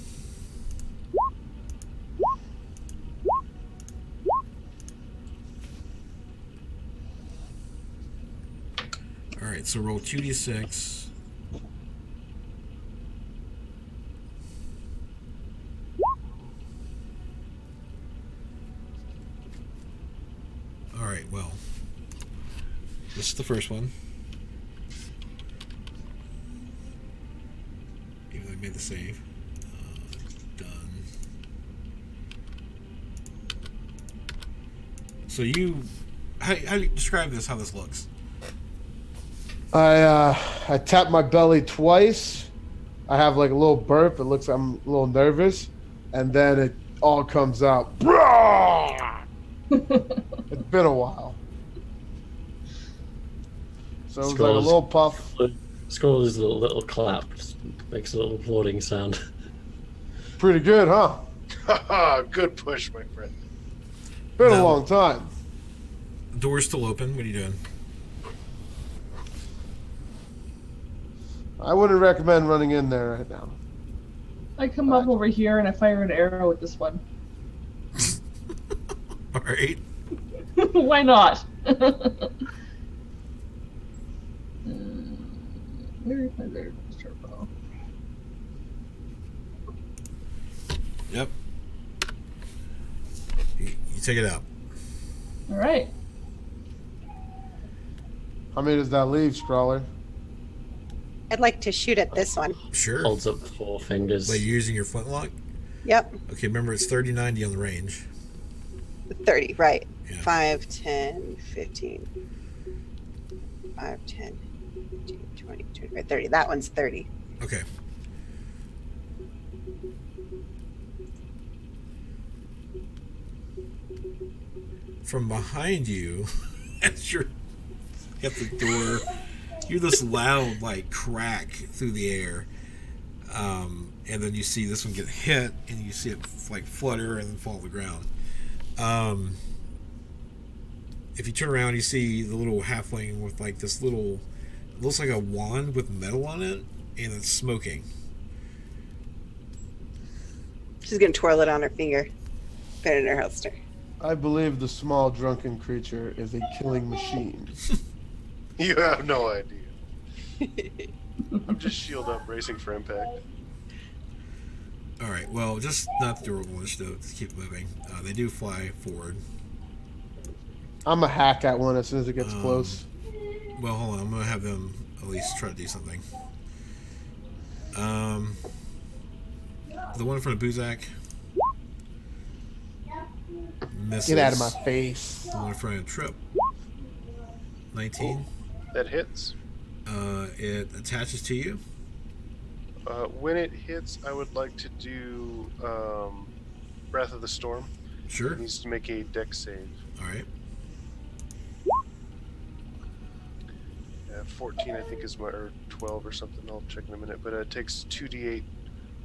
All right, so roll 2d6. All right, well, this is the first one. Even though I made the save. Done. So how do you describe this? How this looks? I tap my belly twice. I have like a little burp. It looks like I'm a little nervous, and then it all comes out. It's been a while. So it was like a Scrolls. little puff. Scrolls a little clap, just makes a little applauding sound. Pretty good, huh? Haha, good push, my friend. Been a No. long time. Door's still open. What are you doing? I wouldn't recommend running in there right now. I come up over here and I fire an arrow at this one. All right. Why not? Where is my very first turbo? Yep. You take it out. All right. How many does that leave, Scrawler? I'd like to shoot at this one. Sure. Holds up 4 fingers. Wait, you're using your flintlock? Yep. Okay, remember it's 30-90 on the range. 30, right. Yeah. 5, 10, 15. 5, 10, 15, 20, 25, 30. That one's 30. Okay. From behind you, as you're at the door, you hear this loud, like, crack through the air. And then you see this one get hit, and you see it, like, flutter and then fall to the ground. If you turn around, you see the little halfling with, like, this little, it looks like a wand with metal on it, and it's smoking. She's going to twirl it on her finger. Put it in her holster. I believe the small drunken creature is a killing machine. You have no idea. I'm just shield up, bracing for impact. All right, well, just not the durable initiative. Just keep moving. They do fly forward. I'm a hack at one as soon as it gets close. Well, hold on. I'm going to have them at least try to do something. The one in front of Buzak misses. Get out of my face. The one in front of Trip. 19. That hits. It attaches to you. When it hits, I would like to do Breath of the Storm. Sure. It needs to make a dex save. All right. 14, I think, is my, or 12 or something. I'll check in a minute. But it takes 2d8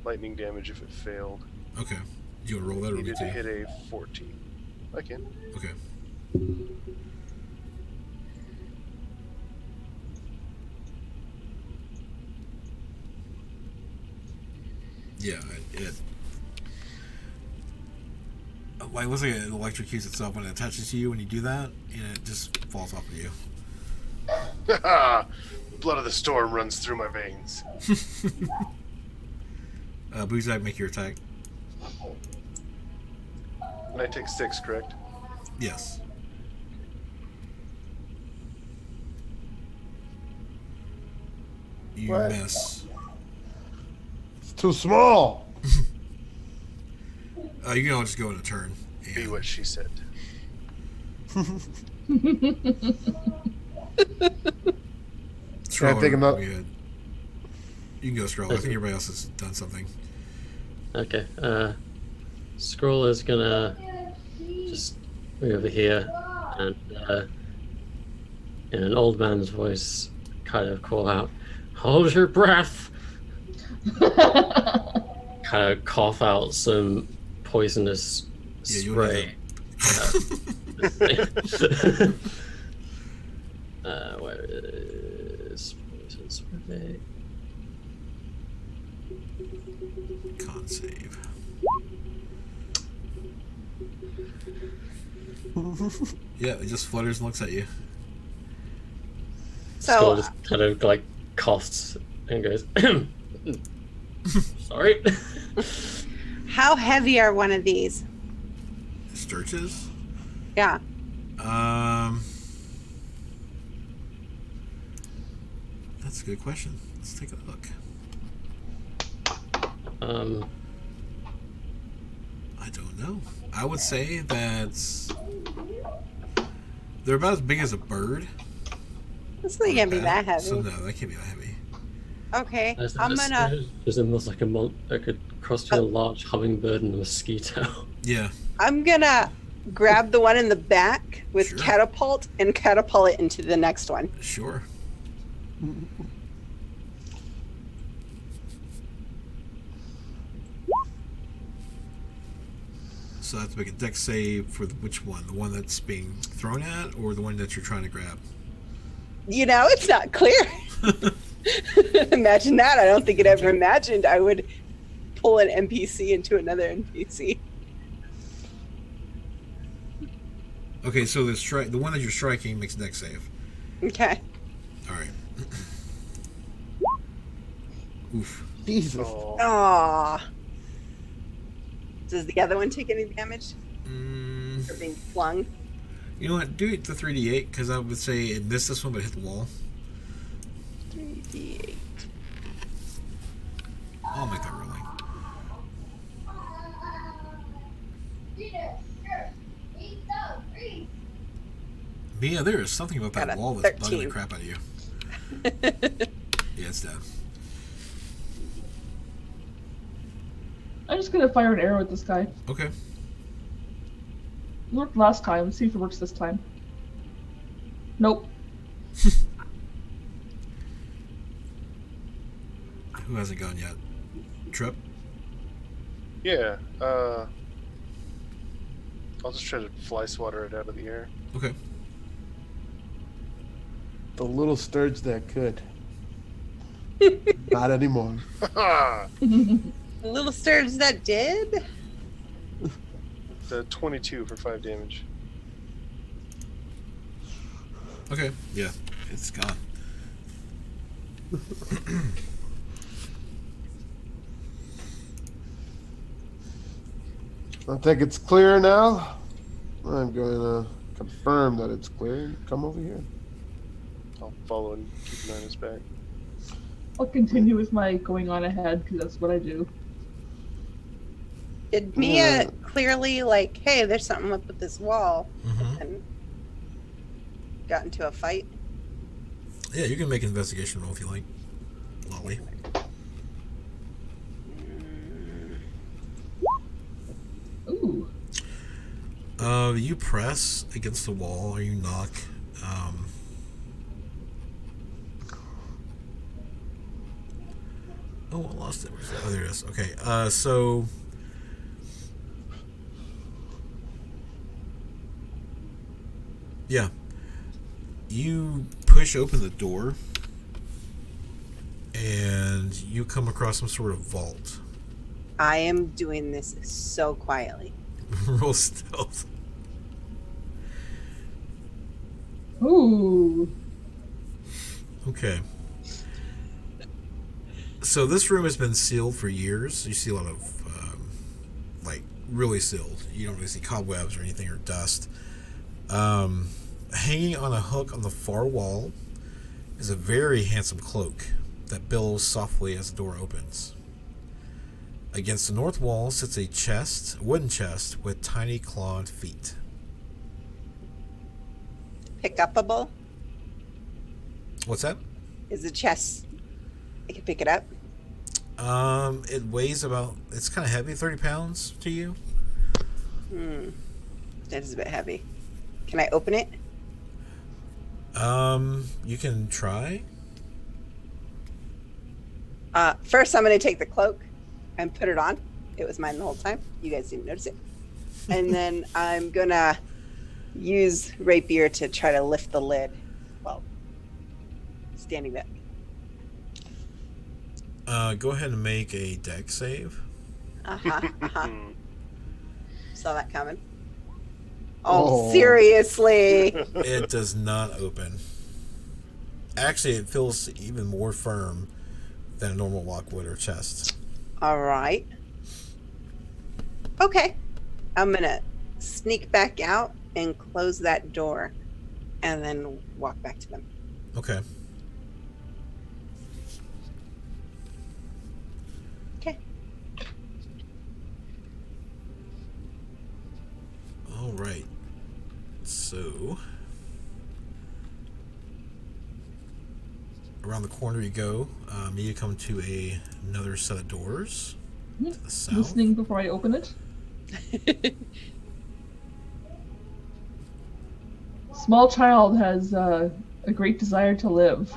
lightning damage if it failed. Okay. Do you want to roll that or me Needed to too? hit a 14. I can. Okay. Yeah, it like, looks like it electrocutes itself when it attaches to you when you do that, and it just falls off of you. Blood of the storm runs through my veins. Buzak, make your attack. And I take 6, correct? Yes. You What? miss. It's too small. You can all just go in a turn. Be what she said. Can I take him up? You can go, Stroll. I think everybody else has done something. Okay. Scroll is gonna just move over here and in an old man's voice kind of call out, "Hold your breath!" Kind of cough out some poisonous Yeah, you spray. need Where is poison spray? Con save. Yeah, it just flutters and looks at you. Skull So just kind of like coughs and goes, sorry. how heavy are one of these? Sturges? Yeah. That's a good question. Let's take a look. I don't know. I would say that they're about as big as a bird. This thing can't be that heavy. So no, that can't be that heavy. Okay, I'm gonna. There's almost like a could cross between a large hummingbird and a mosquito. Yeah. I'm gonna grab the one in the back with Sure. catapult and catapult it into the next one. Sure. So I have to make a dex save for which one? The one that's being thrown at, or the one that you're trying to grab? You know, it's not clear. Imagine that. I don't think it ever imagined I would pull an NPC into another NPC. Okay, so the one that you're striking makes a dex save. Okay. All right. Oof. Jesus. Oh, Aww. Does the other one take any damage Mm, for being flung? you know what? Do it to 3d8 because I would say it missed this one, but it hit the wall. 3d8. I'll make that rolling. Mia, there is something about that Got a wall that's bugging the 13. crap out of you. Yeah, it's dead. I'm just gonna fire an arrow at this guy. Okay. It worked last time. Let's see if it works this time. Nope. Who hasn't gone yet? Trip? yeah. I'll just try to fly swatter it out of the air. Okay. The little sturge that could. Not anymore. Little sturge that did? The 22 for 5 damage. Okay. Yeah. It's gone. I think it's clear now. I'm going to confirm that it's clear. Come over here. I'll follow and keep an eye on his back. I'll continue with my going on ahead because that's what I do. Did Mia clearly like, hey, there's something up with this wall, Mm-hmm. and got into a fight? Yeah, you can make an investigation roll if you like. Lolly. Ooh. You press against the wall or you knock. Oh, I lost it. Where's that? Oh, there it is. Okay. So. Yeah. You push open the door and you come across some sort of vault. I am doing this so quietly. Roll stealth. Ooh. Okay. So this room has been sealed for years. You see a lot of, like, really sealed. You don't really see cobwebs or anything or dust. Hanging on a hook on the far wall is a very handsome cloak that billows softly as the door opens. Against the north wall sits a chest, a wooden chest with tiny clawed feet. Pick upable? What's that? Is the chest? I can pick it up. It weighs about, it's kind of heavy, 30 pounds to you. That is a bit heavy. Can I open it? You can try. First, I'm going to take the cloak and put it on. It was mine the whole time. You guys didn't notice it. And then I'm gonna use rapier to try to lift the lid. Well, standing there. Go ahead and make a deck save. Saw that coming. Oh, Oh. seriously? It does not open. Actually, it feels even more firm than a normal lock would or chest. All right. Okay. I'm gonna sneak back out and close that door and then walk back to them. Okay. Okay. All right. So, around the corner you go. You come to another set of doors to the south. Listening before I open it. Small child has a great desire to live.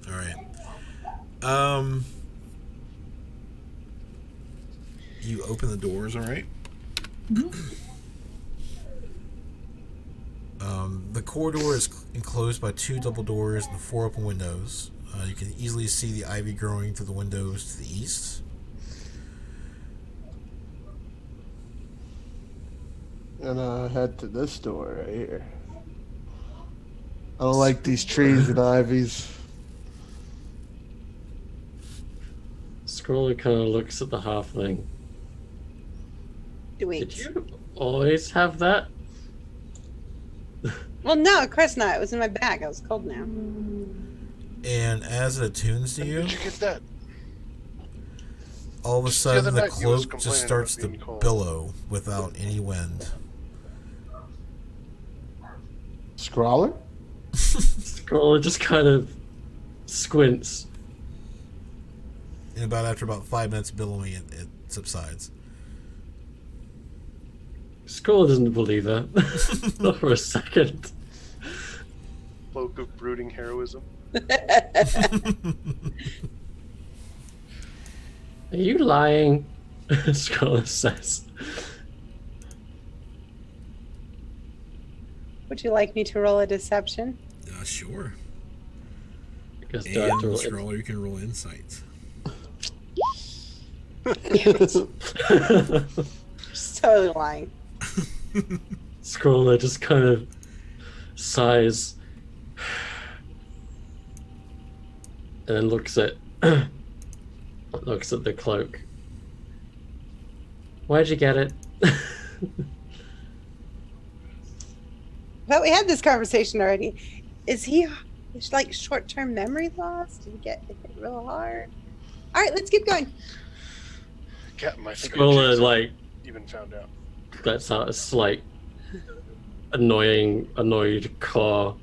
All right. You open the doors, all right? The corridor is enclosed by 2 double doors and 4 open windows. You can easily see the ivy growing through the windows to the east. And head to this door right here. I don't like these trees and ivies. Scroller kind of looks at the halfling. Do we? Did you always have that? Well, no, of course not. It was in my bag. I was cold now. And as it attunes to you, Where'd you get that? all of a Just the other sudden the night he was cloak just complaining starts about to being cold. billow without any wind. Scrawler? Scroller just kind of squints. And after about 5 minutes of billowing, it subsides. Scroller doesn't believe her. Not for a second. Cloak of brooding heroism. Are you lying? Scroller says. Would you like me to roll a deception? Sure. Because And Scroller, you can roll insight. Just totally lying. Scroller just kind of sighs and then looks at the cloak. Where'd you get it? But we had this conversation already. Is he like short-term memory loss? Did he get hit real hard? All right, let's keep going. Captain, I think Scroller I like even found out. lets out a slight annoyed caw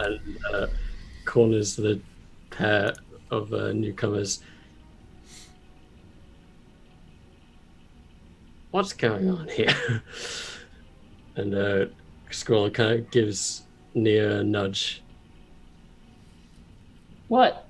and corners the pair of newcomers. What's going on here? And Scroller kind of gives Nia a nudge. What?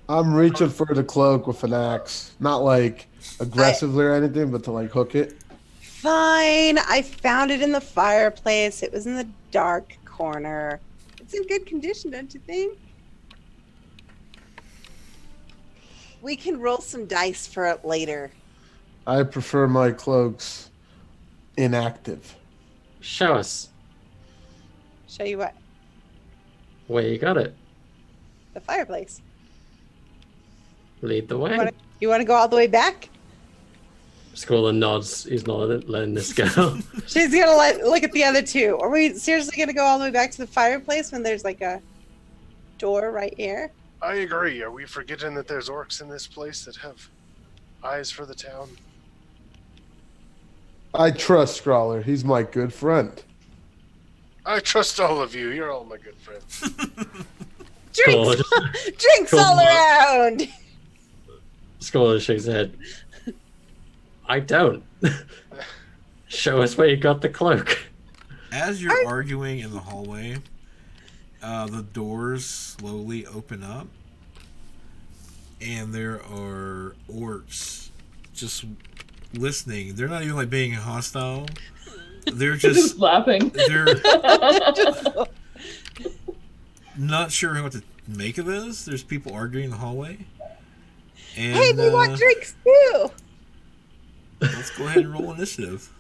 I'm reaching for the cloak with an axe. Not like aggressively or anything, but to like hook it. Fine. I found it in the fireplace. It was in the dark corner. It's in good condition, don't you think? We can roll some dice for it later. I prefer my cloaks inactive. Show us Show you what? where you got it. The fireplace. Lead the way. You want to go all the way back? Scroller nods. He's not letting this go. She's gonna look at the other two. Are we seriously gonna go all the way back to the fireplace when there's like a door right here? I agree. Are we forgetting that there's orcs in this place that have eyes for the town? I trust Scrawler. He's my good friend. I trust all of you. You're all my good friends. Drinks, Scroller, drinks all Cool. around. Scroller shakes his head. I don't. Show us where you got the cloak. As you're arguing in the hallway, the doors slowly open up, and there are orcs just listening. They're not even like being hostile. They're Just laughing. they're not sure what to make of this. There's people arguing in the hallway. And, Hey, we want drinks too. let's go ahead and roll initiative.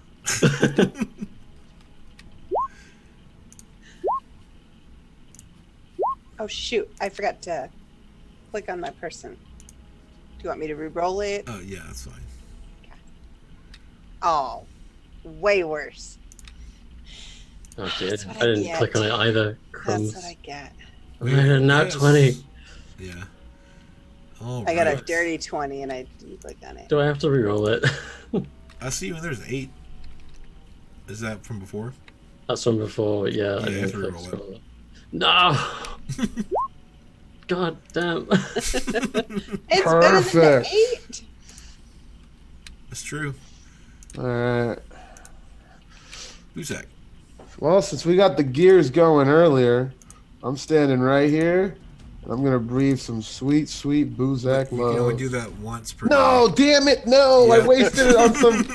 Oh shoot! I forgot to click on my person. Do you want me to re-roll it? Oh yeah, that's fine. Oh, way worse. Oh dear, That's what I I didn't get. click on it either. That's Crumbs. what I get. Not Yes. 20. Yeah. All I got a right. dirty 20 and I didn't click on it. Do I have to re-roll it? I see when there's 8. Is that from before? That's from before, yeah. Yeah, you have to click re-roll it. scroll. No! God damn. It's better than the Perfect. 8. That's true. All right. Buzak. Well, since we got the gears going earlier, I'm standing right here, and I'm gonna breathe some sweet, sweet Buzak You can only love. do that once per No, day. damn it! No, Yeah. I wasted it on some.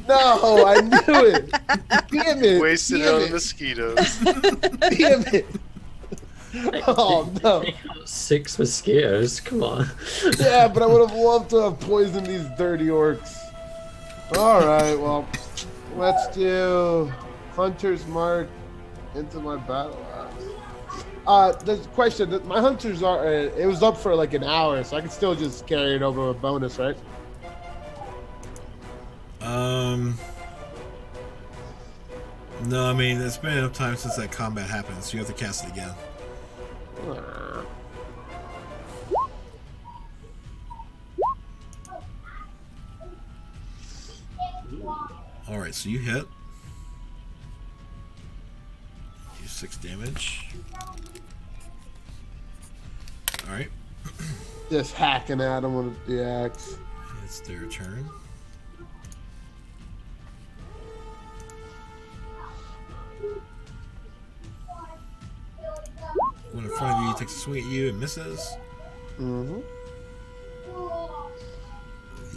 No, I knew it. Damn it! Wasted it damn on it! mosquitoes. Damn it! Oh no! 6 mosquitoes, come on. Yeah, but I would have loved to have poisoned these dirty orcs. All right, well, let's do Hunter's Mark into my battle axe. There's a question. My hunters are. It was up for like an hour, so I can still just carry it over with bonus, right? No, I mean, it's been enough time since that combat happened, so you have to cast it again. Alright, so you hit. Do 6 damage. Alright, Just hacking at them with the axe. it's their turn. One in front of you takes a swing at you and misses. Mm-hmm.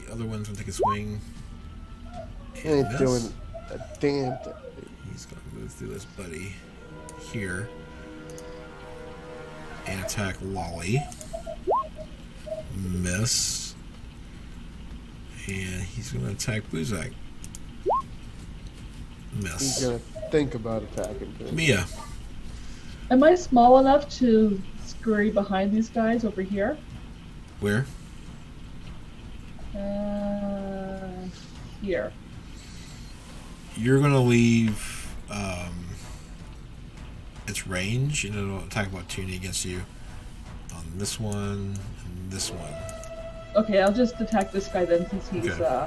The other one's gonna take a swing. And Ain't miss. doing a damn thing. He's gonna move through this buddy here and attack Lolly. Miss. And he's gonna attack Buzak. He's Miss. gonna think about attacking things. Mia. Am I small enough to scurry behind these guys over here? Where? Here. You're gonna leave its range and it'll attack of opportunity against you on this one and this one. Okay, I'll just attack this guy then since he's Okay.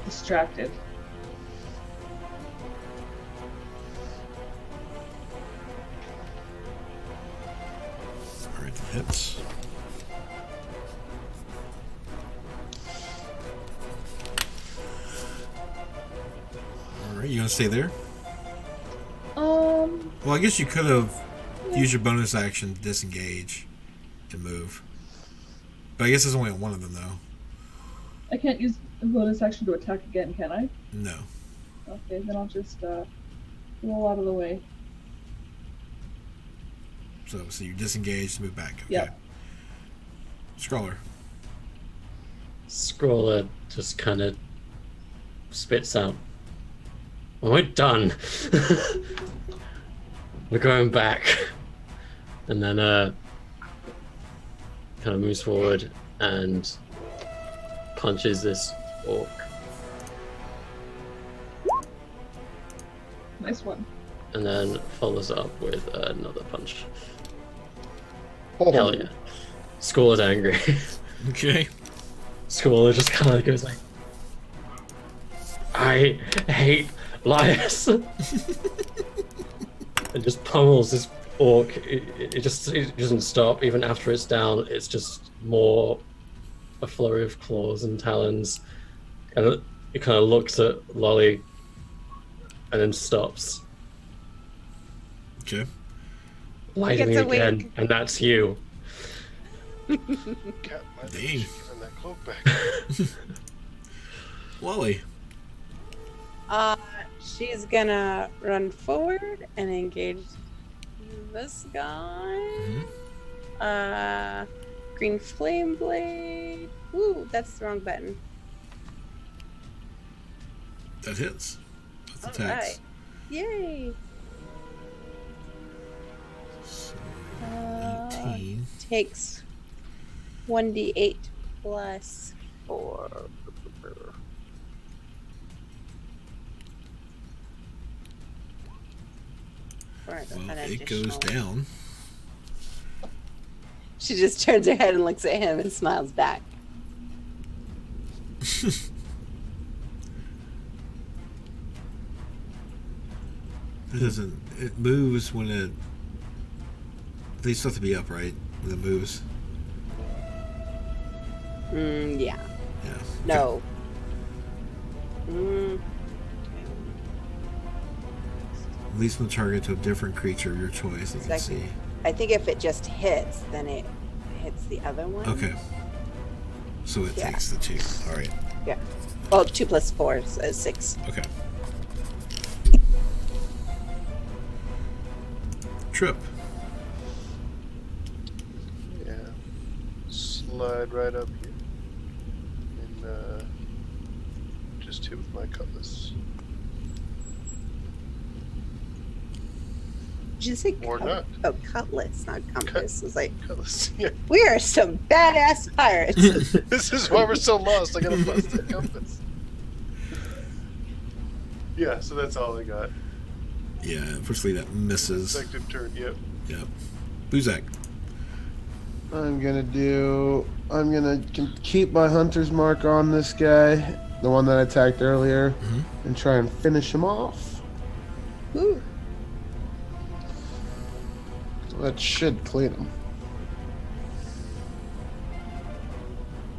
Distracted. Alright, that hits. Alright, you gonna stay there? Well, I guess you could have used your bonus action to disengage and move. But I guess there's only one of them, though. I can't use a bonus action to attack again, can I? No. Okay, then I'll just roll out of the way. So you disengage to move back. Okay. Yeah. Scroller. Scroller just kind of spits out. Well, we're done. We're going back. And then kind of moves forward and punches this orc. Nice one. And then follows up with another punch. Oh, Hell yeah. Scroller's angry. Okay. Scroller just kind of goes like, I hate liars. And just pummels this orc. It doesn't stop even after it's down. It's just more a flurry of claws and talons. And it kind of looks at Lolly and then stops. Okay. Bite Biting me Gets a again, wink. and that's you. Cat might Dang. have given that cloak back. Wally. She's gonna run forward and engage this guy. Green flame blade. Ooh, that's the wrong button. That hits. That's All attacks. right. Yay. So, 19. Takes 1d8 plus 4. Well, it goes down. She just turns her head and looks at him and smiles back. It doesn't. It moves when it. They still have to be up, right? When it moves. Yeah. Yeah. No. Release the target to a different creature of your choice. Let me see. I think if it just hits, then it hits the other one. Okay. So it takes the 2. All right. Yeah. Well, 2 plus 4 is 6. Okay. Trip. Yeah. Slide right up here. And just hit with my cutlass. Did you say Or not. Oh, cutlass, not compass. It's like, Cutlass, yeah. we are some badass pirates. This is why we're so lost. I got a busted compass. Yeah, so that's all I got. Yeah, unfortunately that misses. Effective turn, yep. Yep. Buzak. I'm gonna keep my hunter's mark on this guy, the one that I attacked earlier, and try and finish him off. Ooh. That should clean him.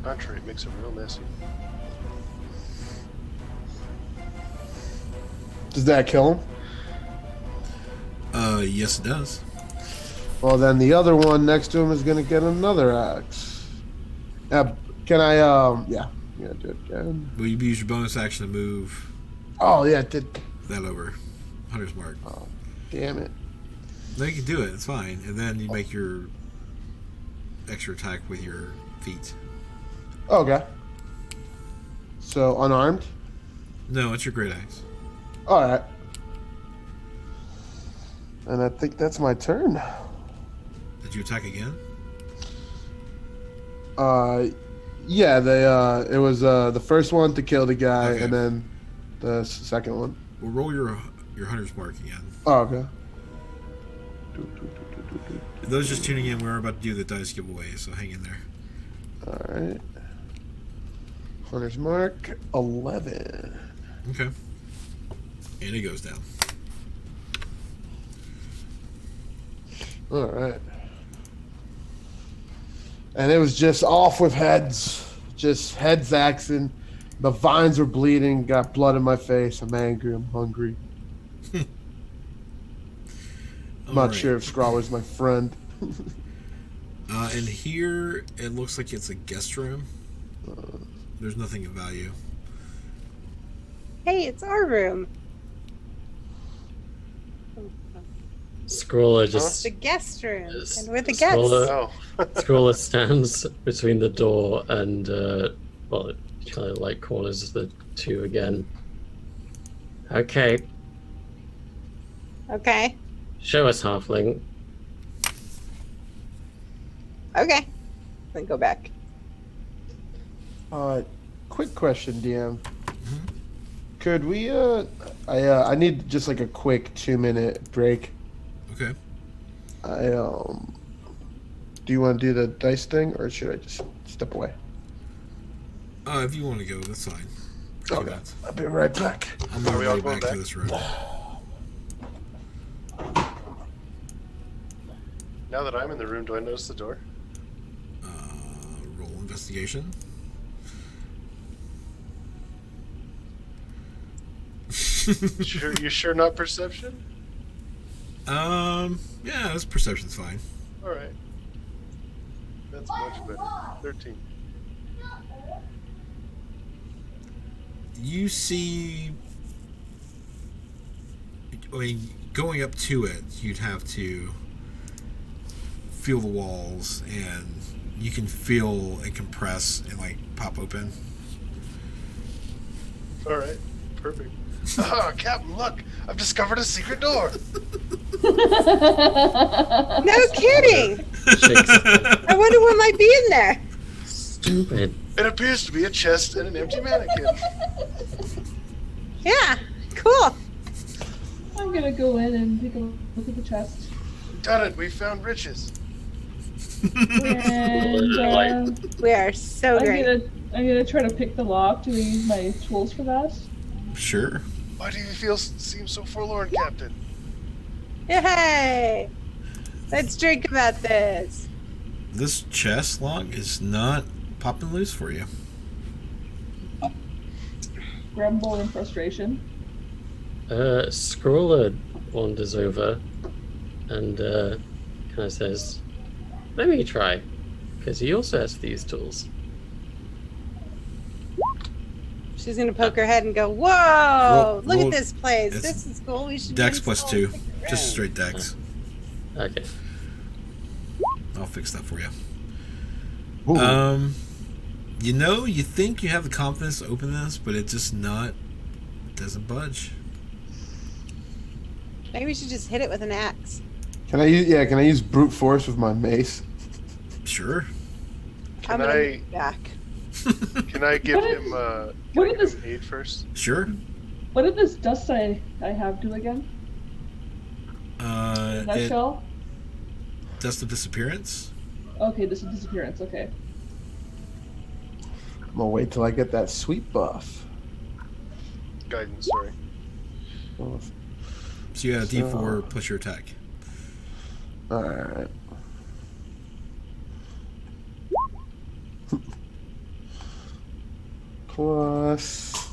Entree makes it real messy. Does that kill him? Yes it does. Well, then the other one next to him is gonna get another axe. Can I? Yeah, I'm gonna do it again. Well, you use your bonus action to move Oh yeah, it did. that over. Hunter's mark. Oh, damn it. No, you can do it. It's fine. And then you make your extra attack with your feet. Okay. So unarmed. No, it's your great axe. All right. And I think that's my turn. Did you attack again? Yeah. It was the first one to kill the guy, Okay. and then the second one. Well, roll your hunter's mark again. Oh, okay. Those just tuning in, we're about to do the dice giveaway, so hang in there. All right. Hunter's mark 11. Okay. And it goes down. All right. And it was just off with heads, just heads axing. The vines were bleeding, got blood in my face. I'm angry, I'm hungry. I'm not sure if Scrawler's my friend. And here, it looks like it's a guest room. There's nothing of value. Hey, it's our room. Scroller It's just the guest room. Yes. And we're the Scroller- guests. Oh. Scroller stands between the door and well, it kind of like corners the two again. Okay, Okay. show us halfling. Okay. Then go back. Quick question, DM. Could we I need just like a quick 2-minute break. Okay. Do you want to do the dice thing, or should I just step away? If you want to go, that's fine. Okay. I'll be right back. I'm Are going we all right going back to back? this room. Now that I'm in the room, do I notice the door? Roll investigation. You sure not perception? Yeah, this perception's fine. All right. That's much better. 13. You see, I mean, going up to it, you'd have to feel the walls, and you can feel it compress and like pop open. All right, perfect. Ah, Captain, look! I've discovered a secret door. No kidding. Shakes his head. I wonder what might be in there. Stupid. It appears to be a chest and an empty mannequin. Yeah, cool. I'm gonna go in and take a look at the chest. Done it! We found riches. And We are so great. I'm gonna try to pick the lock. Do we use my tools for that? Sure. Why do you seem so forlorn, Captain? Hey, let's drink about this. This chest lock is not popping loose for you. Grumble in frustration. Scrawler wanders over and kind of says, "Let me try," because he also has these tools. She's gonna poke her head and go, "Whoa! Look roll- at this place. it's This is cool. We should." Dex do plus this 2. all stick Just around." straight dex. Okay. I'll fix that for you. Ooh. You know, you think you have the confidence to open this, but it doesn't budge. Maybe we should just hit it with an axe. Can I use brute force with my mace? Sure. I'm Can gonna I move back. can I give him What did this aid first? Sure. What did this dust I have do again? It, Nutshell? dust of disappearance. Okay, this is disappearance, okay. I'm gonna wait till I get that sweet buff. Guidance, sorry. Oh, So you got a So- D4 plus your attack. alright. Plus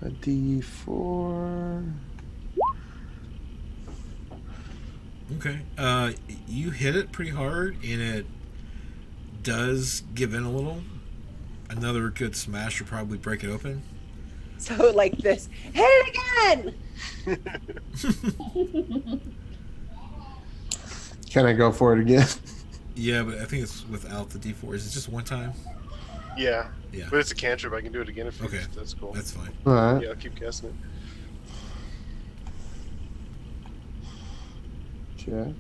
a D4. Okay. You hit it pretty hard, and it does give in a little. Another good smash will probably break it open. So like this. Hit it again. Can I go for it again? Yeah, but I think it's without the D4. Is it just one time? Yeah. Yeah. But it's a cantrip. I can do it again if Okay. that's cool. That's fine. Alright. Yeah, I'll keep casting it. Okay.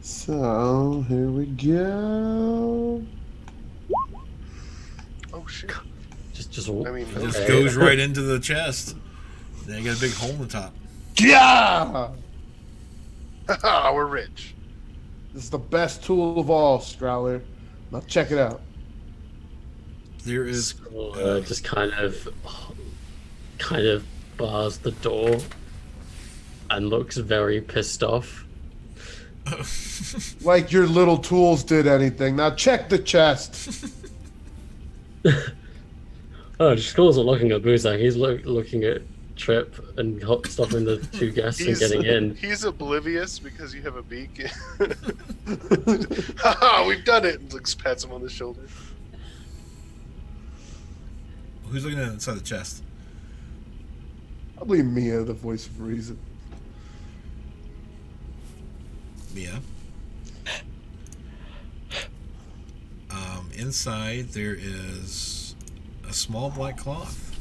So, here we go. Oh shit. Just. I mean, It just okay. goes right into the chest. Then you got a big hole in the top. Yeah! haha, we're rich. This is the best tool of all, Scrowler. Now check it out. There is. Scrawler just kind of bars the door and looks very pissed off. Like your little tools did anything. Now check the chest. Oh, Scrawler's not looking at Boozer. He's looking at Trip and stopping the two guests and getting in. He's oblivious because you have a beak. Haha, we've done it! And like, pats him on the shoulder. Who's looking at inside the chest? Probably Mia, the voice of reason. Mia. Inside there is a small black cloth.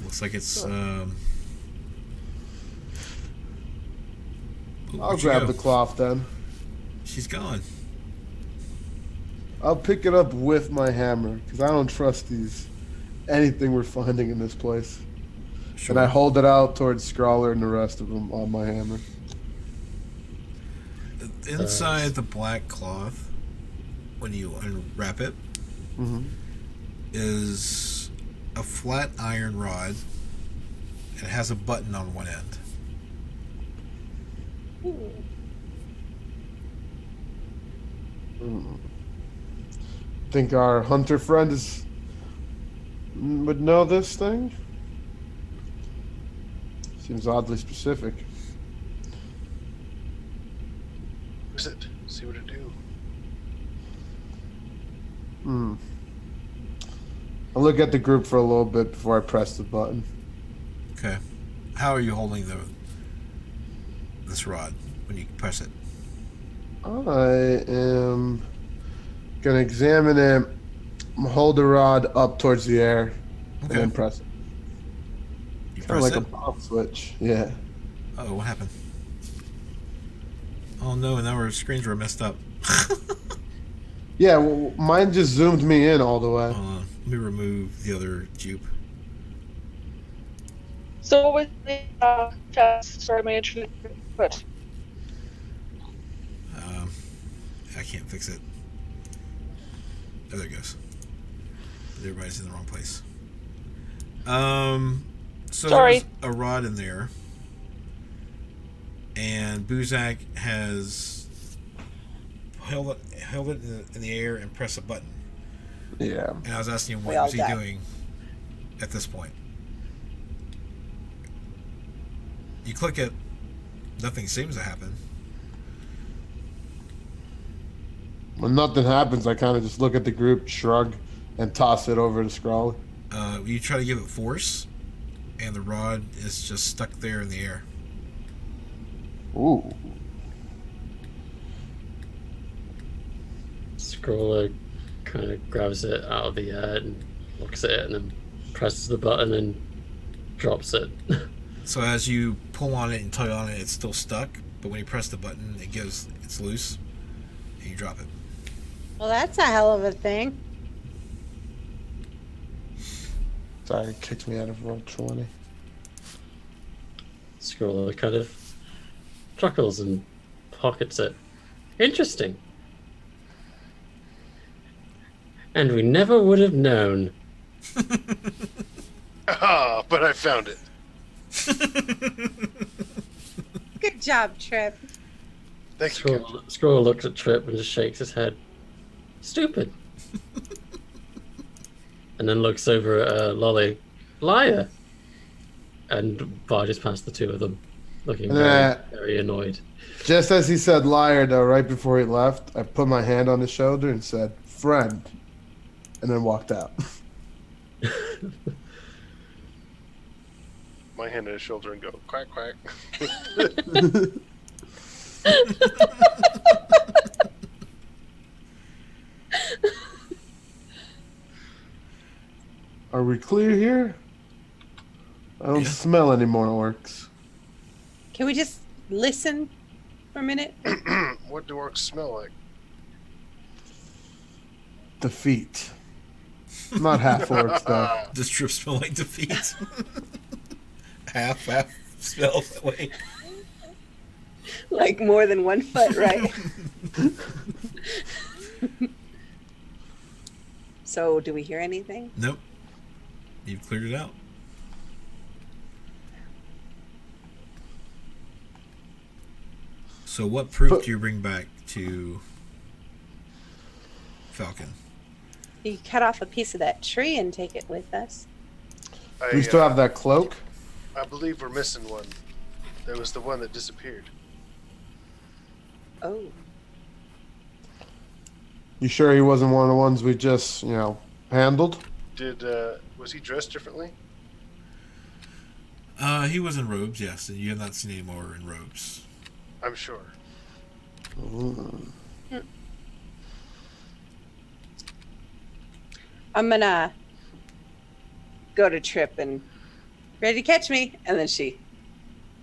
Looks like it's. I'll where'd she grab go? the cloth then. She's gone. I'll pick it up with my hammer because I don't trust anything we're finding in this place. Sure. And I hold it out towards Scrawler and the rest of them on my hammer. Inside the black cloth, when you unwrap it, Mm-hmm. is a flat iron rod. And it has a button on one end. Think our hunter friend would know this thing? Seems oddly specific. Where's it? See what it do. I'll look at the group for a little bit before I press the button. Okay. How are you holding this rod when you press it? I am gonna examine it, hold the rod up towards the air, and Okay. then press it. You Kind of press like it? a bomb switch. Yeah. Oh, what happened? Oh no, and now our screens were messed up. Yeah, well, mine just zoomed me in all the way. Hold on. Let me remove the other dupe. So what was the test? Sorry, my internet. But I can't fix it. Oh, there it goes. Everybody's in the wrong place. So Sorry. there's a rod in there, and Buzak has held it in the air and pressed a button. Yeah. And I was asking him We what all was he died. doing at this point. You click it, nothing seems to happen. When nothing happens, I kind of just look at the group, shrug, and toss it over to Scrawley. You try to give it force, and the rod is just stuck there in the air. Ooh. Scroller kind of grabs it out of the air and looks at it and then presses the button and drops it. So as you pull on it and tug on it, it's still stuck. But when you press the button, it's loose, and you drop it. Well, that's a hell of a thing. Sorry, it kicked me out of roll 20. Scroller kind of chuckles and pockets it. Interesting. And we never would have known. Ah, but I found it. Good job, Trip. Thank you. Scroller looks at Trip and just shakes his head. Stupid. And then looks over at Lolly. Liar. And barges past the two of them, looking very, very annoyed. Just as he said liar, though, right before he left, I put my hand on his shoulder and said, friend, and then walked out. My hand on his shoulder and go, quack, quack. Are we clear here? I don't Yeah. smell any more orcs. Can we just listen for a minute? What do orcs smell like? Defeat. Not half orcs, though. Does Trip smell like defeat? half smells that way. Like more than 1 foot, right? So, do we hear anything? Nope. You've cleared it out. So what proof do you bring back to Falcon? You cut off a piece of that tree and take it with us. We still have that cloak? I believe we're missing one. There was the one that disappeared. Oh. You sure he wasn't one of the ones we just, handled? Was he dressed differently? He was in robes, yes, and you have not seen any more in robes. I'm sure. I'm gonna go to Trip and ready to catch me, and then she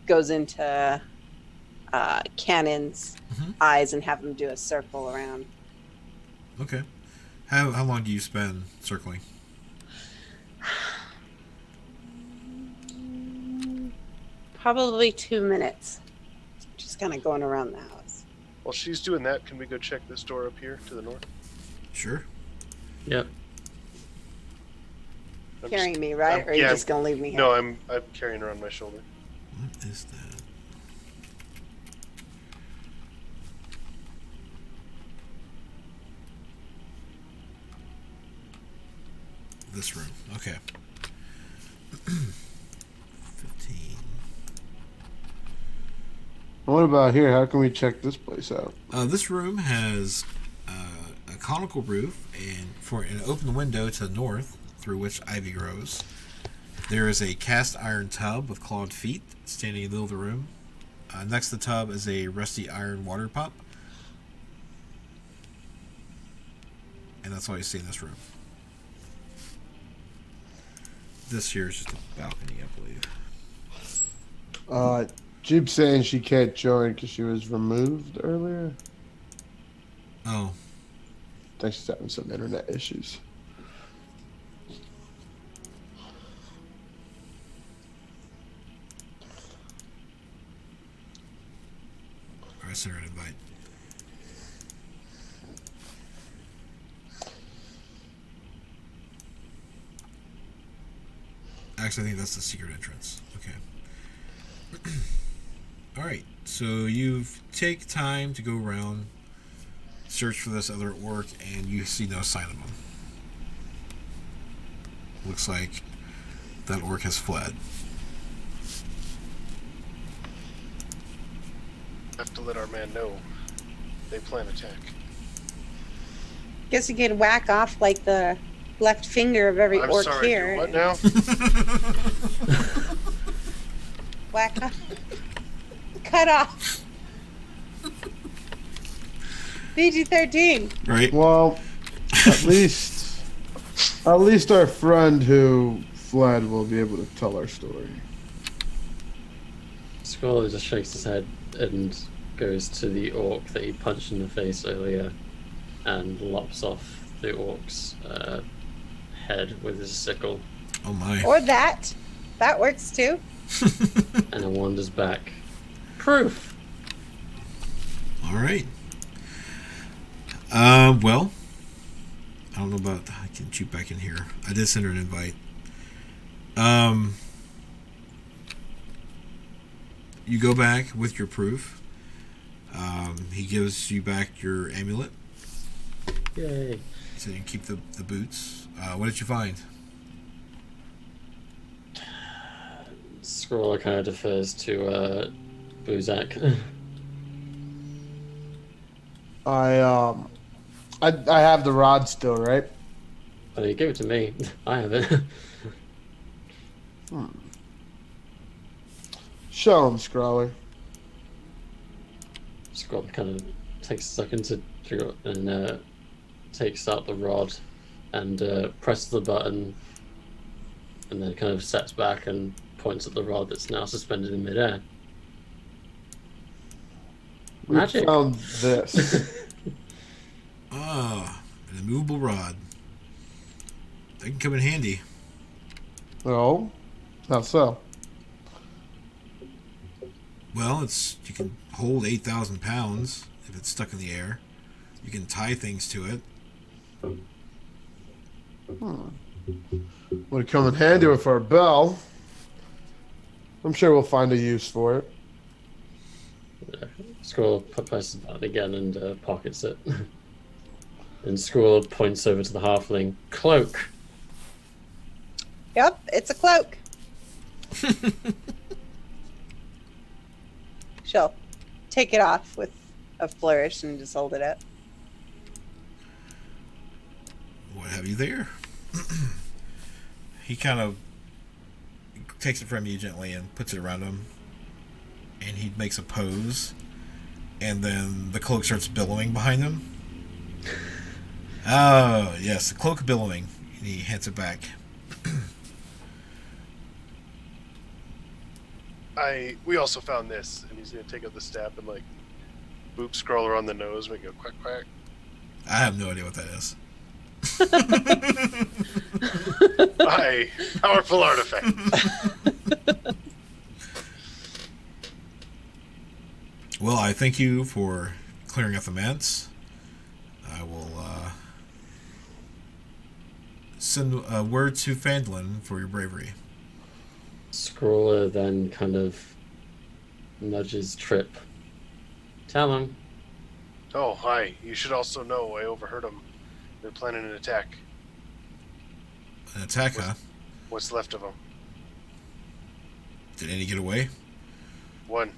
goes into Cannon's eyes and have him do a circle around. Okay. How long do you spend circling? Probably 2 minutes. Just kind of going around the house. While she's doing that, can we go check this door up here to the north? Sure. Yep. I'm Carrying me, right? Or are you yeah, just gonna leave me here? No, I'm carrying her on my shoulder. What is that? This room. Okay. 15. I what about here? How can we check this place out? This room has a conical roof and for an open window to the north through which ivy grows. There is a cast iron tub with clawed feet standing in the middle of the room. Next to the tub is a rusty iron water pump. And that's all you see in this room. This here is just a balcony, I believe. Jeep's saying she can't join because she was removed earlier. Oh, I think she's having some internet issues. I sent her an invite. Actually, I think that's the secret entrance. Okay. Alright, so you take time to go around, search for this other orc, and you see no sign of him. Looks like that orc has fled. Have to let our man know they plan attack. Guess you could whack off like the left finger of every I'm orc sorry. here. What now? Whack off. Cut off. PG-13. Right? Well, at least our friend who fled will be able to tell our story. Squirrel just shakes his head and goes to the orc that he punched in the face earlier and lops off the orc's head with his sickle. Oh my. Or that. That works too. And then wanders back. Proof! Alright. Well, I don't know about. I can shoot back in here. I did send her an invite. You go back with your proof. He gives you back your amulet. Yay. So you can keep the boots. What did you find? Scroller kind of defers to Buzak. I have the rod still, right? Oh, you give it to me. I have it. Show him, Scrawler. Scroller kind of takes a second to figure out and takes out the rod and presses the button and then kind of steps back and points at the rod that's now suspended in midair. We Magic. found this. Ah, an immovable rod. That can come in handy. Oh, how so? Well, you can hold 8,000 pounds if it's stuck in the air. You can tie things to it. Would come in handy with our bell. I'm sure we'll find a use for it. Scroll presses the button again and pockets it. And Scroll points over to the halfling. Cloak. Yep, it's a cloak. She'll take it off with a flourish and just hold it up. What have you there? He kind of takes it from you gently and puts it around him. And he makes a pose. And then the cloak starts billowing behind him. Oh, yes, the cloak billowing. And he hands it back. We also found this, and he's gonna take up the staff and like boop Scroller on the nose, make a quack quack. I have no idea what that is. Aye, powerful artifact. Well, I thank you for clearing up the manse. I will send a word to Fandlin for your bravery. Scroller then kind of nudges Trip. Tell him. Oh, hi. You should also know I overheard them. They're planning an attack. An attack, huh? What's left of them? Did any get away? One.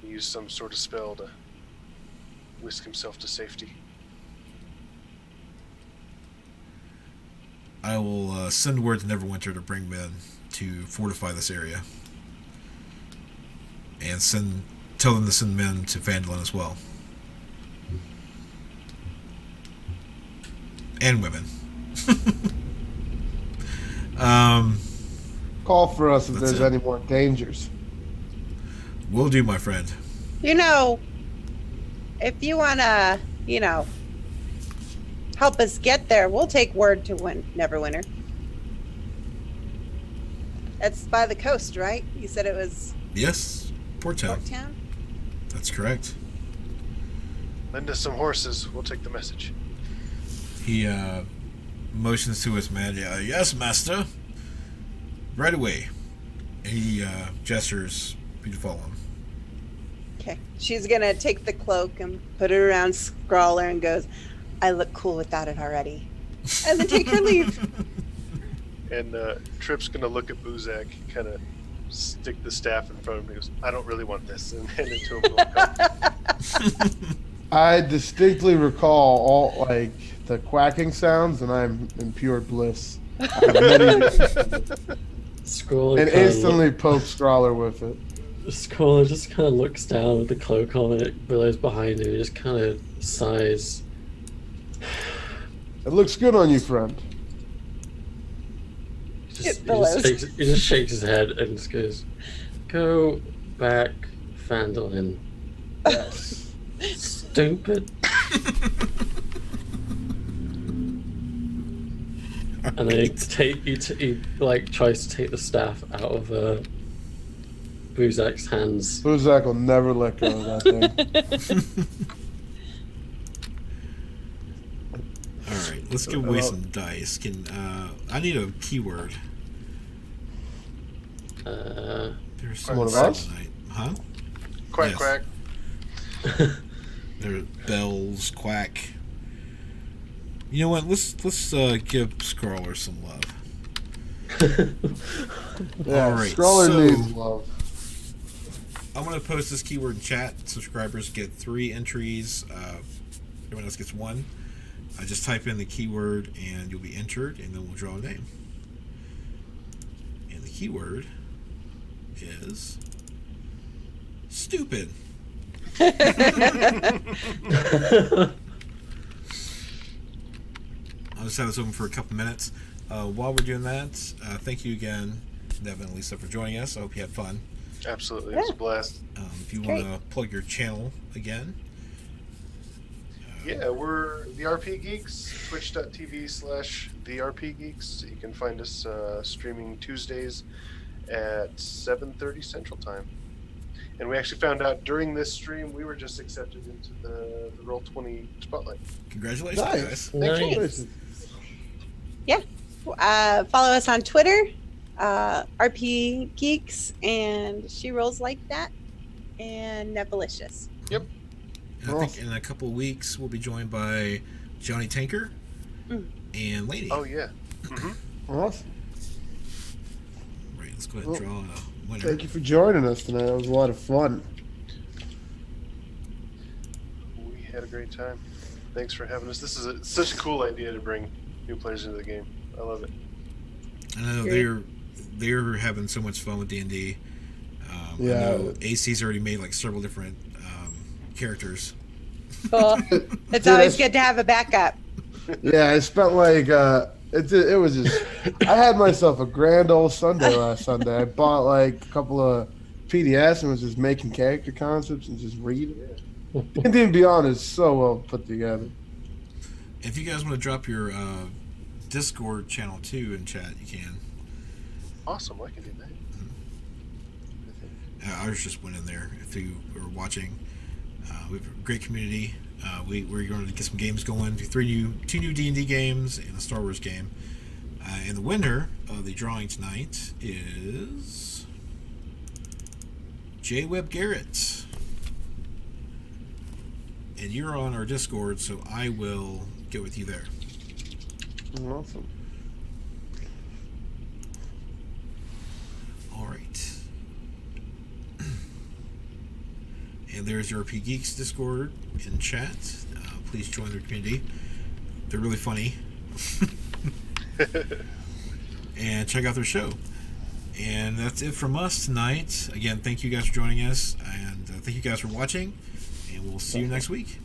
use some sort of spell to whisk himself to safety. I will send word to Neverwinter to bring men to fortify this area, and tell them to send men to Phandalin as well, and women. Call for us if That's there's it. any more dangers. Will do, my friend. If you want to, help us get there, we'll take word to Neverwinter. That's by the coast, right? You said it was Yes, Port Town. Port Town? That's correct. Lend us some horses. We'll take the message. He motions to his man. Yes, master. Right away. And he gestures for you to follow him. Okay. She's going to take the cloak and put it around Scrawler and goes, I look cool without it already. And then take her leave. And Trip's going to look at Buzak, kind of stick the staff in front of him. He goes, I don't really want this. And hand it to him. I distinctly recall all like the quacking sounds, and I'm in pure bliss. I have many Scroller and kinda instantly poke Scrawler with it. Scroller just kind of looks down with the cloak on it, billows behind him, and just kind of sighs. It looks good on you, friend. He It billows. he just shakes his head and just goes, "Go back, Phandalin." Yes. Stupid. And then he tries to take the staff out of Buzak's hands. Buzak will never let go of that thing. All right, let's give away some dice. I need a keyword. There's One of some us? tonight. Huh? Quack, Yes. quack. There are bells, quack. You know what? Let's give Scrawler some love. Yeah, All right, Scrawler so- needs love. I'm gonna post this keyword in chat. Subscribers get 3 entries. Everyone else gets 1. Just type in the keyword and you'll be entered, and then we'll draw a name. And the keyword is stupid. I'll just have this open for a couple minutes. While we're doing that, thank you again, Devin and Lisa, for joining us. I hope you had fun. Absolutely. It was a blast. If you want to plug your channel again. Yeah, we're the RP Geeks, twitch.tv/the RP Geeks. You can find us streaming Tuesdays at 7:30 Central Time. And we actually found out during this stream we were just accepted into the Roll20 Spotlight. Congratulations, Nice. guys. Nice. Follow us on Twitter, RP Geeks, and She Rolls Like That, and Nevalicious. And I think in a couple of weeks we'll be joined by Johnny Tanker and Lady. Oh, yeah. Awesome. Right, let's go ahead and draw a winner. Thank you for joining us tonight. It was a lot of fun. We had a great time. Thanks for having us. This is such a cool idea to bring new players into the game. I love it. I know they're having so much fun with D&D. Yeah. I know AC's already made like several different characters. Cool. It's always good to have a backup. Yeah, I spent like it was just I had myself a grand old Sunday last Sunday. I bought like a couple of PDFs and was just making character concepts and just reading it. D&D and Beyond is so well put together. If you guys want to drop your Discord channel too in chat, you can. Awesome. I can do that. Ours just went in there. If you were watching, we have a great community. We're going to get some games going. 2 new D&D games and a Star Wars game. And the winner of the drawing tonight is J. Webb Garrett. And you're on our Discord, so I will get with you there. Awesome. All right. there's your RP Geeks Discord in chat. Please join their community. They're really funny. And check out their show. And that's it from us tonight. Again, thank you guys for joining us, and thank you guys for watching, and we'll see you next week.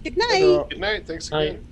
Good night. Good night. Thanks Hi. again.